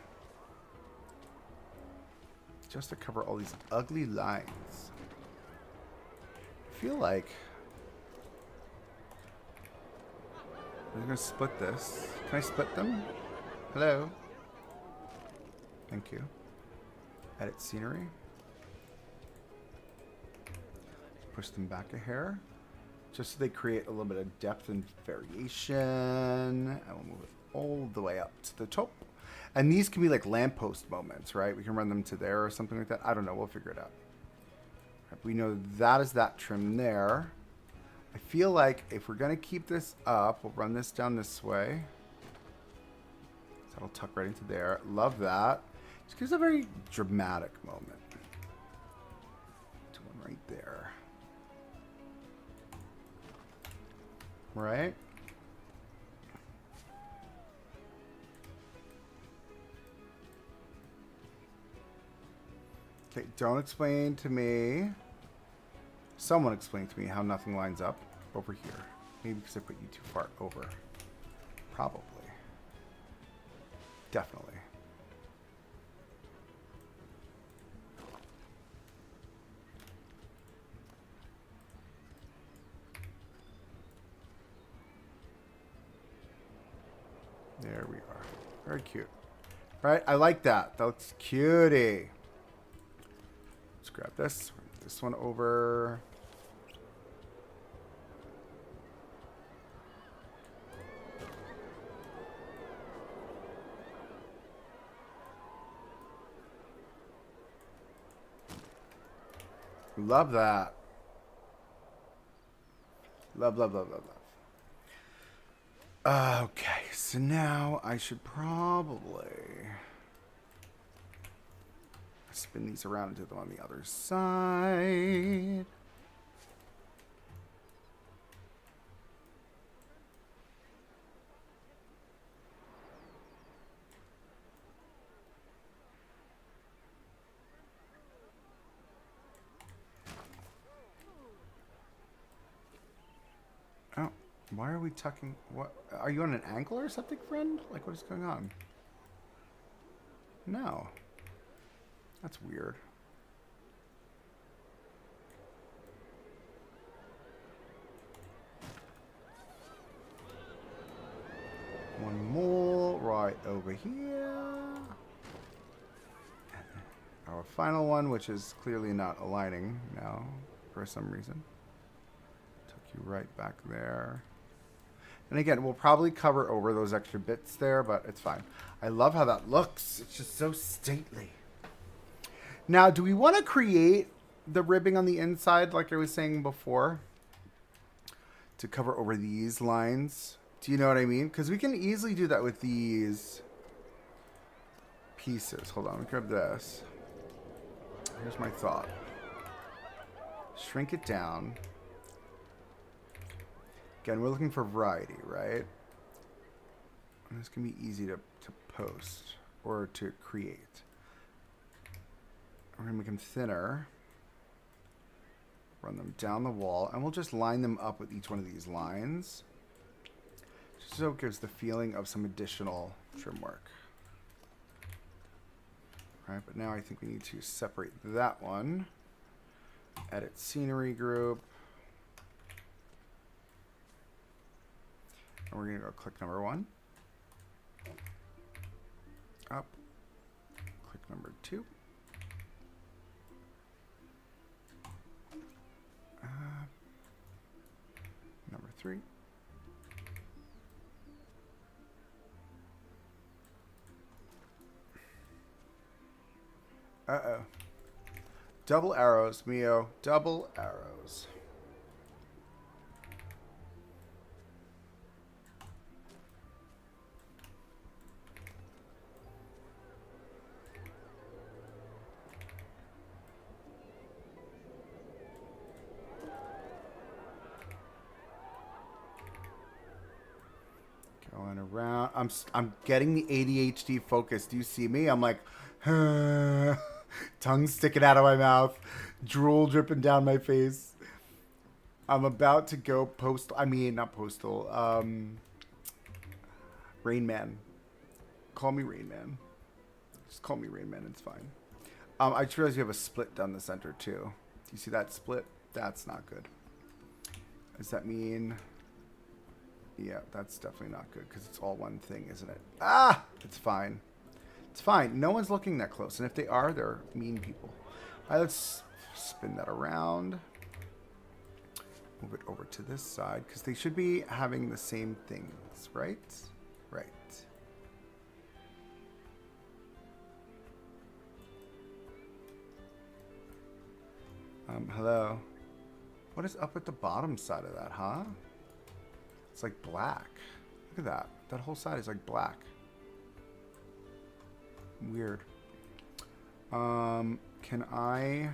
Speaker 1: Just to cover all these ugly lines. I feel like I'm going to split this. Can I split them? Hello? Thank you. Edit scenery. Push them back a hair. Just so they create a little bit of depth and variation. And we'll move it all the way up to the top. And these can be like lamppost moments, right? We can run them to there or something like that. I don't know. We'll figure it out. We know that is that trim there. I feel like if we're going to keep this up, we'll run this down this way. That'll tuck right into there. Love that. Just gives a very dramatic moment. To one right there. Right? Okay, don't explain to me. Someone explain to me how nothing lines up over here. Maybe because I put you too far over. Probably. Definitely. There we are. Very cute. Right? I like that. That looks cutie. Let's grab this. This one over. Love that. Love, love, love, love, love. Okay, so now I should probably spin these around and do them on the other side. Oh, why are we tucking? What? Are you on an angle or something, friend? Like, what is going on? No. That's weird. One more right over here. Our final one, which is clearly not aligning now for some reason. Took you right back there. And again, we'll probably cover over those extra bits there, but it's fine. I love how that looks. It's just so stately. Now, do we want to create the ribbing on the inside like I was saying before? To cover over these lines? Do you know what I mean? Because we can easily do that with these pieces. Hold on, let me grab this. Here's my thought. Shrink it down. Again, we're looking for variety, right? And this can be easy to post or to create. We're going to make them thinner. Run them down the wall. And we'll just line them up with each one of these lines. Just so it gives the feeling of some additional trim work. All right, but now I think we need to separate that one. Edit scenery group. And we're going to go click number 1. Up. Click number 2. Number 3. Uh-oh. Double arrows, Mio. Double arrows. Going around. I'm getting the ADHD focus. Do you see me? I'm like, tongue sticking out of my mouth, drool dripping down my face. I'm about to go postal. I mean, not postal. Rain Man. Call me Rain Man. Just call me Rain Man. It's fine. I just realized you have a split down the center too. Do you see that split? That's not good. Does that mean? Yeah, that's definitely not good because it's all one thing, isn't it? Ah! It's fine. It's fine. No one's looking that close. And if they are, they're mean people. All right, let's spin that around. Move it over to this side because they should be having the same things, right? Right. Hello. What is up at the bottom side of that, huh? It's like black. Look at that. That whole side is like black. Weird. Can I...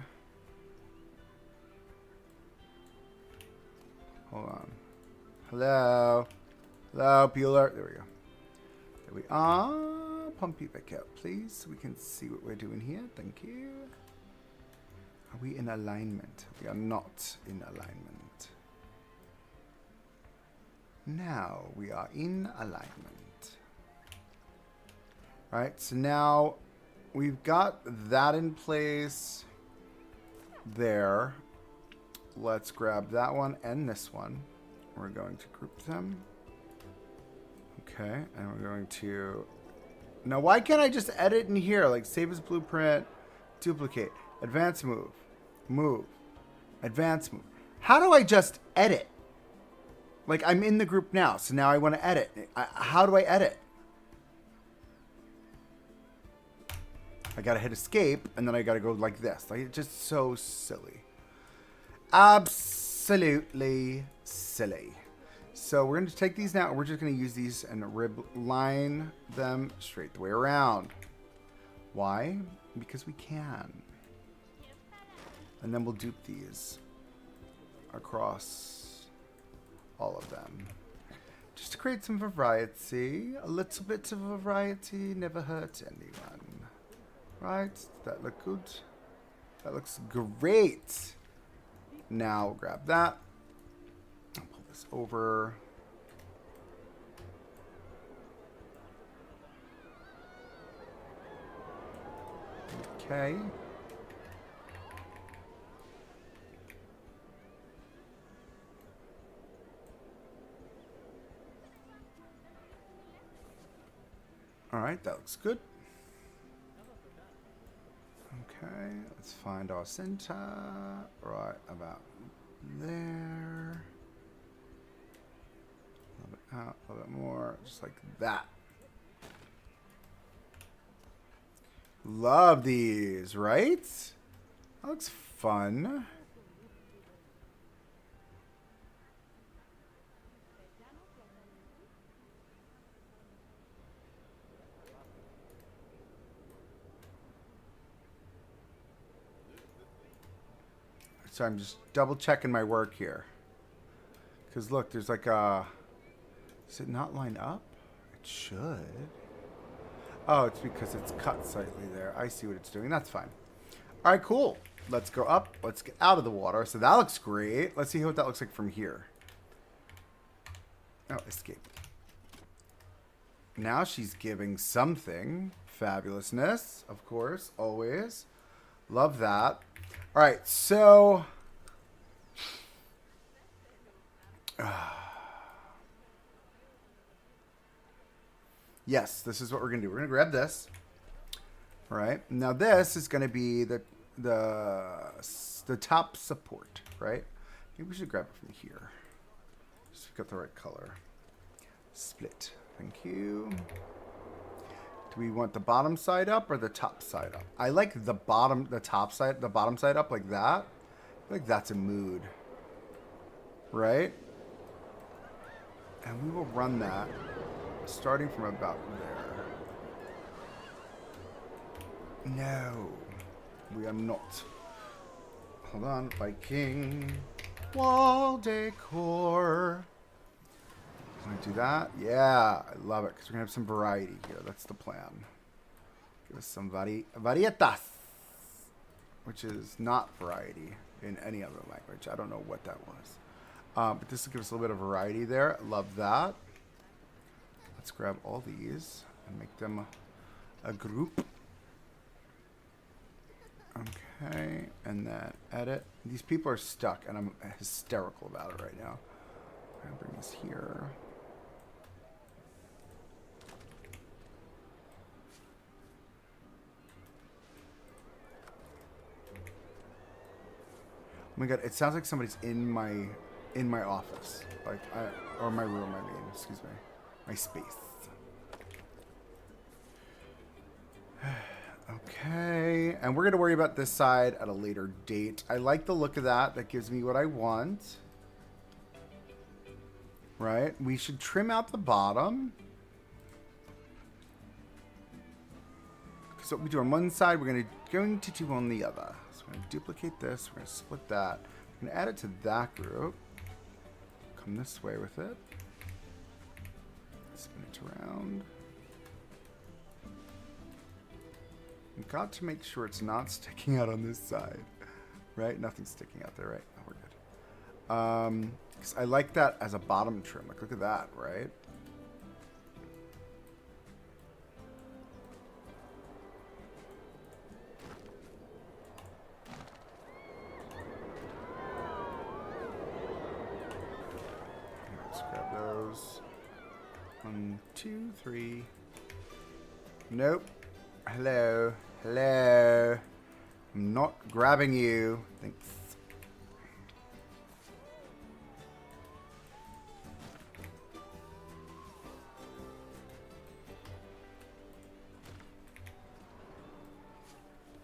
Speaker 1: Hold on. Hello? Hello, Bueller. There we go. There we are. Pump it back up, please, so we can see what we're doing here. Thank you. Are we in alignment? We are not in alignment. Now we are in alignment. Right, so now we've got that in place there. Let's grab that one and this one. We're going to group them. Okay, and we're going to... Now, why can't I just edit in here? Like, save as blueprint, duplicate, advance move, move, advance move. How do I just edit? Like, I'm in the group now, so now I want to edit. How do I edit? I got to hit escape, and then I got to go like this. Like, it's just so silly. Absolutely silly. So we're going to take these now, and we're just going to use these and line them straight the way around. Why? because we can. And then we'll dupe these across all of them. Just to create some variety. A little bit of variety never hurt anyone. Right? Does that look good? That looks great. Now we'll grab that. I'll pull this over. Okay. All right, that looks good. Okay, let's find our center. Right about there. A little bit out, a little bit more, just like that. Love these, right? That looks fun. So I'm just double checking my work here. Because look, there's like a... Does it not line up? It should. Oh, it's because it's cut slightly there. I see what it's doing. That's fine. All right, cool. Let's go up. Let's get out of the water. So that looks great. Let's see what that looks like from here. Oh, escape. Now she's giving something. Fabulousness, of course, always. Love that. All right, so... yes, this is what we're going to do. We're going to grab this. All right. Now this is going to be the top support, right? Maybe we should grab it from here. Just to get the right color. Split. Thank you. Do we want the bottom side up or the top side up? I like the bottom side up like that. I feel like that's a mood. Right? And we will run that starting from about there. No. We are not. Hold on. Viking. Wall decor. Can I do that? Yeah, I love it because we're going to have some variety here. That's the plan. Give us some varietas, which is not variety in any other language. I don't know what that was. But this will give us a little bit of variety there. Love that. Let's grab all these and make them a group. Okay, and then edit. These people are stuck, and I'm hysterical about it right now. I'm going to bring this here. Oh my god, it sounds like somebody's in my office, like or my room. I mean, excuse me, my space. Okay, and we're gonna worry about this side at a later date. I like the look of that. That gives me what I want. Right? We should trim out the bottom. Because what we do on one side, we're going to do on the other. So we're going to duplicate this. We're going to split that. We're going to add it to that group. Come this way with it. Spin it around. We've got to make sure it's not sticking out on this side. Right? Nothing's sticking out there, right? Oh, we're good. Because I like that as a bottom trim. Like, look at that, right? Let's grab those. 1, 2, 3. Nope. Hello. Hello. I'm not grabbing you. Thanks.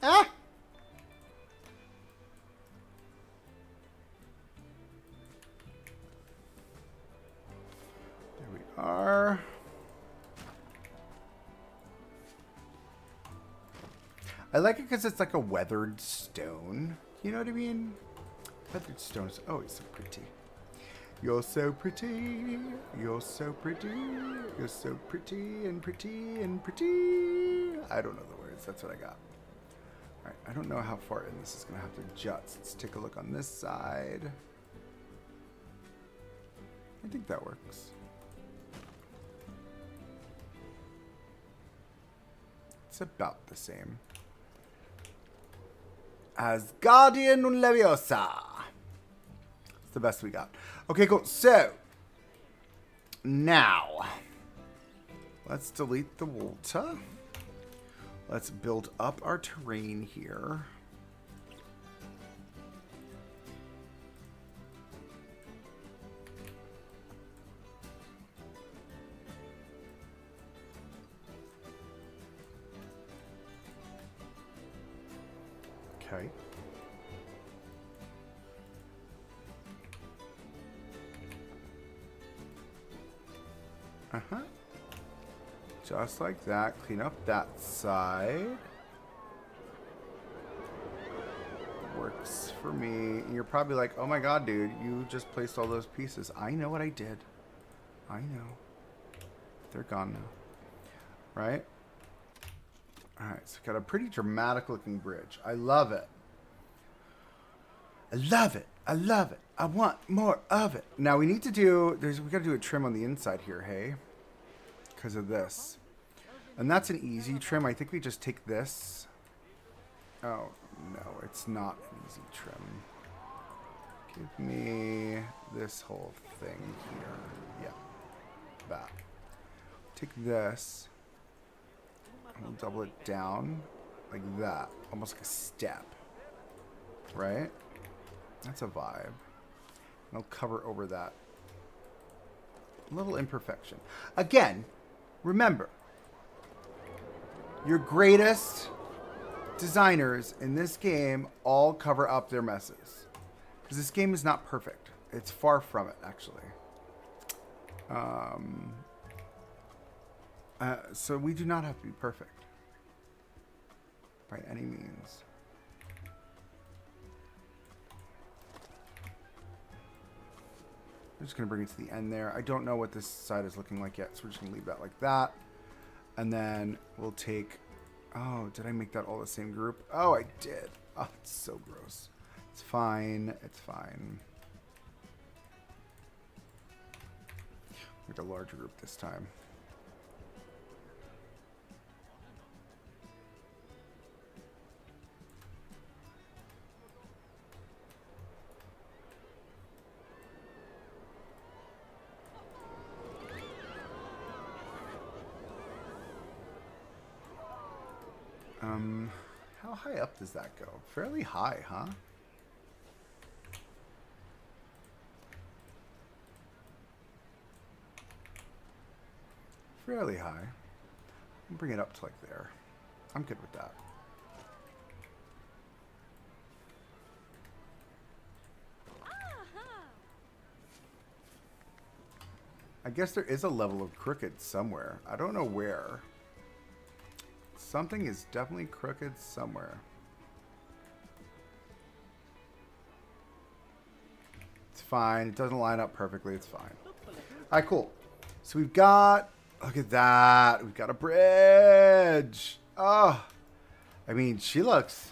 Speaker 1: Ah! There we are. I I like it because it's like a weathered stone. You know what I mean? Weathered stone is always so pretty. You're so pretty. You're so pretty. You're so pretty and pretty and pretty. I don't know the words. That's what I got. All right. I don't know how far in this is going to have to jut. Let's take a look on this side. I think that works. It's about the same. As Guardian Leviosa. It's the best we got. Okay, cool. So, now, let's delete the water. Let's build up our terrain here. Okay. Uh-huh. Just like that. Clean up that side. Works for me. And you're probably like, oh my god, dude, you just placed all those pieces. I know what I did. I know. They're gone now. Right? Alright, so we've got a pretty dramatic looking bridge. I love it. I love it. I love it. I want more of it. Now we need to do, we got to do a trim on the inside here, hey? Because of this. And that's an easy trim. I think we just take this. Oh, no, it's not an easy trim. Give me this whole thing here. Yeah, that. Take this. And we'll double it down like that. Almost like a step. Right? That's a vibe. And I'll cover over that little imperfection. Again, remember, your greatest designers in this game all cover up their messes. Because this game is not perfect. It's far from it, actually. So we do not have to be perfect. By any means. I'm just going to bring it to the end there. I don't know what this side is looking like yet, so we're just going to leave that like that. And then we'll take... Oh, did I make that all the same group? Oh, I did. Oh, it's so gross. It's fine. It's fine. Make a larger group this time. How high up does that go? Fairly high, huh? Fairly high. Bring it up to like there. I'm good with that. I guess there is a level of crooked somewhere. I don't know where. Something is definitely crooked somewhere. It's fine. It doesn't line up perfectly. It's fine. All right, cool. So we've got... Look at that. We've got a bridge. Oh. I mean, she looks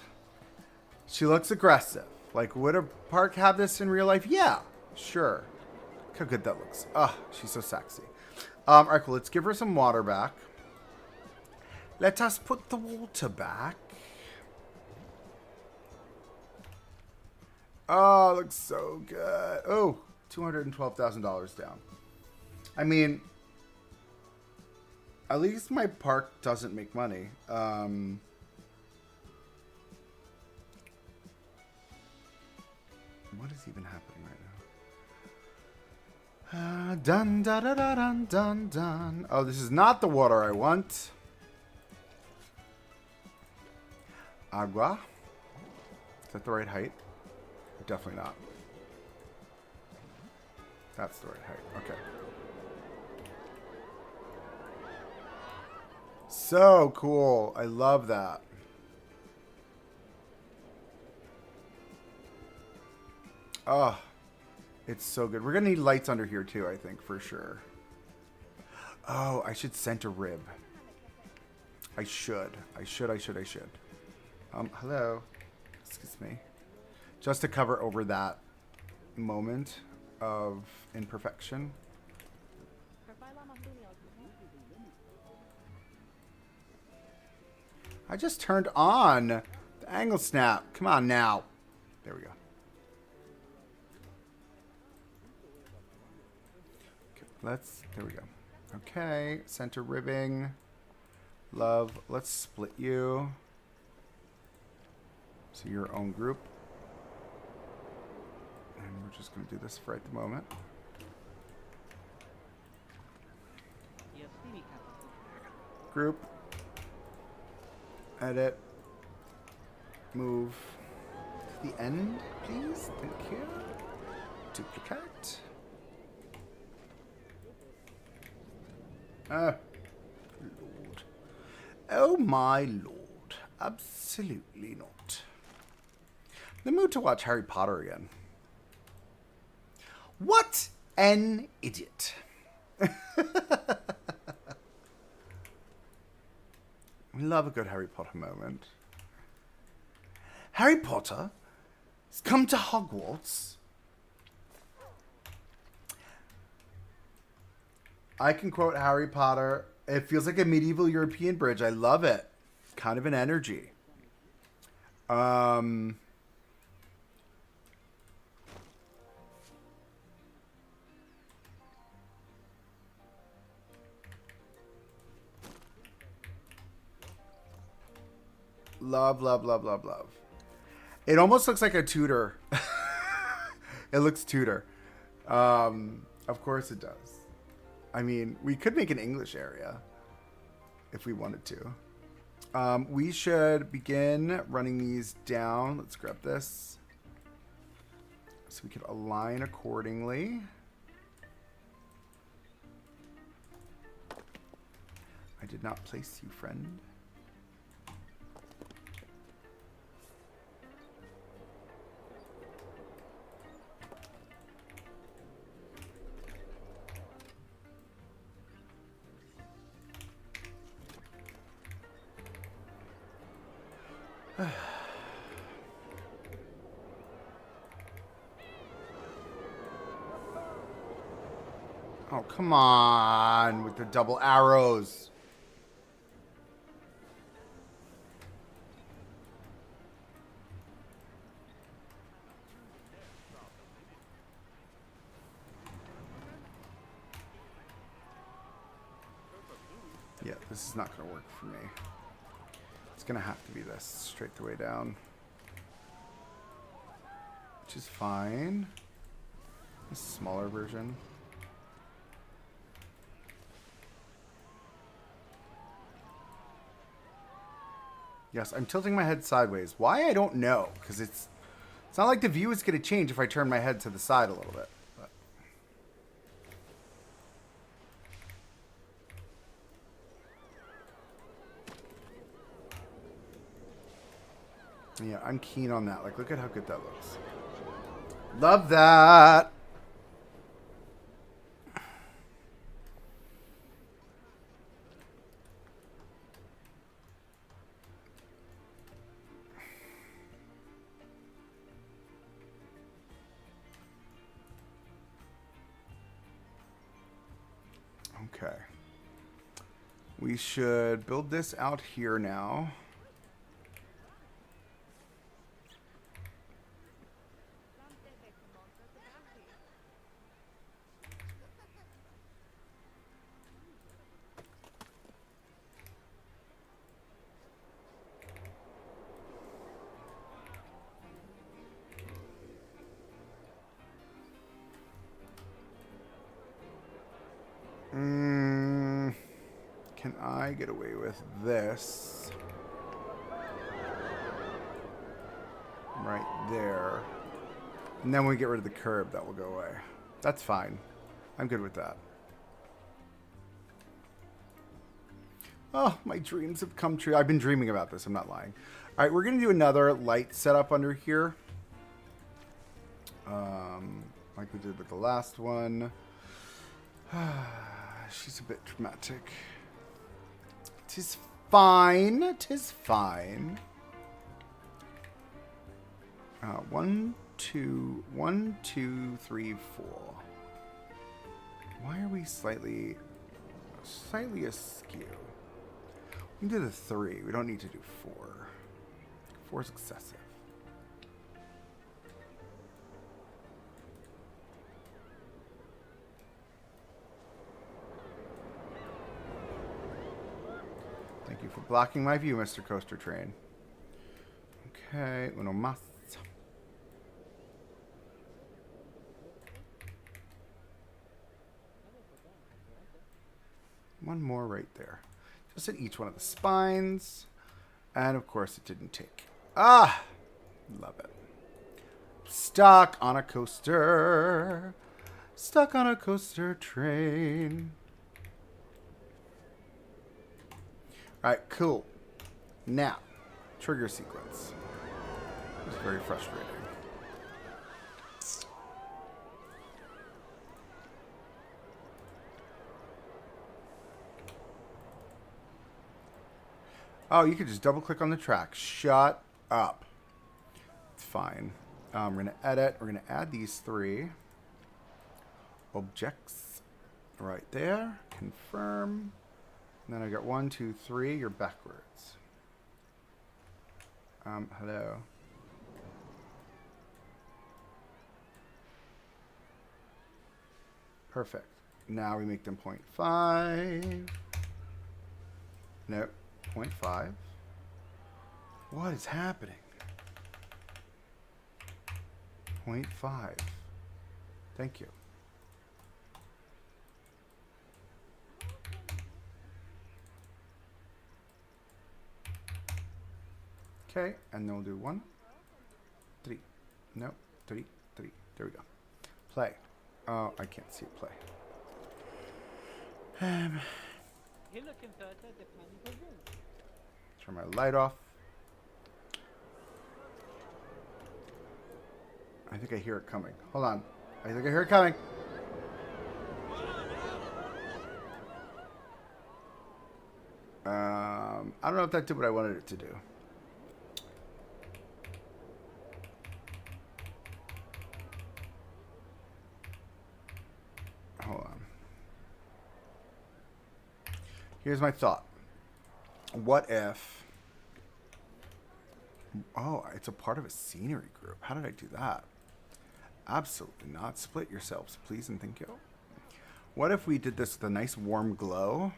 Speaker 1: aggressive. Like, would a park have this in real life? Yeah. Sure. Look how good that looks. Oh, she's so sexy. All right, cool. Let's give her some water back. Let us put the water back. Oh, it looks so good. Oh, $212,000 down. I mean, at least my park doesn't make money. What is even happening right now? Dun, dun, dun, dun, dun, dun. Oh, this is not the water I want. Agua. Is that the right height? Definitely not. That's the right height. Okay. So cool. I love that. Oh, it's so good. We're going to need lights under here too, I think, for sure. Oh, I should center rib. I should. Hello. Excuse me. Just to cover over that moment of imperfection. I just turned on the angle snap. Come on now. There we go. Okay, there we go. Okay, center ribbing. Love, let's split you. So your own group. And we're just going to do this for right the moment. Group. Edit. Move to the end, please. Thank you. Duplicate. Lord. Oh my lord. Absolutely not. In the mood to watch Harry Potter again. What an idiot. We love a good Harry Potter moment. Harry Potter has come to Hogwarts. I can quote Harry Potter. It feels like a medieval European bridge. I love it. Kind of an energy. Love, love, love, love, love. It almost looks like a Tudor. It looks Tudor. Of course it does. I mean, we could make an English area if we wanted to. We should begin running these down. Let's grab this. So we can align accordingly. I did not place you, friend. Oh, come on with the double arrows. Yeah, this is not going to work for me. It's going to have to be this straight the way down. Which is fine. A smaller version. Yes, I'm tilting my head sideways. Why? I don't know. Because it's not like the view is going to change if I turn my head to the side a little bit. But. Yeah, I'm keen on that. Like, look at how good that looks. Love that. Okay. We should build this out here now. Can I get away with this? Right there. And then when we get rid of the curb, that will go away. That's fine. I'm good with that. Oh, my dreams have come true. I've been dreaming about this. I'm not lying. All right, we're going to do another light setup under here. Like we did with the last one. She's a bit dramatic. Tis fine. Tis fine. 1, 2, 1, 2, 3, 4. Why are we slightly askew? We can do the 3. We don't need to do 4. 4 is excessive. Thank you for blocking my view, Mr. Coaster Train. Okay, uno más. One more right there. Just at each one of the spines. And of course it didn't take. Ah! Love it. Stuck on a coaster. Stuck on a coaster train. Alright, cool. Now, trigger sequence. It's very frustrating. Oh, you could just double click on the track. Shut up. It's fine. We're going to edit. We're going to add these 3 objects right there. Confirm. And then I got 1, 2, 3. You're backwards. Hello. Perfect. Now we make them 0.5. Nope. 0.5. What is happening? 0.5. Thank you. Okay, and then we'll do 1, 3. No, 3, 3. There we go. Play. Oh, I can't see it play. Turn my light off. I think I hear it coming. Hold on. I think I hear it coming. I don't know if that did what I wanted it to do. Hold on. Here's my thought. What if... Oh, it's a part of a scenery group. How did I do that? Absolutely not. Split yourselves, please and thank you. What if we did this with a nice warm glow?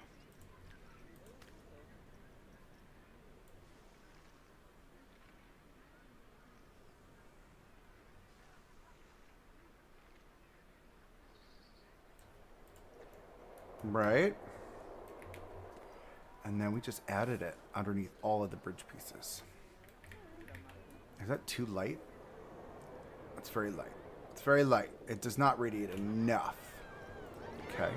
Speaker 1: Right? And then we just added it underneath all of the bridge pieces. Is that too light? That's very light. It's very light. It does not radiate enough. Okay.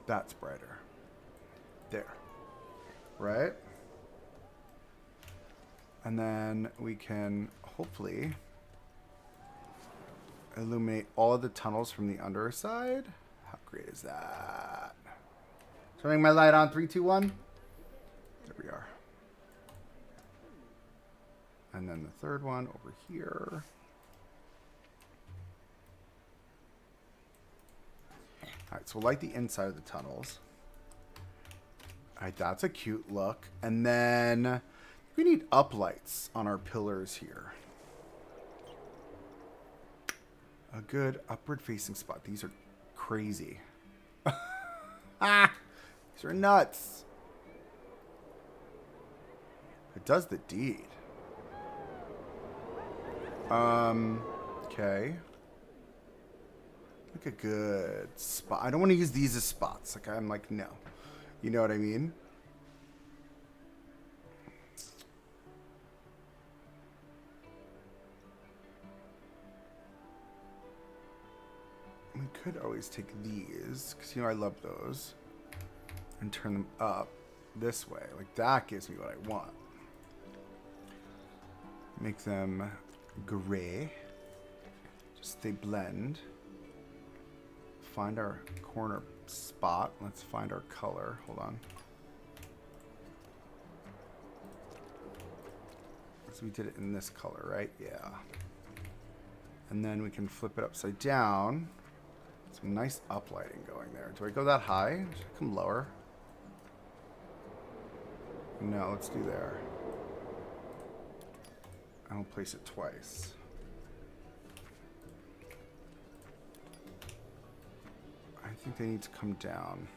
Speaker 1: That's brighter. There. Right? And then we can hopefully illuminate all of the tunnels from the underside. How great is that? Turning my light on. 3, 2, 1. There we are. And then the third one over here. Alright, so we'll light the inside of the tunnels. Alright, that's a cute look. And then we need uplights on our pillars here. A good upward facing spot. These are crazy. Ah! These are nuts. It does the deed. Okay. Like a good spot. I don't want to use these as spots. Like, I'm like, no. You know what I mean? We could always take these, because, you know, I love those, and turn them up this way. Like, that gives me what I want. Make them gray. Just they blend. Find our corner spot. Let's find our color. Hold on. So we did it in this color, right? Yeah. And then we can flip it upside down. Some nice uplighting going there. Do I go that high? Should I come lower? No, let's do there. I'll place it twice. I think they need to come down.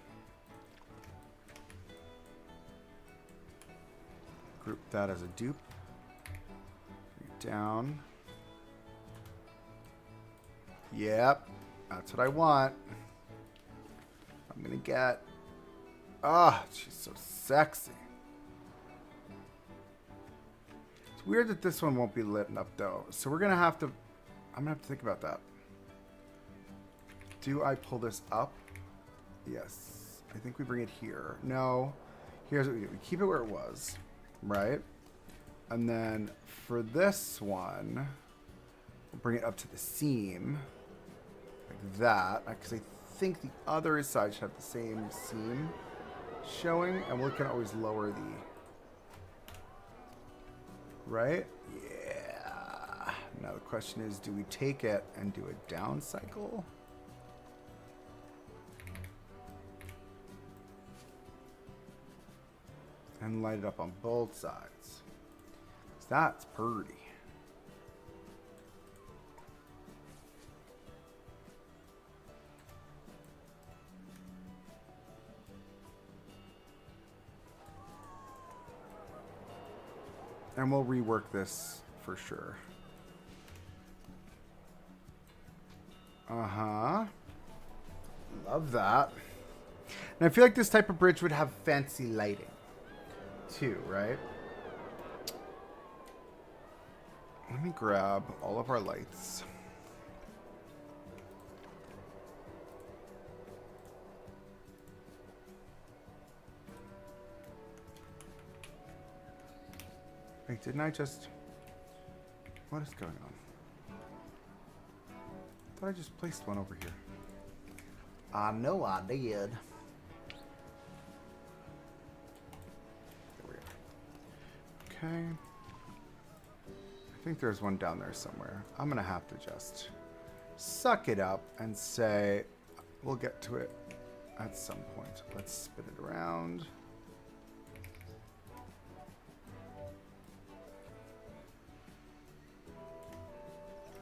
Speaker 1: Group that as a dupe. Bring it down. Yep, that's what I want. I'm gonna get. Ah, she's so sexy. It's weird that this one won't be lit up though. So we're gonna have to. I'm gonna have to think about that. Do I pull this up? Yes. I think we bring it here. No. Here's what we do. We keep it where it was, right? And then for this one, we'll bring it up to the seam. Like that. Because I think the other side should have the same seam showing. And we can always lower the... Right? Yeah. Now the question is, do we take it and do a down cycle? And light it up on both sides. That's pretty. And we'll rework this for sure. Uh-huh. Love that. And I feel like this type of bridge would have fancy lighting too, right? Let me grab all of our lights. Wait, didn't I just... What is going on? I thought I just placed one over here. I know I did. There we go. Okay. I think there's one down there somewhere. I'm going to have to just suck it up and say we'll get to it at some point. Let's spin it around.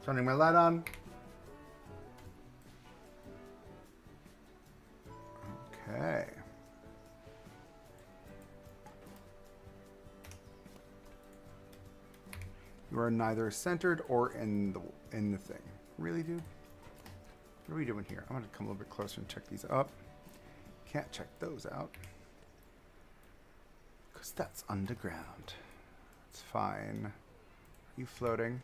Speaker 1: Turning my light on. Okay. You are neither centered or in the thing. Really, dude? What are we doing here? I'm gonna come a little bit closer and check these up. Can't check those out. Because that's underground. It's fine. Are you floating?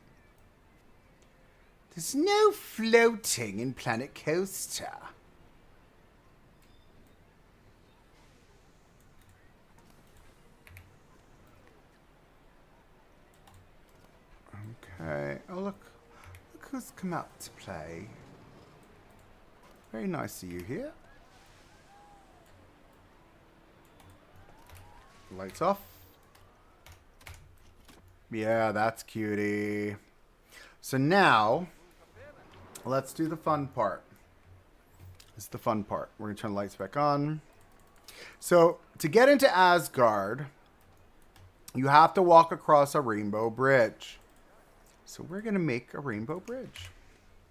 Speaker 1: There's no floating in Planet Coaster. Okay. Oh, look. Look who's come out to play. Very nice of you here. Lights off. Yeah, that's cutie. So now, let's do the fun part. This is the fun part. We're going to turn the lights back on. So, to get into Asgard, you have to walk across a rainbow bridge. So we're going to make a rainbow bridge.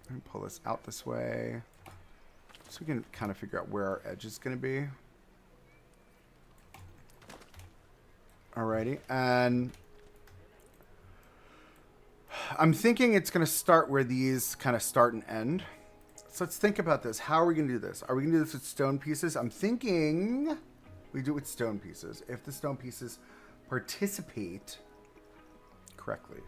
Speaker 1: Let me pull this out this way. So we can kind of figure out where our edge is going to be. Alrighty. And I'm thinking it's going to start where these kind of start and end. So let's think about this. How are we going to do this? Are we going to do this with stone pieces? I'm thinking we do it with stone pieces. If the stone pieces participate correctly.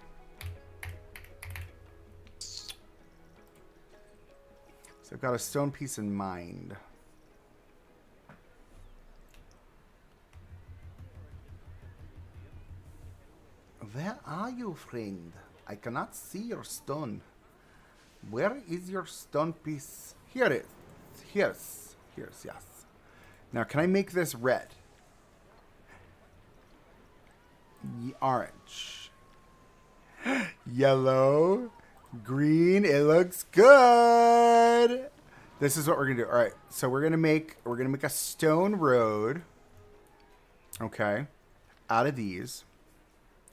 Speaker 1: So I've got a stone piece in mind. Where are you, friend? I cannot see your stone. Where is your stone piece? Here it is. Here's, yes. Now, can I make this red? Orange. Yellow. Green. It looks good. This is what we're gonna do. All right. So we're gonna make a stone road. Okay. Out of these.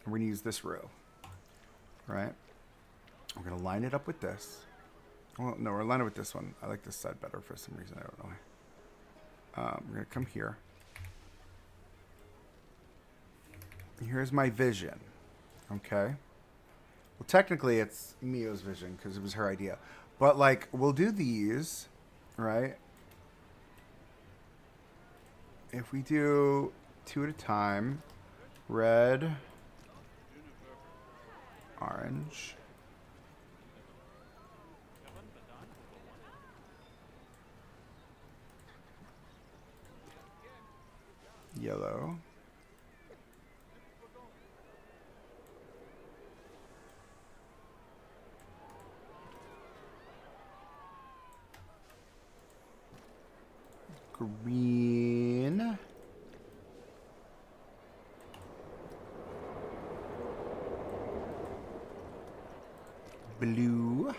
Speaker 1: And we're gonna use this row. Right. We're gonna line it up with this. Well, no, we're lining it with this one. I like this side better for some reason. I don't know why. We're gonna come here. Here's my vision. Okay. Well, technically it's Mio's vision because it was her idea. But like, we'll do these, right? If we do 2 at a time, red, orange, yellow, green, blue,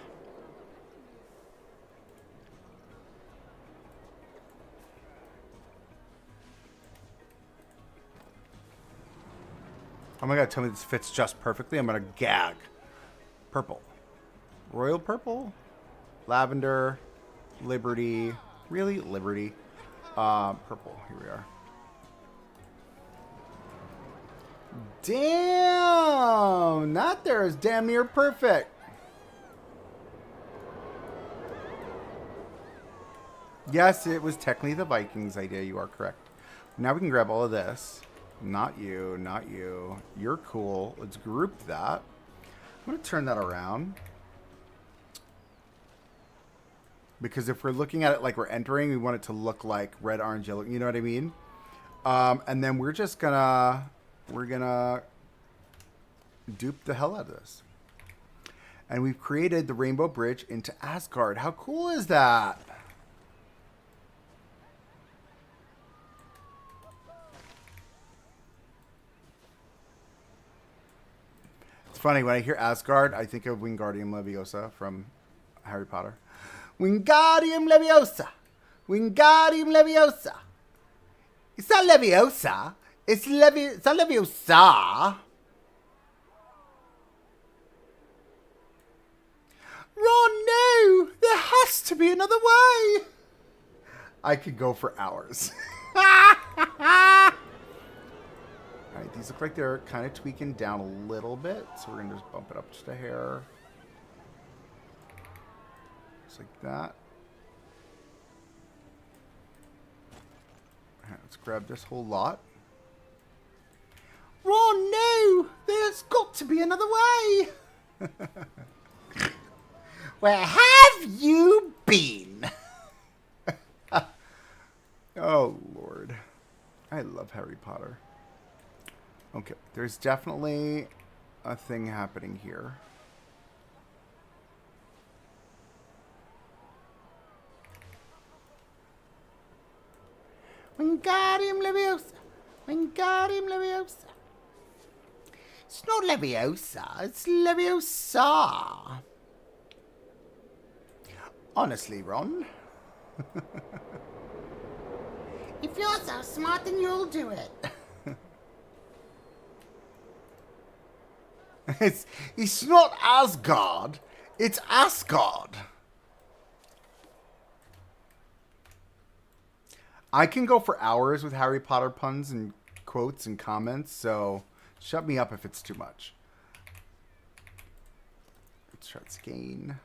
Speaker 1: oh my god, tell me this fits just perfectly. I'm gonna gag. Purple. Royal purple? Lavender. Liberty. Really? Liberty. Purple. Here we are. Damn! That there is damn near perfect. Yes, it was technically the Vikings' idea. You are correct. Now we can grab all of this. Not you, not you. You're cool. Let's group that. I'm going to turn that around. Because if we're looking at it like we're entering, we want it to look like red, orange, yellow. You know what I mean? And then we're just gonna... We're gonna dupe the hell out of this. And we've created the Rainbow Bridge into Asgard. How cool is that? It's funny, when I hear Asgard, I think of Wingardium Leviosa from Harry Potter. Wingardium Leviosa! Wingardium Leviosa! It's not Leviosa! It's not Leviosa! Ron, no! There has to be another way! I could go for hours. Alright, these look like they're kind of tweaking down a little bit, so we're going to just bump it up just a hair. Just like that. Alright, let's grab this whole lot. Ron, no! There's got to be another way! Where have you been? Oh, Lord. I love Harry Potter. Okay, there's definitely a thing happening here. Wingardium Leviosa! Wingardium Leviosa! It's not Leviosa, it's Leviosa! Honestly, Ron. If you're so smart, then you'll do it. It's not Asgard, it's Asgard. I can go for hours with Harry Potter puns and quotes and comments, so shut me up if it's too much. Let's try skein.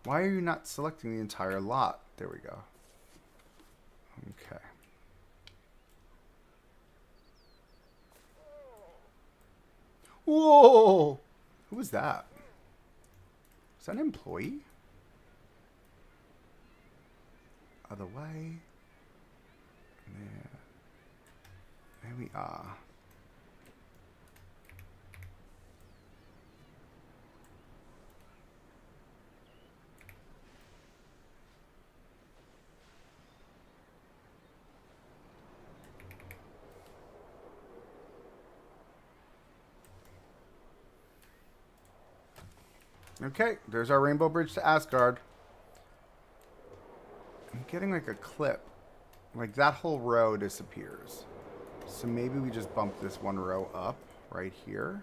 Speaker 1: Why are you not selecting the entire lot? There we go. Okay. Whoa! Who was that? Is that an employee? Other way. There we are. Okay, there's our rainbow bridge to Asgard. I'm getting like a clip. Like that whole row disappears. So maybe we just bump this one row up right here.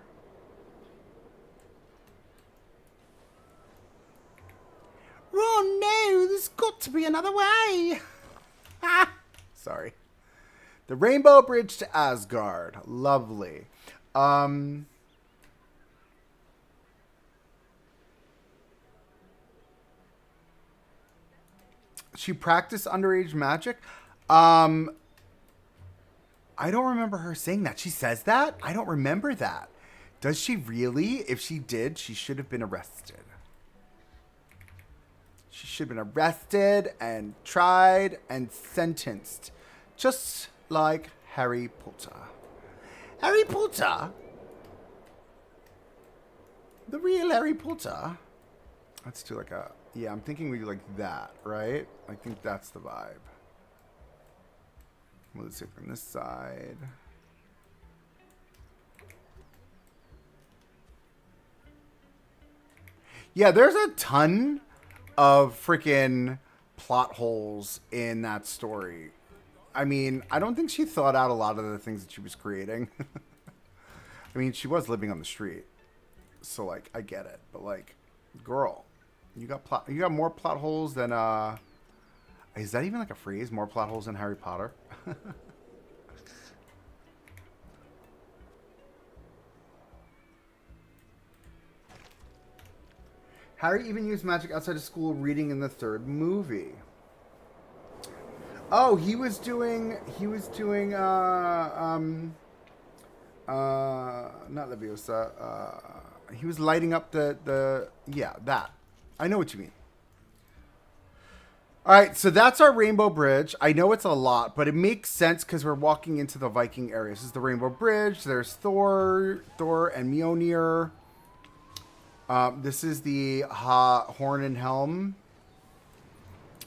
Speaker 1: Oh no, there's got to be another way. Sorry. The rainbow bridge to Asgard. Lovely. She practiced underage magic. I don't remember her saying that. She says that? I don't remember that. Does she really? If she did, she should have been arrested. She should have been arrested and tried and sentenced. Just like Harry Potter. Harry Potter? The real Harry Potter? Let's do like a... Yeah, I'm thinking we do like that, right? I think that's the vibe. We'll see from this side. Yeah, there's a ton of freaking plot holes in that story. I mean, I don't think she thought out a lot of the things that she was creating. I mean, she was living on the street. So, like, I get it. But, like, girl, you got more plot holes than, is that even like a phrase? More plot holes than Harry Potter? Harry even used magic outside of school reading in the third movie. Oh, he was doing, not Leviosa, he was lighting up yeah, that. I know what you mean. All right, so that's our Rainbow Bridge. I know it's a lot, but it makes sense because we're walking into the Viking area. This is the Rainbow Bridge. There's Thor and Mjolnir. This is the Horn and Helm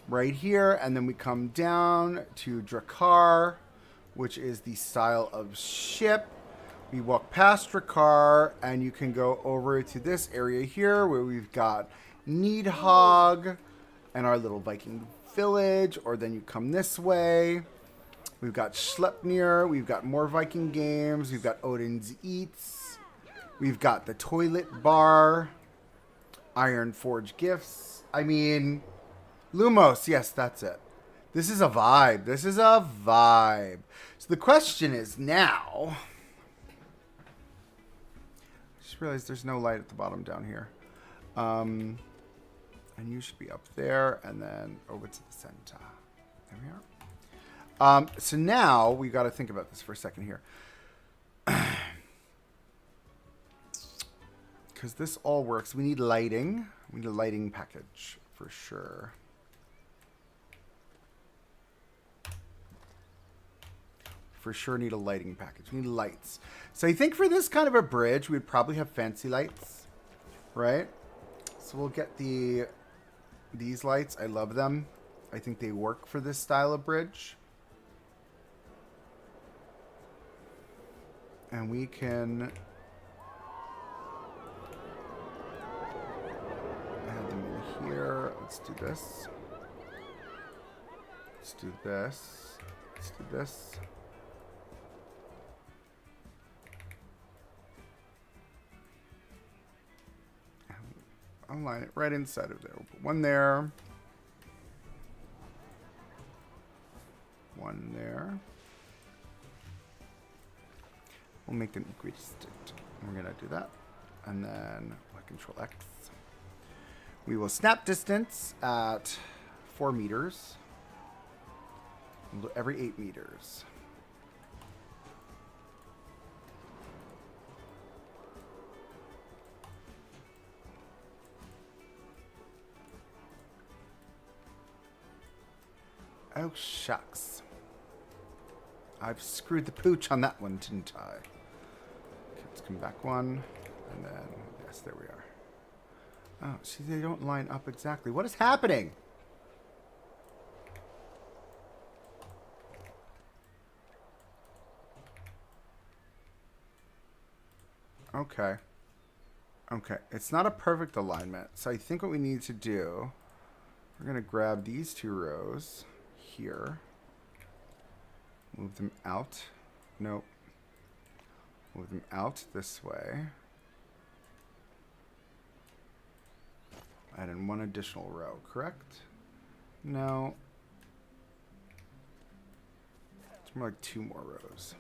Speaker 1: right here. And then we come down to Drakkar, which is the style of ship. We walk past Drakkar, and you can go over to this area here where we've got Nidhogg and our little Viking village, or then you come this way. We've got Sleipnir. We've got more Viking games. We've got Odin's Eats. We've got the toilet bar. Iron Forge gifts. I mean, Lumos. Yes, that's it. This is a vibe. This is a vibe. So the question is now... I just realized there's no light at the bottom down here. And you should be up there, and then over to the center. There we are. So now we got to think about this for a second here. Because this all works. We need lighting. We need a lighting package for sure. For sure need a lighting package. We need lights. So I think for this kind of a bridge, we'd probably have fancy lights, right? So we'll get these lights. I love them. I think they work for this style of bridge. And we can add them in here. Let's do this. Let's do this. Let's do this. I'll line it right inside of there. We'll put one there. One there. We'll make an equidistant. We're going to do that. And then we'll Control X. We will snap distance at 4 meters. Every 8 meters. Oh, shucks. I've screwed the pooch on that one, didn't I? Okay, let's come back one. And then, yes, there we are. Oh, see, they don't line up exactly. What is happening? Okay. Okay, it's not a perfect alignment. So I think what we need to do, we're going to grab these 2 rows here. Move them out. Nope. Move them out this way. Add in 1 additional row, correct? No. It's more like 2 more rows.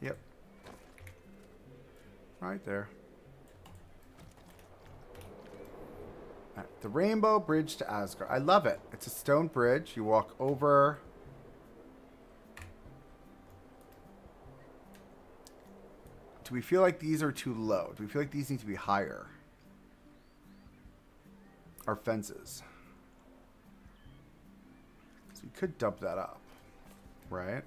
Speaker 1: Yep. Right there. The Rainbow Bridge to Asgard. I love it. It's a stone bridge. You walk over. Do we feel like these are too low? Do we feel like these need to be higher? Our fences. So we could dump that up, right?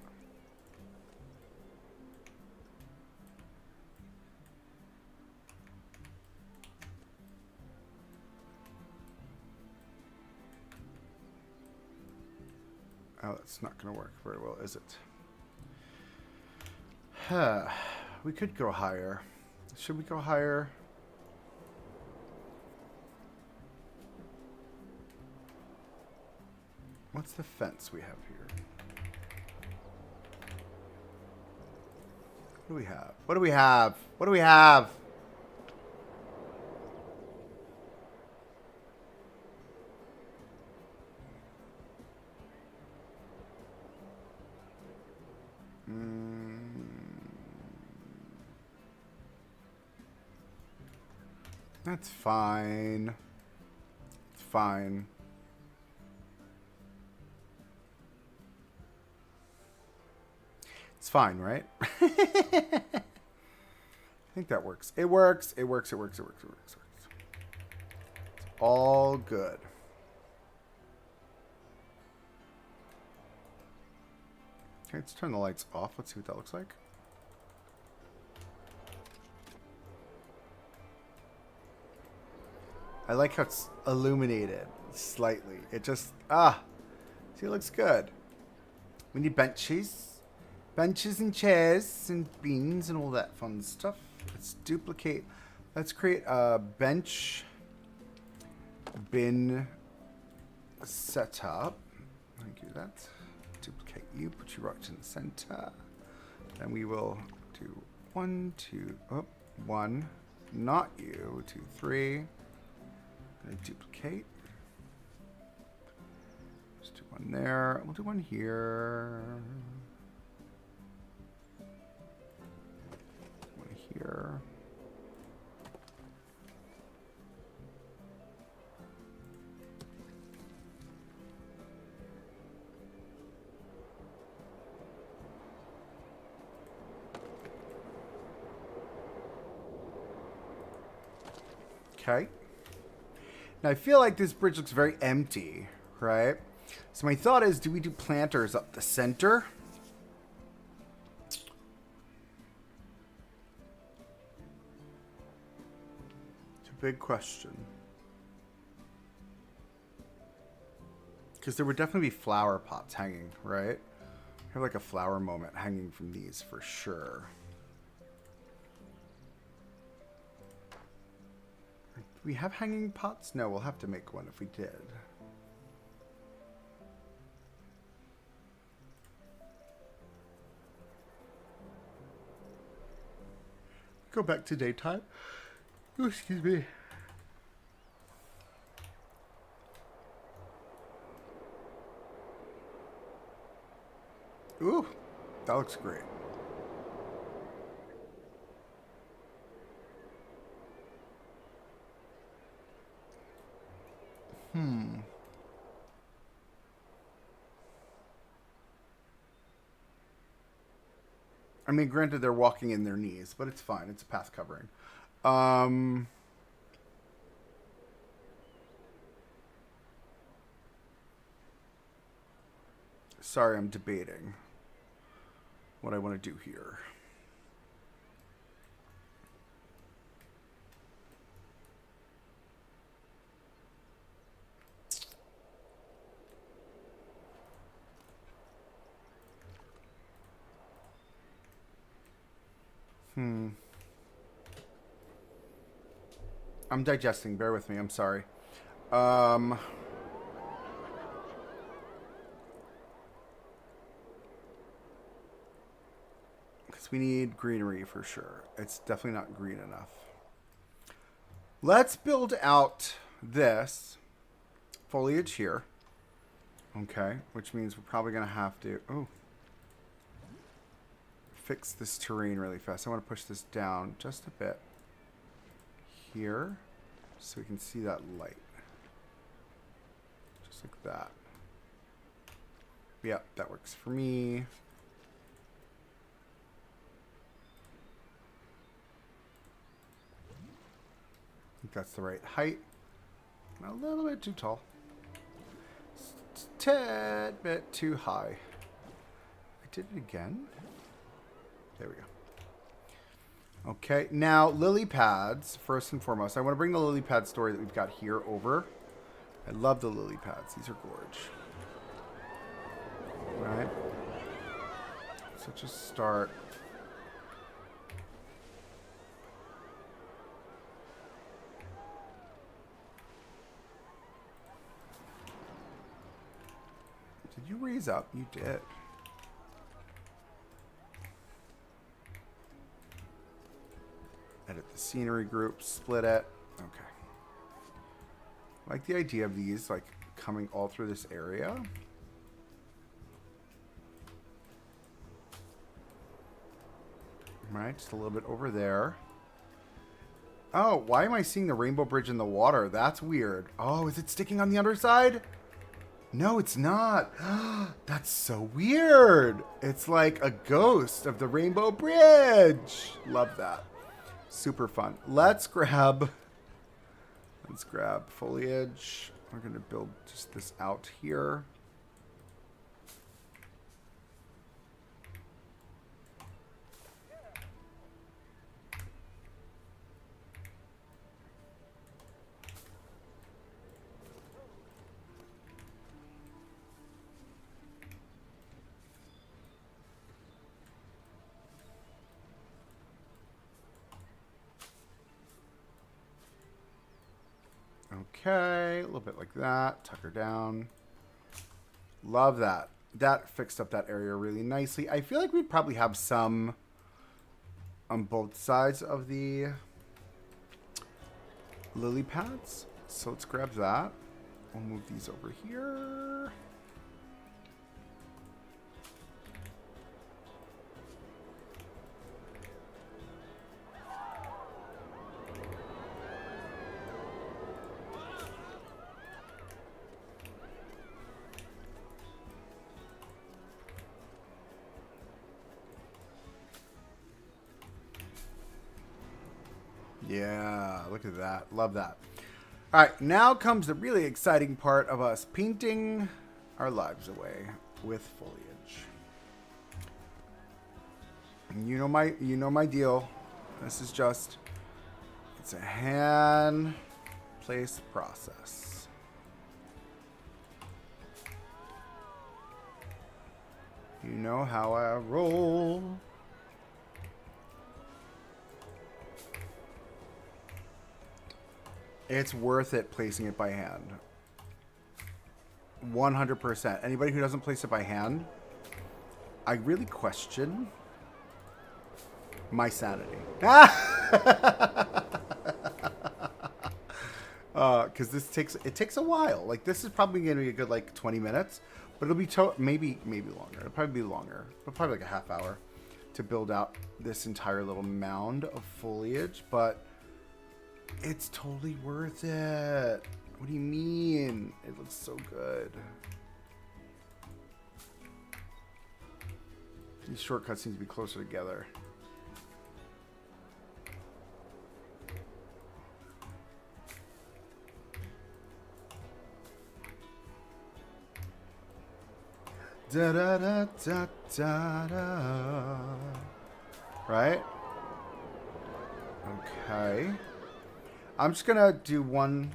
Speaker 1: Oh, that's not going to work very well, is it? We could go higher. Should we go higher? What's the fence we have here? What do we have? What do we have? What do we have? That's fine. It's fine. It's fine, right? I think that works. It works. It works. It works. It works. It works. It works. It's all good. Okay, let's turn the lights off. Let's see what that looks like. I like how it's illuminated slightly. It just, see, it looks good. We need benches. Benches and chairs and beans and all that fun stuff. Let's duplicate. Let's create a bench bin setup. Let me do that. Duplicate you, put you right in the center. Then we will do 1, 2, 1, not you, 2, 3. Gonna duplicate. Let's do 1 there. We'll do 1 here. 1 here. Okay. Now, I feel like this bridge looks very empty, right? So my thought is, do we do planters up the center? It's a big question. Because there would definitely be flower pots hanging, right? Have like a flower moment hanging from these for sure. Do we have hanging pots? No, we'll have to make one if we did. Go back to daytime. Oh, excuse me. Ooh, that looks great. I mean, granted, they're walking in their knees, but it's fine. It's a path covering. Sorry, I'm debating what I want to do here. I'm digesting. Bear with me. I'm sorry. Because we need greenery for sure. It's definitely not green enough. Let's build out this foliage here. Okay, which means we're probably going to have to fix this terrain really fast. I want to push this down just a bit here so we can see that light. Just like that. Yeah, that works for me. I think that's the right height. A little bit too tall. It's a tad bit too high. I did it again. There we go. Okay, now lily pads, first and foremost. I want to bring the lily pad story that we've got here over. I love the lily pads. These are gorge. All right. So just start. Did you raise up? You did. Edit the scenery group, split it. Okay. I like the idea of these like coming all through this area. All right, just a little bit over there. Oh, why am I seeing the rainbow bridge in the water? That's weird. Oh, is it sticking on the underside? No, it's not. That's so weird. It's like a ghost of the rainbow bridge. Love that. Super fun. Let's grab foliage. We're going to build just this out here. Okay, a little bit like that. Tuck her down. Love that. That fixed up that area really nicely. I feel like we'd probably have some on both sides of the lily pads. So let's grab that. We'll move these over here. Yeah, look at that. Love that. All right, now comes the really exciting part of us painting our lives away with foliage. And you know my deal. This is just, it's a hand placed process. You know how I roll. It's worth it placing it by hand. 100%. Anybody who doesn't place it by hand, I really question my sanity. Because this takes a while. Like, this is probably going to be a good like 20 minutes, but it'll be maybe longer. It'll probably be longer, but probably like a half hour to build out this entire little mound of foliage. But it's totally worth it. What do you mean? It looks so good. These shortcuts need to be closer together. Da da da da da da. Right? Okay. I'm just gonna do one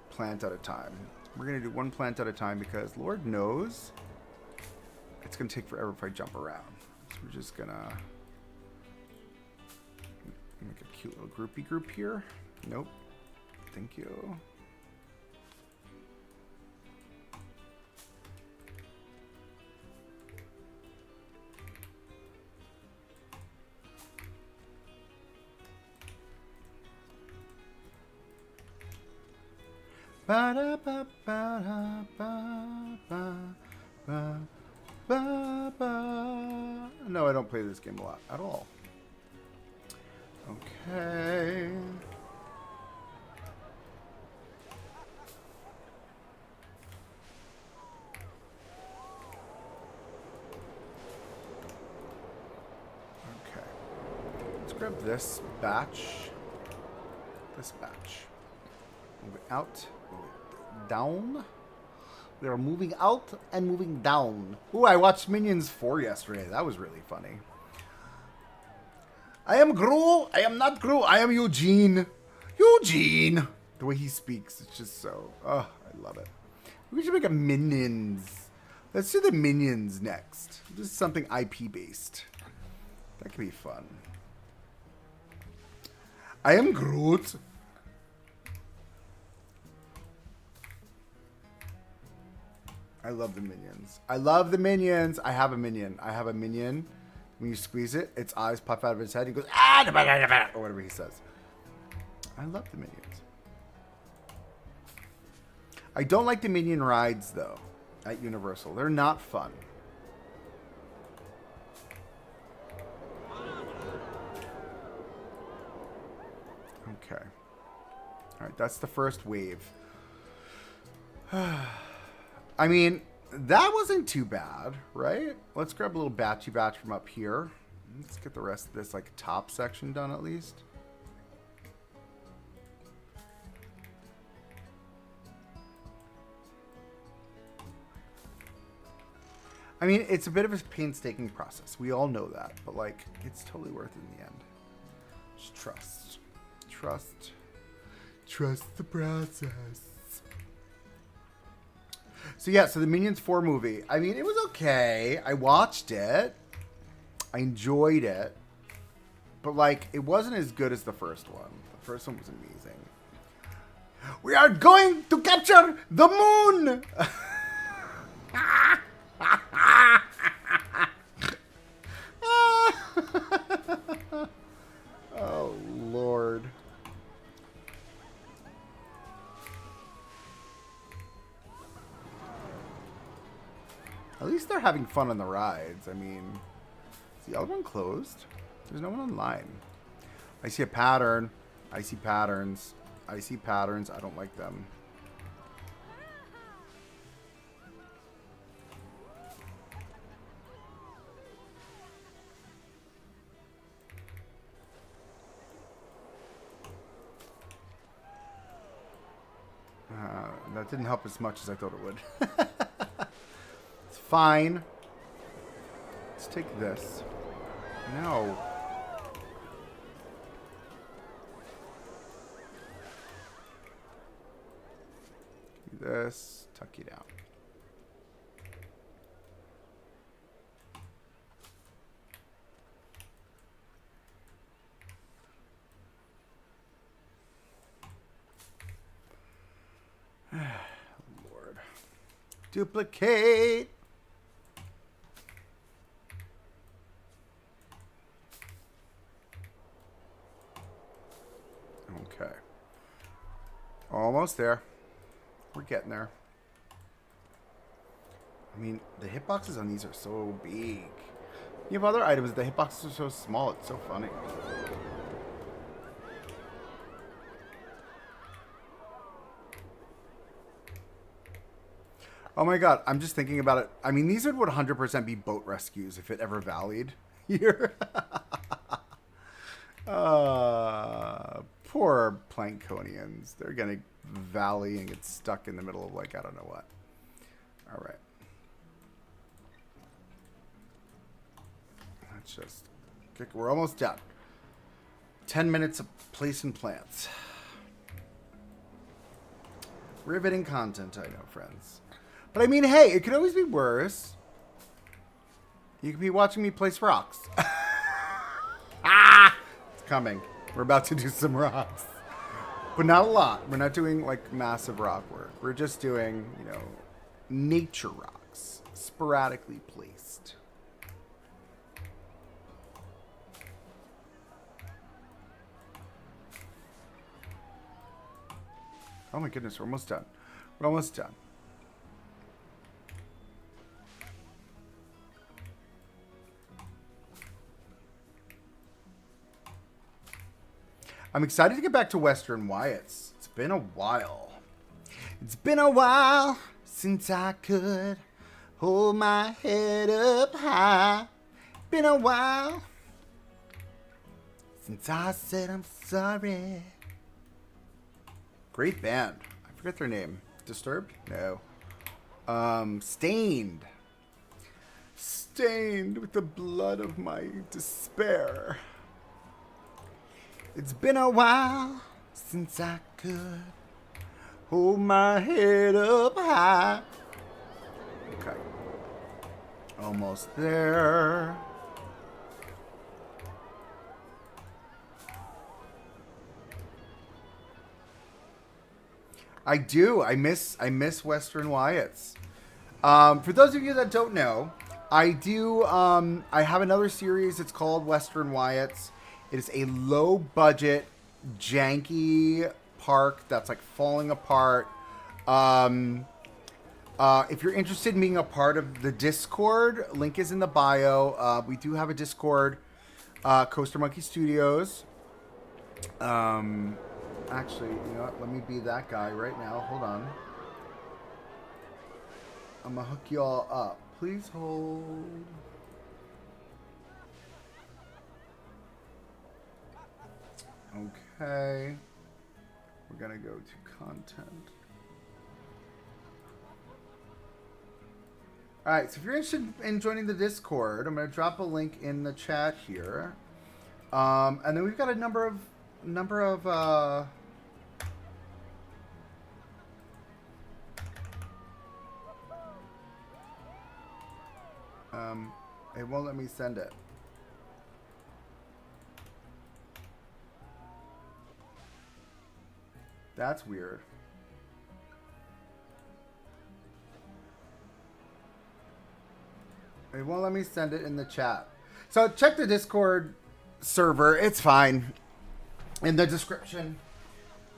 Speaker 1: plant at a time. We're gonna do one plant at a time because Lord knows it's gonna take forever if I jump around. So we're just gonna Make a cute little groupie group here. Nope. Thank you. Ba da ba ba da ba ba ba ba ba. No, I don't play this game a lot at all. Okay. Okay. Let's grab this batch. This batch. Move it out. Move it down. We are moving out and moving down. Ooh, I watched Minions 4 yesterday. That was really funny. I am Gru. I am not Gru. I am Eugene. Eugene. The way he speaks, it's just so... Oh, I love it. We should make a Minions. Let's do the Minions next. Just something IP-based. That could be fun. I am Groot. I love the Minions. I love the Minions. I have a Minion. I have a Minion. When you squeeze it, its eyes pop out of his head. He goes, ah, or whatever he says. I love the Minions. I don't like the Minion rides, though, at Universal. They're not fun. Okay. All right, that's the first wave. I mean, that wasn't too bad, right? Let's grab a little batchy batch from up here. Let's get the rest of this, like, top section done at least. I mean, it's a bit of a painstaking process. We all know that. But, like, it's totally worth it in the end. Just trust. Trust. Trust the process. So yeah, so the Minions 4 movie. I mean, it was okay. I watched it. I enjoyed it. But like, it wasn't as good as the first one. The first one was amazing. We are going to capture the moon! Oh, Lord. At least they're having fun on the rides. I mean, is the other one closed? There's no one online. I see a pattern. I see patterns. I see patterns. I don't like them. That didn't help as much as I thought it would. It's fine. Let's take this. No. Do this. Tuck you down. Lord. Duplicate. Okay. Almost there. We're getting there. I mean, the hitboxes on these are so big. You have other items, the hitboxes are so small. It's so funny. Oh my god, I'm just thinking about it. I mean, these would 100% be boat rescues if it ever vallied here. Poor Plankonians. They're gonna valley and get stuck in the middle of, like, I don't know what. Alright. Let's just... We're almost done. 10 minutes of placing plants. Riveting content, I know, friends. But I mean, hey, it could always be worse. You could be watching me place rocks. Ah! It's coming. We're about to do some rocks. But not a lot. We're not doing like massive rock work. We're just doing, you know, nature rocks, sporadically placed. Oh my goodness, we're almost done. We're almost done. I'm excited to get back to Western Wyatts. It's been a while. It's been a while since I could hold my head up high. Been a while since I said I'm sorry. Great band. I forget their name. Disturbed? No. Stained. Stained with the blood of my despair. It's been a while since I could hold my head up high. Okay. Almost there. I do. I miss Western Wyatts. For those of you that don't know, I do. I have another series. It's called Western Wyatts. It is a low budget, janky park that's like falling apart. If you're interested in being a part of the Discord, link is in the bio. We do have a Discord, Coaster Monkey Studios. Actually, you know what? Let me be that guy right now. Hold on. I'm gonna hook y'all up. Please hold. Okay. We're gonna go to content. Alright, so if you're interested in joining the Discord, I'm gonna drop a link in the chat here. And then we've got a number of it won't let me send it. That's weird. It won't let me send it in the chat. So check the Discord server. It's fine. In the description,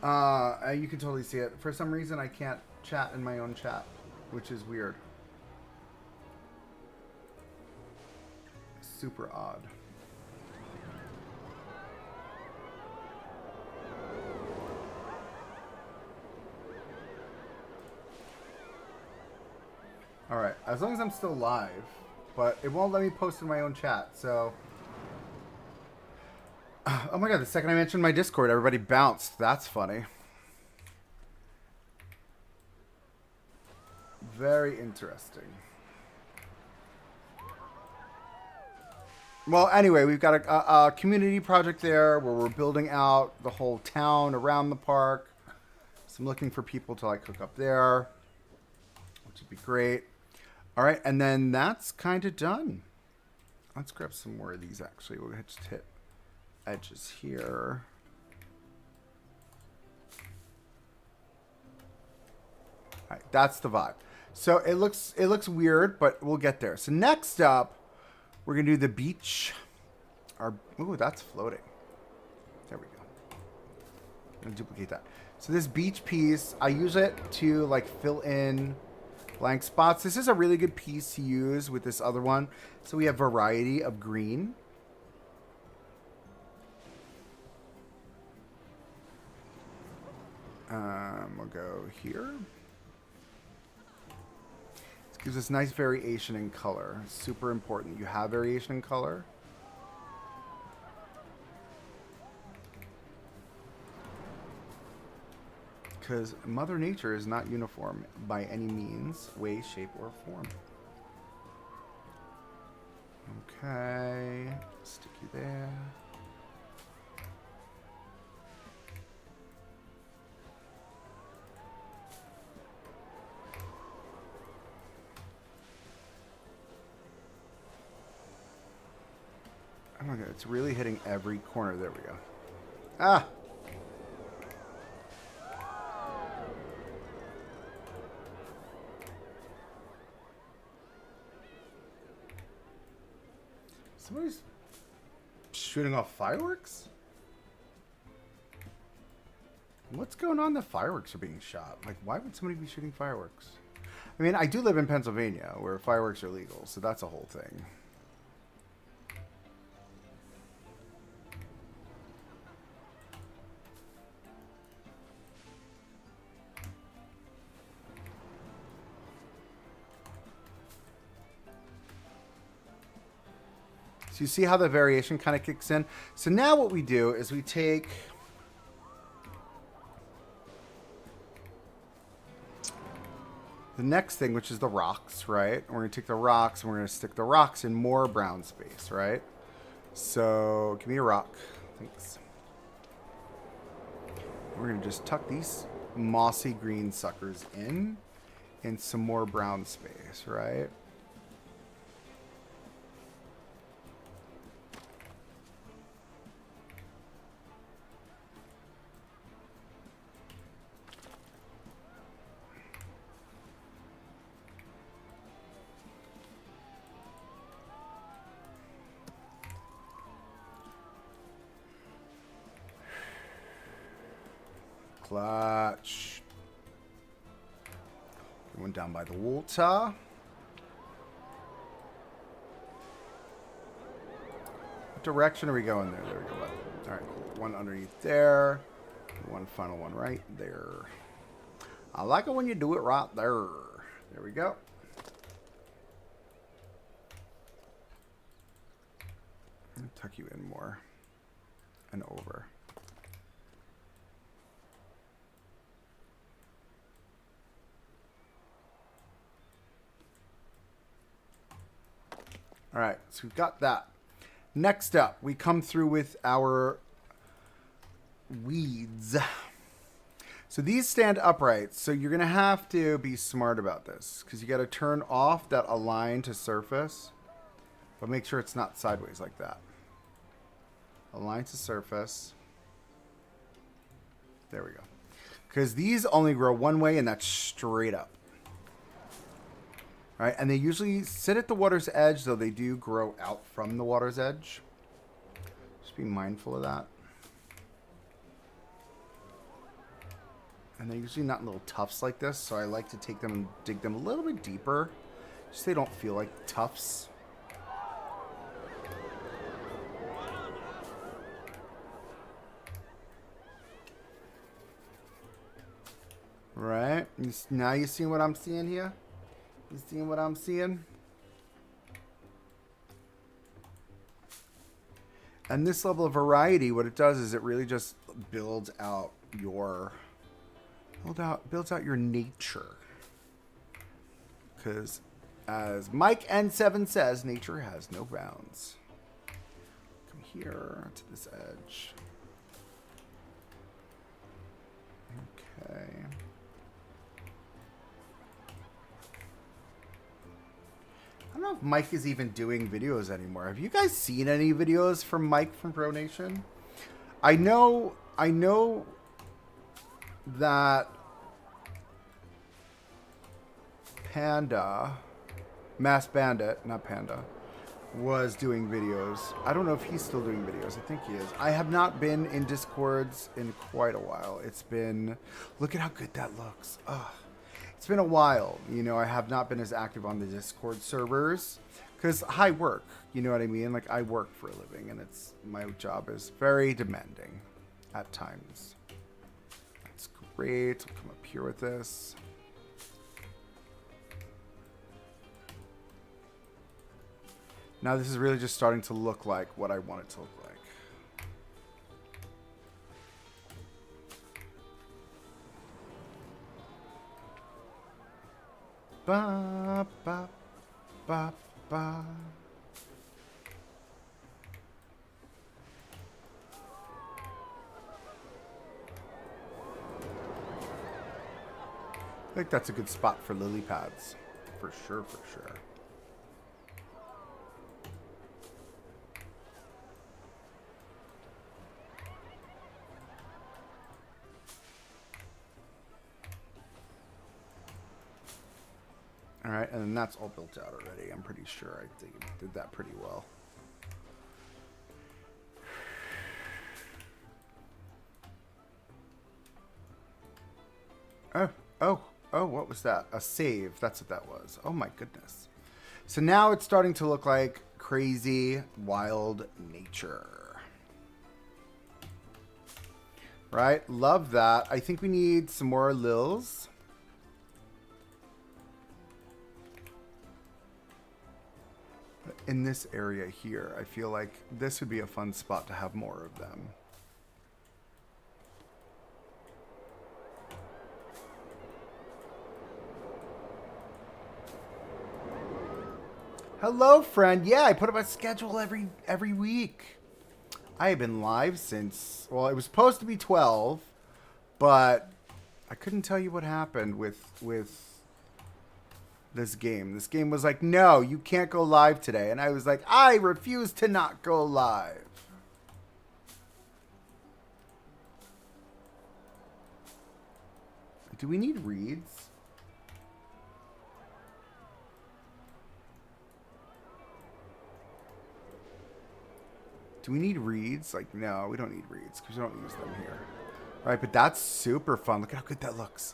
Speaker 1: you can totally see it. For some reason, I can't chat in my own chat, which is weird. Super odd. All right, as long as I'm still live, but it won't let me post in my own chat, so. Oh my god, the second I mentioned my Discord, everybody bounced. That's funny. Very interesting. Well, anyway, we've got a community project there where we're building out the whole town around the park. So I'm looking for people to like hook up there, which would be great. All right, and then that's kind of done. Let's grab some more of these, actually. We'll just hit edges here. All right, that's the vibe. So it looks weird, but we'll get there. So next up, we're gonna do the beach. Ooh, that's floating. There we go. I'm gonna duplicate that. So this beach piece, I use it to like fill in blank spots. This is a really good piece to use with this other one. So we have variety of green. We'll go here. This gives us nice variation in color. Super important. You have variation in color. Because Mother Nature is not uniform by any means, way, shape, or form. Okay. Stick you there. Oh my god, it's really hitting every corner. There we go. Ah. Somebody's shooting off fireworks? What's going on? The fireworks are being shot. Like, why would somebody be shooting fireworks? I mean, I do live in Pennsylvania where fireworks are legal, so that's a whole thing. So you see how the variation kind of kicks in? So now what we do is we take the next thing, which is the rocks, right? We're going to take the rocks and we're going to stick the rocks in more brown space, right? So give me a rock. Thanks. We're going to just tuck these mossy green suckers in some more brown space, right? Clutch. One down by the water. What direction are we going there? There we go. All right, cool. One underneath there. One final one right there. I like it when you do it right there. There we go. I'll tuck you in more and over. All right, so we've got that. Next up, we come through with our weeds. So these stand upright, so you're going to have to be smart about this because you got to turn off that align to surface, but make sure it's not sideways like that. Align to surface. There we go. Because these only grow one way, and that's straight up. Right, and they usually sit at the water's edge, though they do grow out from the water's edge. Just be mindful of that. And they're usually not in little tufts like this, so I like to take them and dig them a little bit deeper, just so they don't feel like tufts. Right, now you see what I'm seeing here? You seeing what I'm seeing? And this level of variety, what it does is it really just builds out your your nature. Because as Mike N7 says, nature has no bounds. Come here to this edge. Okay. I don't know if Mike is even doing videos anymore. Have you guys seen any videos from Mike from Pro Nation? I know that Panda, Mass Bandit, not Panda, was doing videos. I don't know if he's still doing videos. I think he is. I have not been in Discords in quite a while. It's been, look at how good that looks. Ugh. It's been a while, you know. I have not been as active on the Discord servers because I work, you know what I mean? Like, I work for a living, and it's, my job is very demanding at times. That's great. I'll come up here with this. Now this is really just starting to look like what I want it to look like. Ba, ba, ba, ba. I think that's a good spot for lily pads. For sure, for sure. All right, and then that's all built out already. I'm pretty sure I think it did that pretty well. Oh, what was that? A save. That's what that was. Oh my goodness. So now it's starting to look like crazy, wild nature. Right? Love that. I think we need some more lils. In this area here, I feel like this would be a fun spot to have more of them. Hello, friend. Yeah, I put up a schedule every week. I have been live since, well, it was supposed to be 12, but I couldn't tell you what happened with this game. This game was like, no, you can't go live today. And I was like, I refuse to not go live. Do we need reeds? Do we need reeds? Like, no, we don't need reeds because we don't use them here. All right, but that's super fun. Look at how good that looks.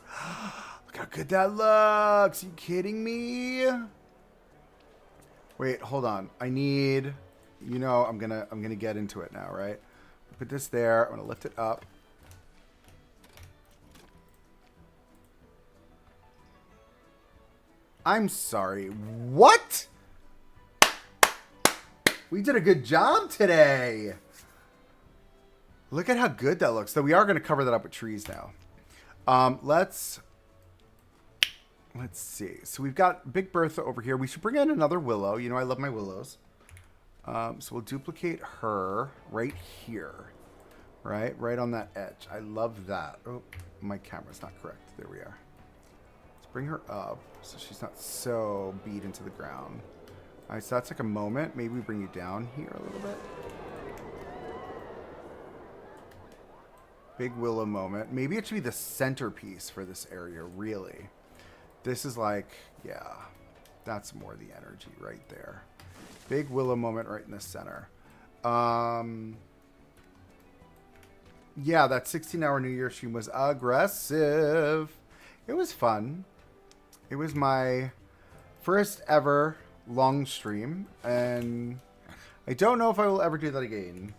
Speaker 1: Look how good that looks. Are you kidding me? Wait, hold on. I need, you know, I'm gonna get into it now, right? Put this there. I'm gonna lift it up. I'm sorry. What? We did a good job today. Look at how good that looks. So we are going to cover that up with trees now. Let's see. So we've got Big Bertha over here. We should bring in another willow. You know, I love my willows. So we'll duplicate her right here. Right on that edge. I love that. Oh, my camera's not correct. There we are. Let's bring her up so she's not so beat into the ground. All right, so that's like a moment. Maybe we bring you down here a little bit. Big willow moment. Maybe it should be the centerpiece for this area, really. This is like, yeah, that's more the energy right there. Big willow moment right in the center. Yeah, that 16-hour New Year stream was aggressive. It was fun. It was my first ever long stream, and I don't know if I will ever do that again.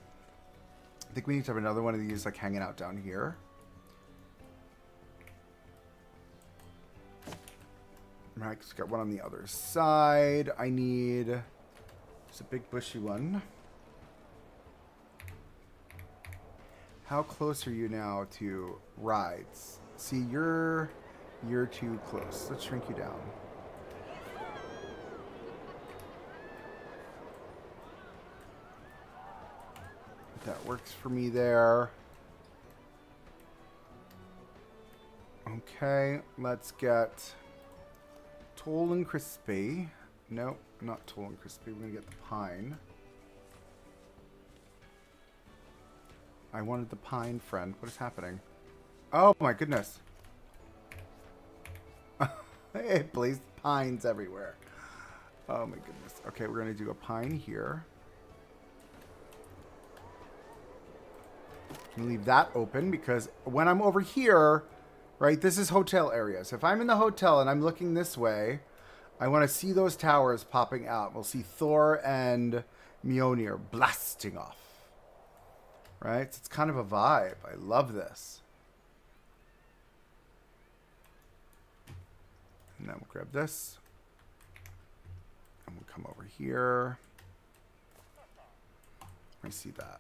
Speaker 1: I think we need to have another one of these like hanging out down here. Right, just got one on the other side. I need just a big bushy one. How close are you now to rides? See, you're too close. Let's shrink you down. That works for me there. Okay, let's get tall and crispy. Nope, not tall and crispy. We're gonna get the pine. I wanted the pine, friend. What is happening? Oh my goodness. It placed pines everywhere. Oh my goodness. Okay, we're gonna do a pine here. I'm gonna leave that open because when I'm over here, right, this is hotel area. So if I'm in the hotel and I'm looking this way, I want to see those towers popping out. We'll see Thor and Mjolnir blasting off. Right? So it's kind of a vibe. I love this. And then we'll grab this. And we'll come over here. I see that.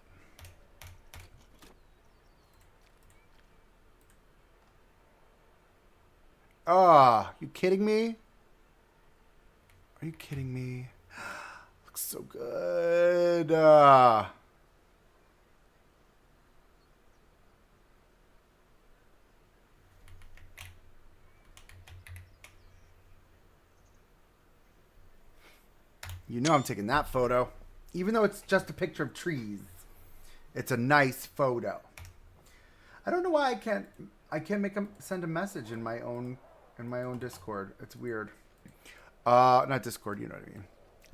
Speaker 1: Ah, you kidding me? Are you kidding me? Looks so good. You know I'm taking that photo. Even though it's just a picture of trees. It's a nice photo. I don't know why I can't send a message in my own Discord. It's weird. Not Discord, you know what I mean.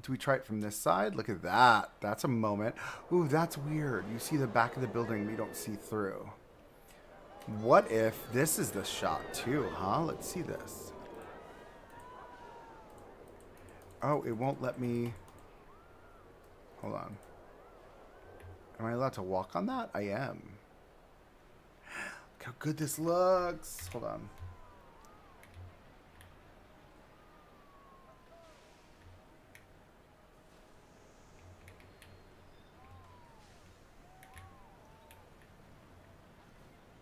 Speaker 1: Do we try it from this side? Look at that. That's a moment. Ooh, that's weird. You see the back of the building, but you don't see through. What if this is the shot too, huh? Let's see this. Oh, it won't let me... Hold on. Am I allowed to walk on that? I am. Look how good this looks. Hold on.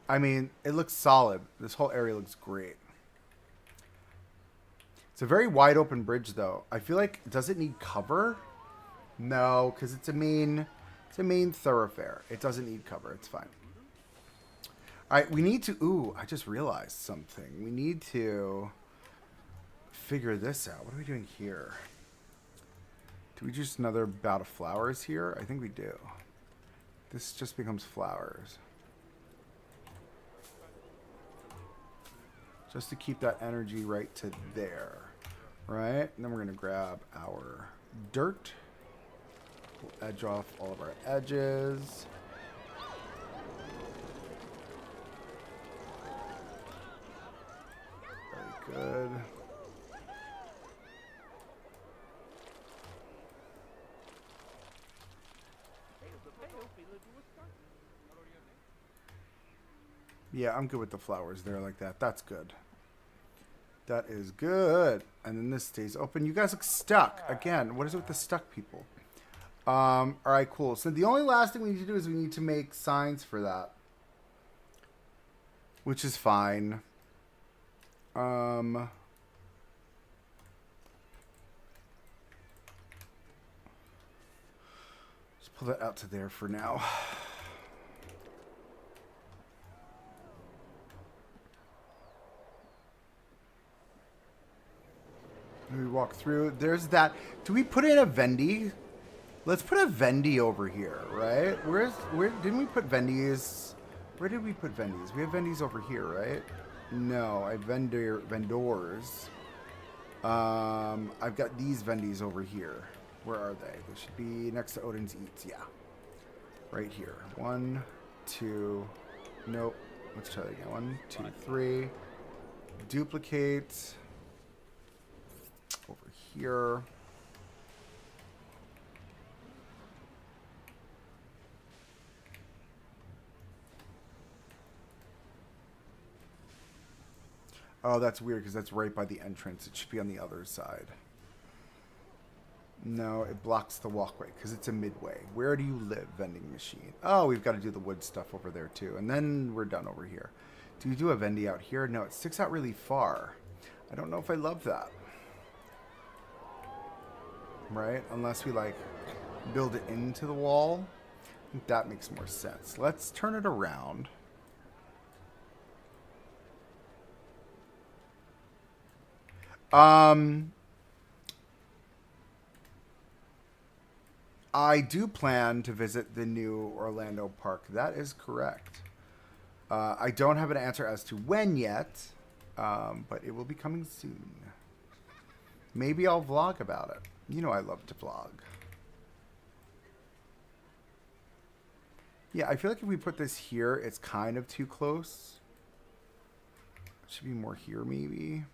Speaker 1: I mean, it looks solid. This whole area looks great. It's a very wide open bridge, though. I feel like, does it need cover? No, because it's a main thoroughfare. It doesn't need cover. It's fine. All right, we need to... Ooh, I just realized something. We need to figure this out. What are we doing here? Do we just another bout of flowers here? I think we do. This just becomes flowers. Just to keep that energy right to there. Right? And then we're going to grab our dirt. We'll edge off all of our edges. Very good. Yeah, I'm good with the flowers there like that. That's good. That is good. And then this stays open. You guys look stuck. Again, what is it with the stuck people? All right, cool. So the only last thing we need to do is we need to make signs for that. Which is fine. Let's pull that out to there for now. We walk through. There's that. Do we put in a Vendy? Let's put a Vendy over here, right? Where didn't we put Vendies? Where did we put Vendies? We have Vendies over here, right? No, I have vendors. I've got these Vendies over here. Where are they? They should be next to Odin's Eats. Yeah. Right here. 1, 2. Nope. Let's try that again. 1, 2, 3. Duplicate. Over here. Oh, that's weird because that's right by the entrance. It should be on the other side. No, it blocks the walkway because it's a midway. Where do you live, vending machine? Oh, we've got to do the wood stuff over there too. And then we're done over here. Do we do a Vendy out here? No, it sticks out really far. I don't know if I love that. Right? Unless we like build it into the wall. I think that makes more sense. Let's turn it around. I do plan to visit the new Orlando park. That is correct. I don't have an answer as to when yet, but it will be coming soon. Maybe I'll vlog about it. You know I love to vlog. Yeah, I feel like if we put this here, it's kind of too close. It should be more here, maybe.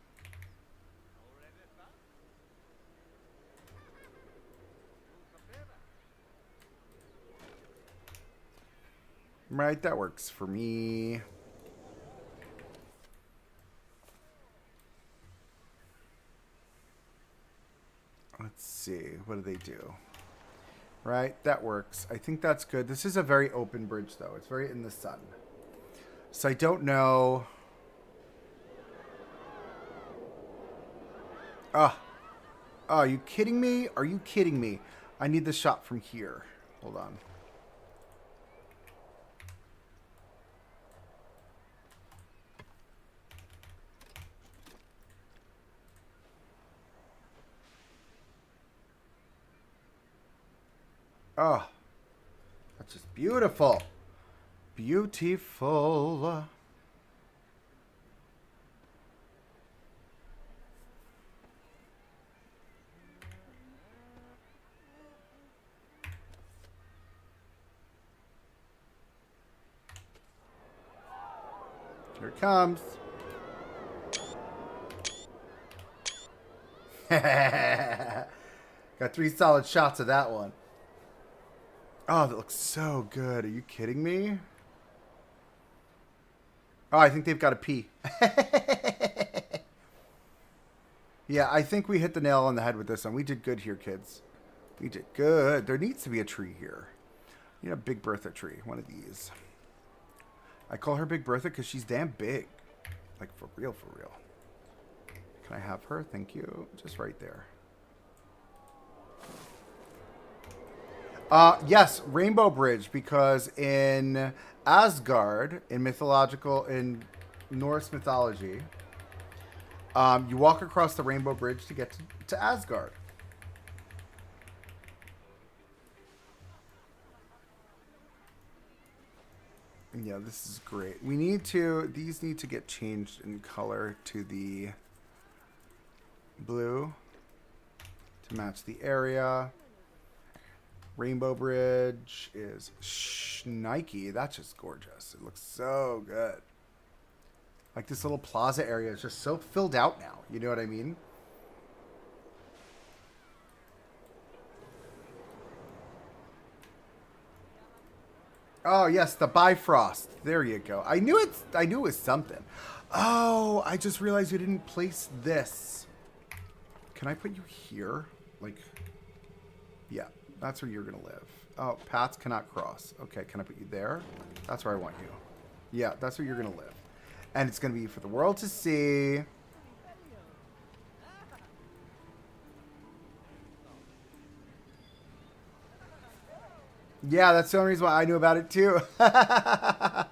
Speaker 1: Right, that works for me. Let's see. What do they do? Right, that works. I think that's good. This is a very open bridge, though. It's very in the sun. So I don't know. Ah. Oh, are you kidding me? Are you kidding me? I need the shot from here. Hold on. Oh, that's just beautiful. Beautiful. Here it comes. Got 3 solid shots of that one. Oh, that looks so good. Are you kidding me? Oh, I think they've got a pee. Yeah, I think we hit the nail on the head with this one. We did good here, kids. We did good. There needs to be a tree here. You know, Big Bertha tree. One of these. I call her Big Bertha because she's damn big. Like, for real, for real. Can I have her? Thank you. Just right there. Yes, Rainbow Bridge, because in Asgard, in Norse mythology, you walk across the Rainbow Bridge to get to Asgard. Yeah, this is great. These need to get changed in color to the blue to match the area. Rainbow Bridge is Nike. That's just gorgeous. It looks so good. Like this little plaza area is just so filled out now. You know what I mean? Oh yes, the Bifrost. There you go. I knew it was something. Oh, I just realized you didn't place this. Can I put you here? Like, yeah, that's where you're gonna live. Oh, paths cannot cross. Okay, can I put you there? That's where I want you. Yeah, that's where you're gonna live. And it's gonna be for the world to see. Yeah, that's the only reason why I knew about it too. Gotta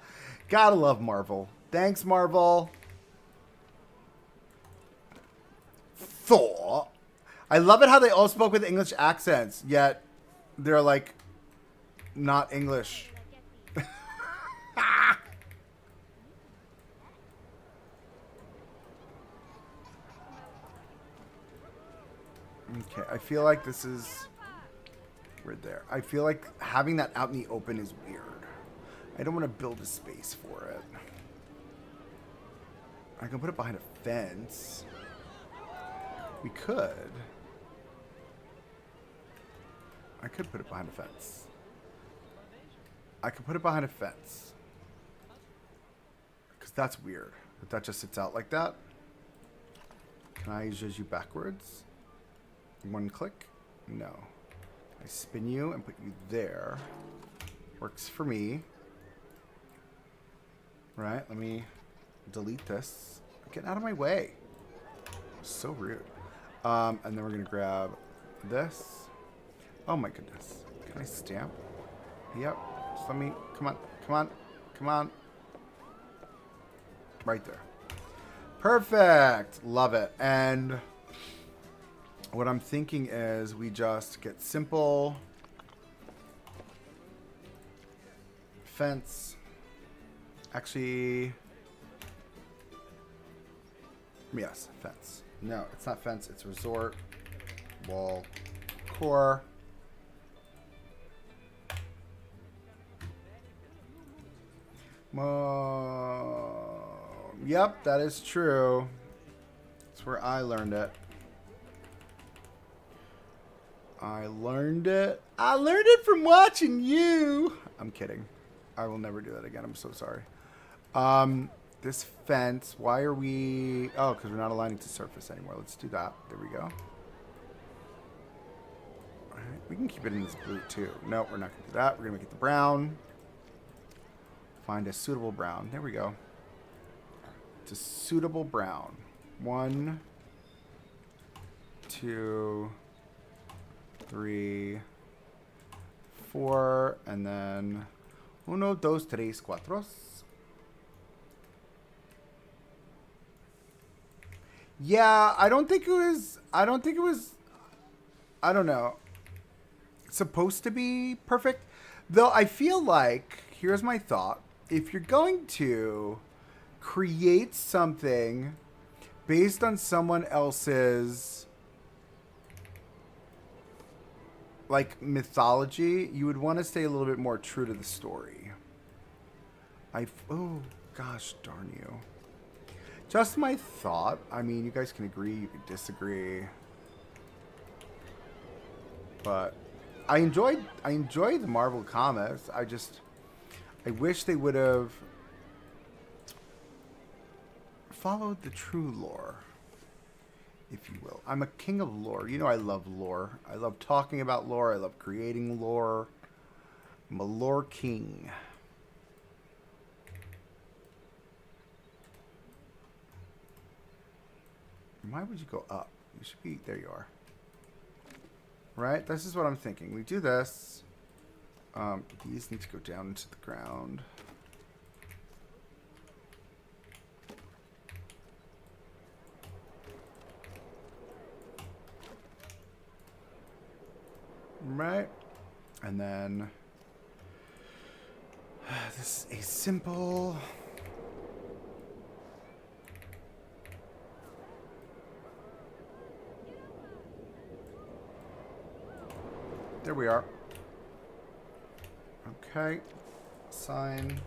Speaker 1: love Marvel. Thanks, Marvel. Thor. I love it how they all spoke with English accents, yet they're like not English. Okay, I feel like this is right there. I feel like having that out in the open is weird. I don't want to build a space for it. I can put it behind a fence. We could. I could put it behind a fence. I could put it behind a fence. Because that's weird. If that just sits out like that. Can I zhuzh you backwards? One click? No. I spin you and put you there. Works for me. Right, let me delete this. Get out of my way. So rude. And then we're going to grab this. Oh my goodness. Can I stamp? Yep. Just let me, come on, come on, come on. Right there. Perfect. Love it. And what I'm thinking is we just get simple fence. Actually, yes, fence. No, it's not fence. It's resort, wall, core. Yep, that is true. That's where I learned it. I learned it from watching you. I'm kidding. I will never do that again. I'm so sorry. This fence, why are we... Oh, because we're not aligning to surface anymore. Let's do that. There we go. All right. We can keep it in this blue, too. No, we're not going to do that. We're going to make it the brown. Find a suitable brown. There we go. It's a suitable brown. 1, 2, 3, 4, and then 1, 2, 3, 4. Yeah, I don't know, supposed to be perfect. Though I feel like, here's my thought. If you're going to create something based on someone else's like mythology, you would want to stay a little bit more true to the story. Oh, Gosh darn you. Just my thought. I mean, you guys can agree, you can disagree. But I enjoyed the Marvel comics. I wish they would have followed the true lore, if you will. I'm a king of lore. You know I love lore. I love talking about lore. I love creating lore. I'm a lore king. Why would you go up? You should be... There you are. Right? This is what I'm thinking. We do this. These need to go down into the ground. Right? And then... this is a simple... There we are. Okay. Sign.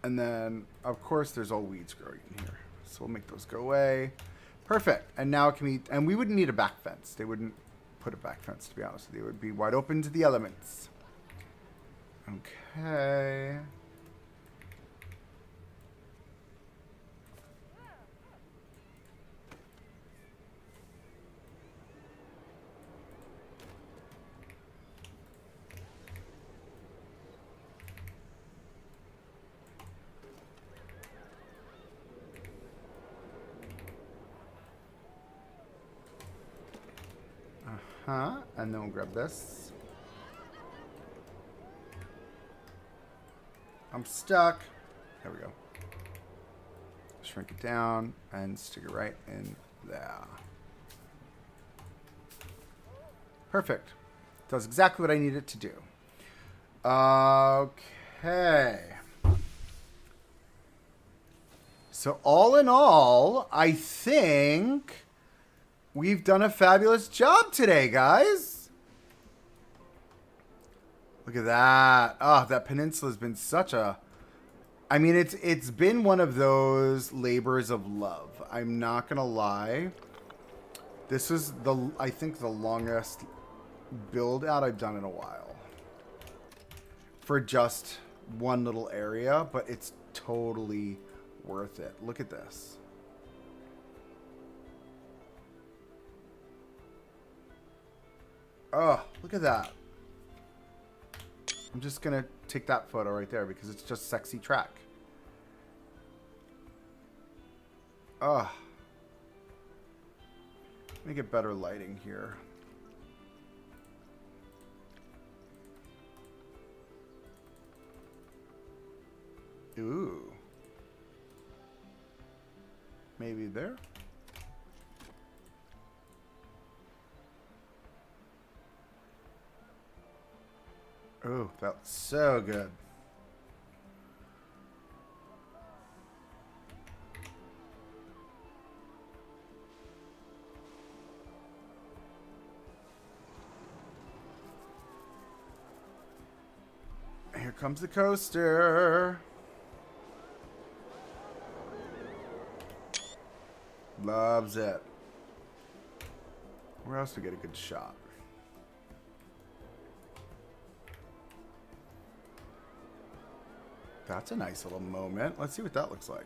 Speaker 1: And then, of course, there's all weeds growing in here. So we'll make those go away. Perfect. And now can we... And we wouldn't need a back fence. They wouldn't put a back fence, to be honest with you. It would be wide open to the elements. Okay. And then we'll grab this. I'm stuck. There we go. Shrink it down and stick it right in there. Perfect. Does exactly what I need it to do. Okay. So all in all, I think... we've done a fabulous job today, guys. Look at that. Oh, that peninsula has been such a... I mean, it's been one of those labors of love. I'm not going to lie. This is, I think, the longest build out I've done in a while. For just one little area, but it's totally worth it. Look at this. Oh, look at that. I'm just going to take that photo right there because it's just sexy track. Oh. Let me get better lighting here. Ooh. Maybe there? Oh, that's so good. Here comes the coaster. Loves it. Where else do we get a good shot? That's a nice little moment. Let's see what that looks like.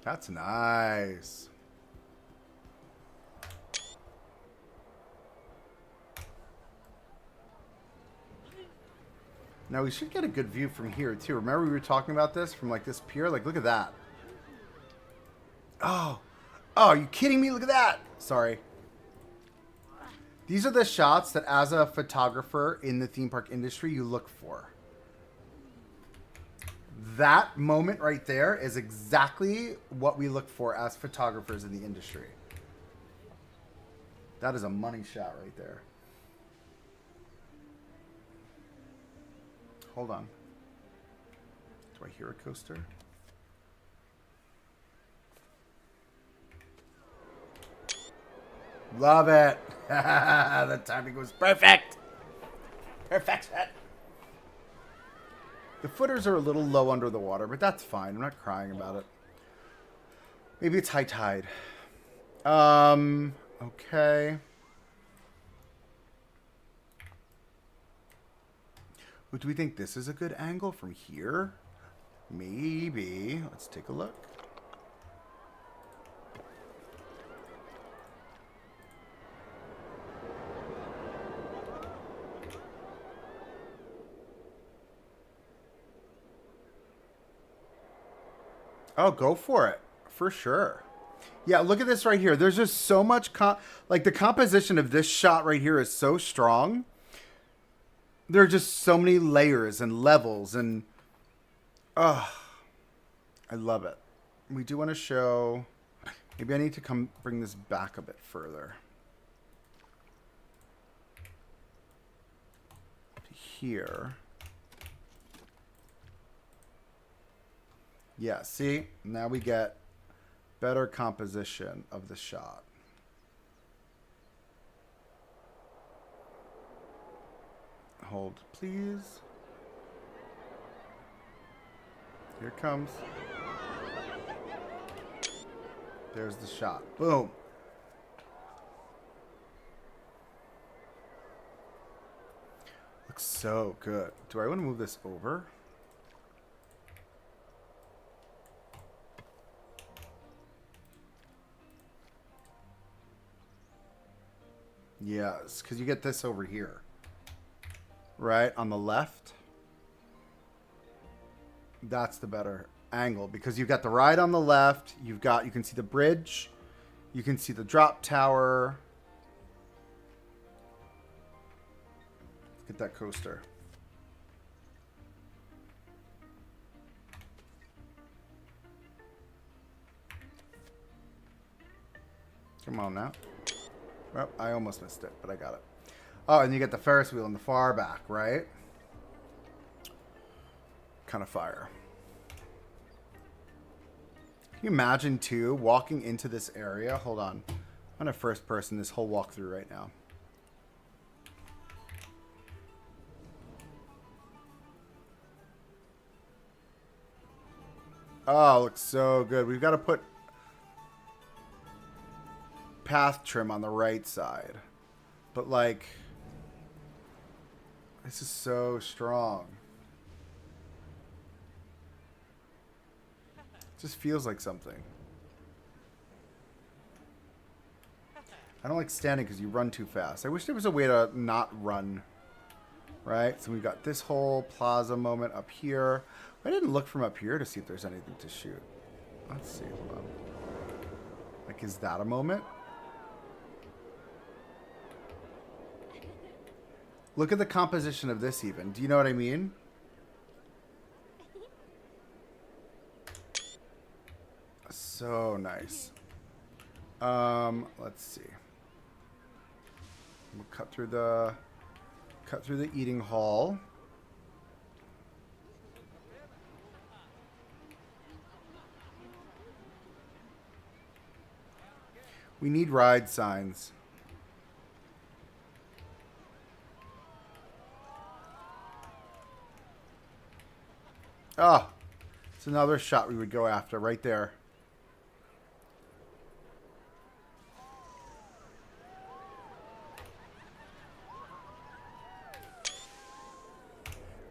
Speaker 1: That's nice. Now we should get a good view from here too. Remember we were talking about this from like this pier? Like look at that. Oh. Oh, are you kidding me? Look at that. Sorry. These are the shots that as a photographer in the theme park industry you look for. That moment right there is exactly what we look for as photographers in the industry. That is a money shot right there. Hold on. Do I hear a coaster? Love it. The timing was perfect. Perfection. The footers are a little low under the water, but that's fine. I'm not crying about it. Maybe it's high tide. Okay. Do we think this is a good angle from here? Maybe. Let's take a look. Oh, go for it. For sure. Yeah, look at this right here. There's just so much... like, the composition of this shot right here is so strong. There are just so many layers and levels and... Oh, I love it. We do want to show... Maybe I need to bring this back a bit further. Here. Yeah, see? Now we get better composition of the shot. Hold, please. Here it comes. There's the shot. Boom. Looks so good. Do I want to move this over? Yes, because you get this over here. Right on the left. That's the better angle because you've got the ride on the left. You can see the bridge. You can see the drop tower. Let's get that coaster. Come on now. Well, I almost missed it, but I got it. Oh, and you get the Ferris wheel in the far back, right? Kind of fire. Can you imagine, too, walking into this area? Hold on. I'm in first person this whole walkthrough right now. Oh, looks so good. We've got to put path trim on the right side. But, like, this is so strong. It just feels like something. I don't like standing because you run too fast. I wish there was a way to not run. Right? So we've got this whole plaza moment up here. I didn't look from up here to see if there's anything to shoot. Let's see. Hold on. Like, is that a moment? Look at the composition of this even. Do you know what I mean? So nice. Let's see. We'll cut through the eating hall. We need ride signs. Oh, it's another shot we would go after right there.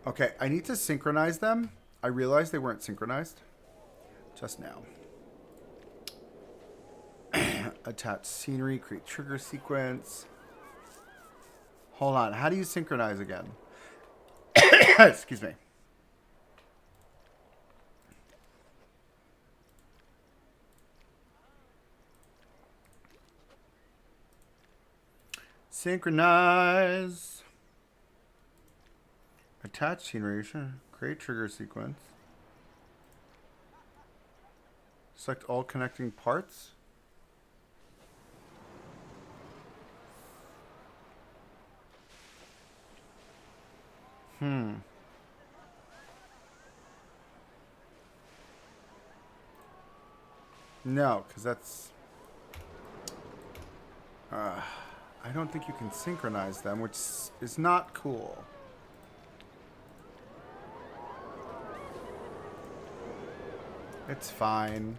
Speaker 1: Okay, I need to synchronize them. I realized they weren't synchronized just now. Attach scenery, create trigger sequence. Hold on, how do you synchronize again? Excuse me. Synchronize. Attach scenery, create trigger sequence. Select all connecting parts. No, because that's... I don't think you can synchronize them, which is not cool. It's fine.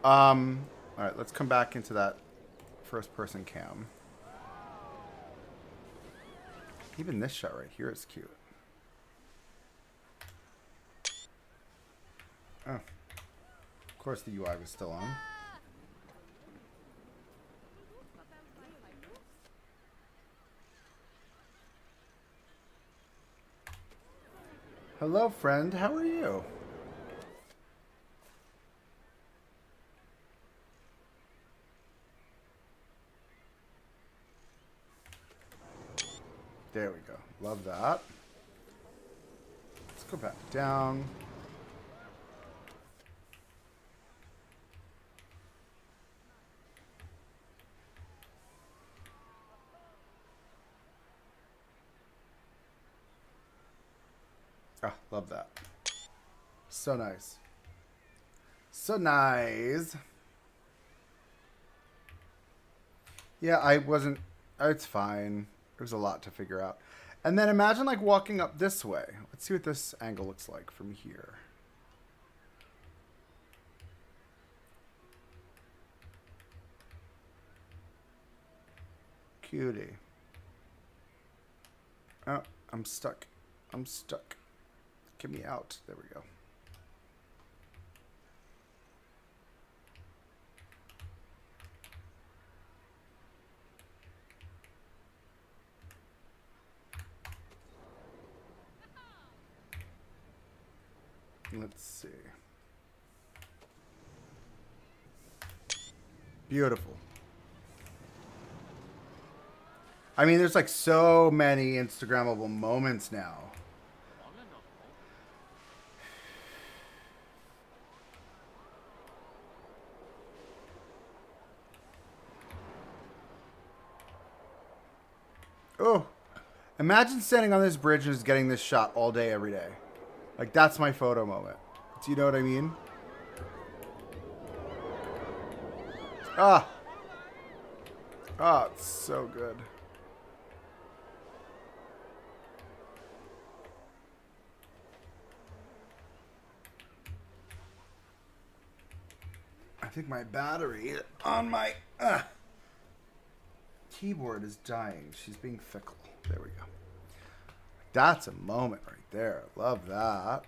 Speaker 1: Alright, let's come back into that first-person cam. Even this shot right here is cute. Oh. Of course the UI was still on. Hello, friend. How are you? There we go. Love that. Let's go back down. Ah, love that. So nice. So nice. Yeah, I wasn't... It's fine. There's a lot to figure out. And then imagine like walking up this way. Let's see what this angle looks like from here. Cutie. Oh, I'm stuck. I'm stuck. Get me out. There we go. Let's see. Beautiful. I mean, there's like so many Instagrammable moments now. Oh, imagine standing on this bridge and just getting this shot all day, every day. Like, that's my photo moment. Do you know what I mean? Ah. Ah, it's so good. I think my battery on my keyboard is dying. She's being fickle. There we go. That's a moment right there. Love that.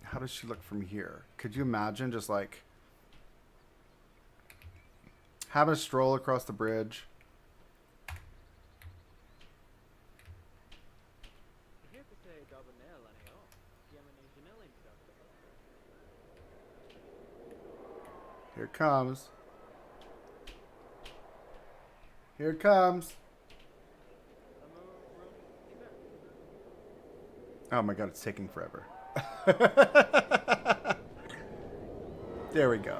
Speaker 1: How does she look from here? Could you imagine just like having a stroll across the bridge? Here it comes. Here it comes. Oh my god, it's taking forever. There we go.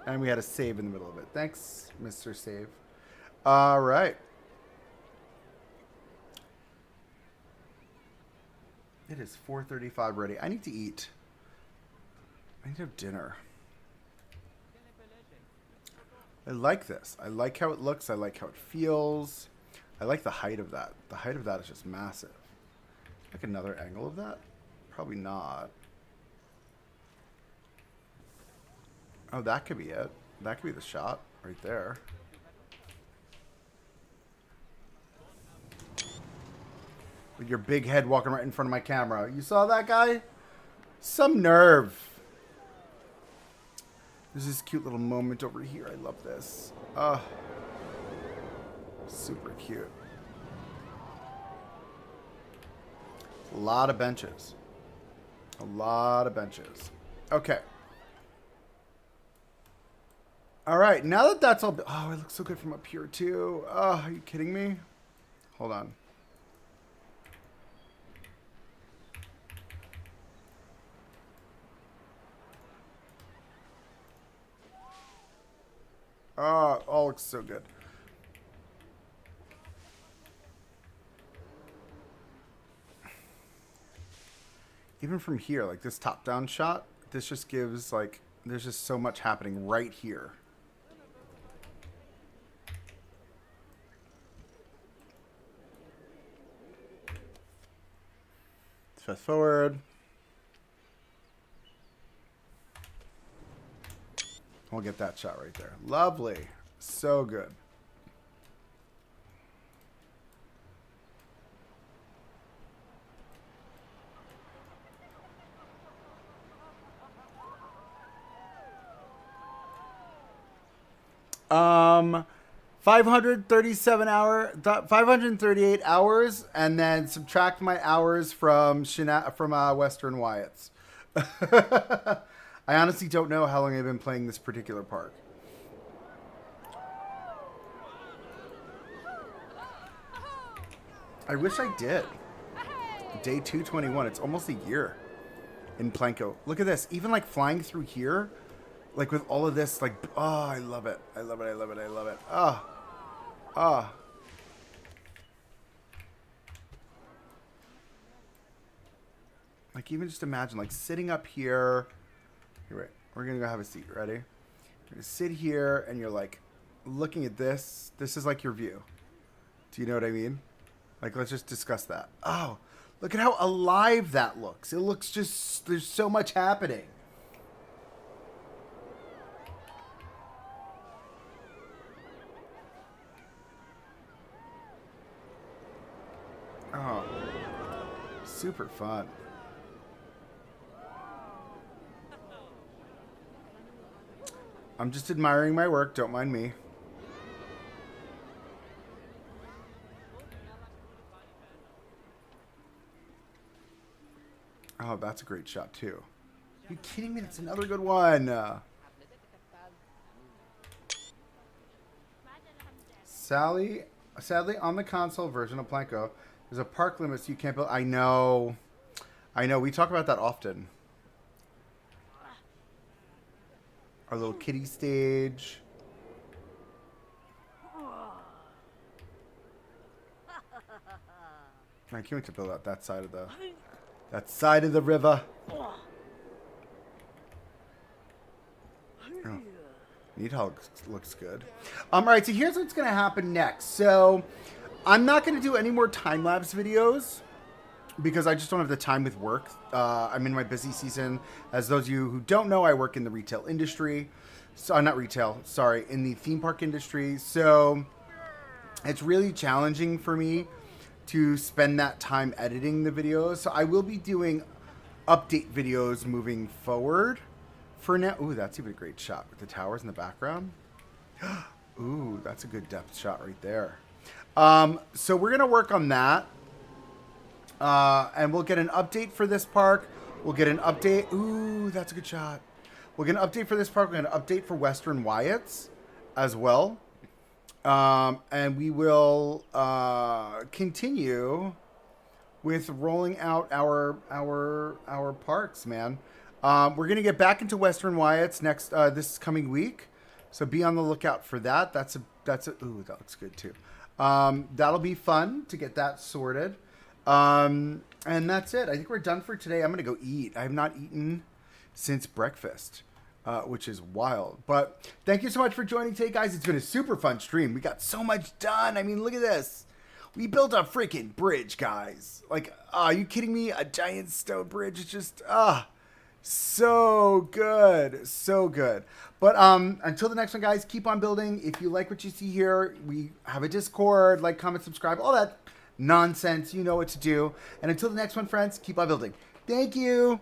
Speaker 1: And we had a save in the middle of it. Thanks, Mr. Save. All right. It is 4:35 ready. I need to eat. I need to have dinner. I like this. I like how it looks. I like how it feels. I like the height of that. The height of that is just massive. Like another angle of that? Probably not. Oh, that could be it. That could be the shot right there. With your big head walking right in front of my camera. You saw that guy? Some nerve. There's this cute little moment over here. I love this. Super cute. A lot of benches. A lot of benches. Okay. All right. Now that that's all... Oh, it looks so good from up here, too. Oh, are you kidding me? Hold on. Oh, all looks so good. Even from here, like this top-down shot, this just gives like there's just so much happening right here. Let's fast forward. We'll get that shot right there. Lovely. So good. Um, 538 hours, and then subtract my hours from Western Wyatt's. I honestly don't know how long I've been playing this particular park. I wish I did. Day 221. It's almost a year in Planko. Look at this. Even like flying through here, like with all of this, like, oh, I love it. I love it. I love it. I love it. Oh. Oh. Like, even just imagine, like, sitting up here. Here, wait. We're going to go have a seat. Ready? You're going to sit here, and you're, like, looking at this. This is, like, your view. Do you know what I mean? Like, let's just discuss that. Oh, look at how alive that looks. It looks just, there's so much happening. Oh, super fun. I'm just admiring my work. Don't mind me. Oh, that's a great shot, too. Are you kidding me? That's another good one. Sadly, on the console version of Planko, there's a park limit so you can't build. I know. We talk about that often. Our little kiddie stage. I can't wait to build out that side of the river. Oh. Needhog looks good. All right, so here's what's going to happen next. So I'm not going to do any more time-lapse videos because I just don't have the time with work. I'm in my busy season. As those of you who don't know, I work in the retail industry. So not retail, sorry, in the theme park industry. So it's really challenging for me to spend that time editing the videos. So I will be doing update videos moving forward. For now, ooh, that's even a great shot with the towers in the background. Ooh, that's a good depth shot right there. So we're gonna work on that, and we'll get an update for this park. We'll get an update. Ooh, that's a good shot. We'll get an update for this park. We're gonna update for Western Wyatt's as well, and we will continue with rolling out our parks, man. We're gonna get back into Western Wyatt's next this coming week, so be on the lookout for that. That's a ooh, that looks good too. That'll be fun to get that sorted. And that's it. I think we're done for today. I'm gonna go eat. I have not eaten since breakfast, which is wild. But thank you so much for joining today, guys. It's been a super fun stream. We got so much done. I mean, look at this. We built a freaking bridge, guys. Like, are you kidding me? A giant stone bridge. It's just so good. So good. But until the next one, guys, keep on building. If you like what you see here, we have a Discord. Like, comment, subscribe, all that nonsense. You know what to do. And until the next one, friends, keep on building. Thank you.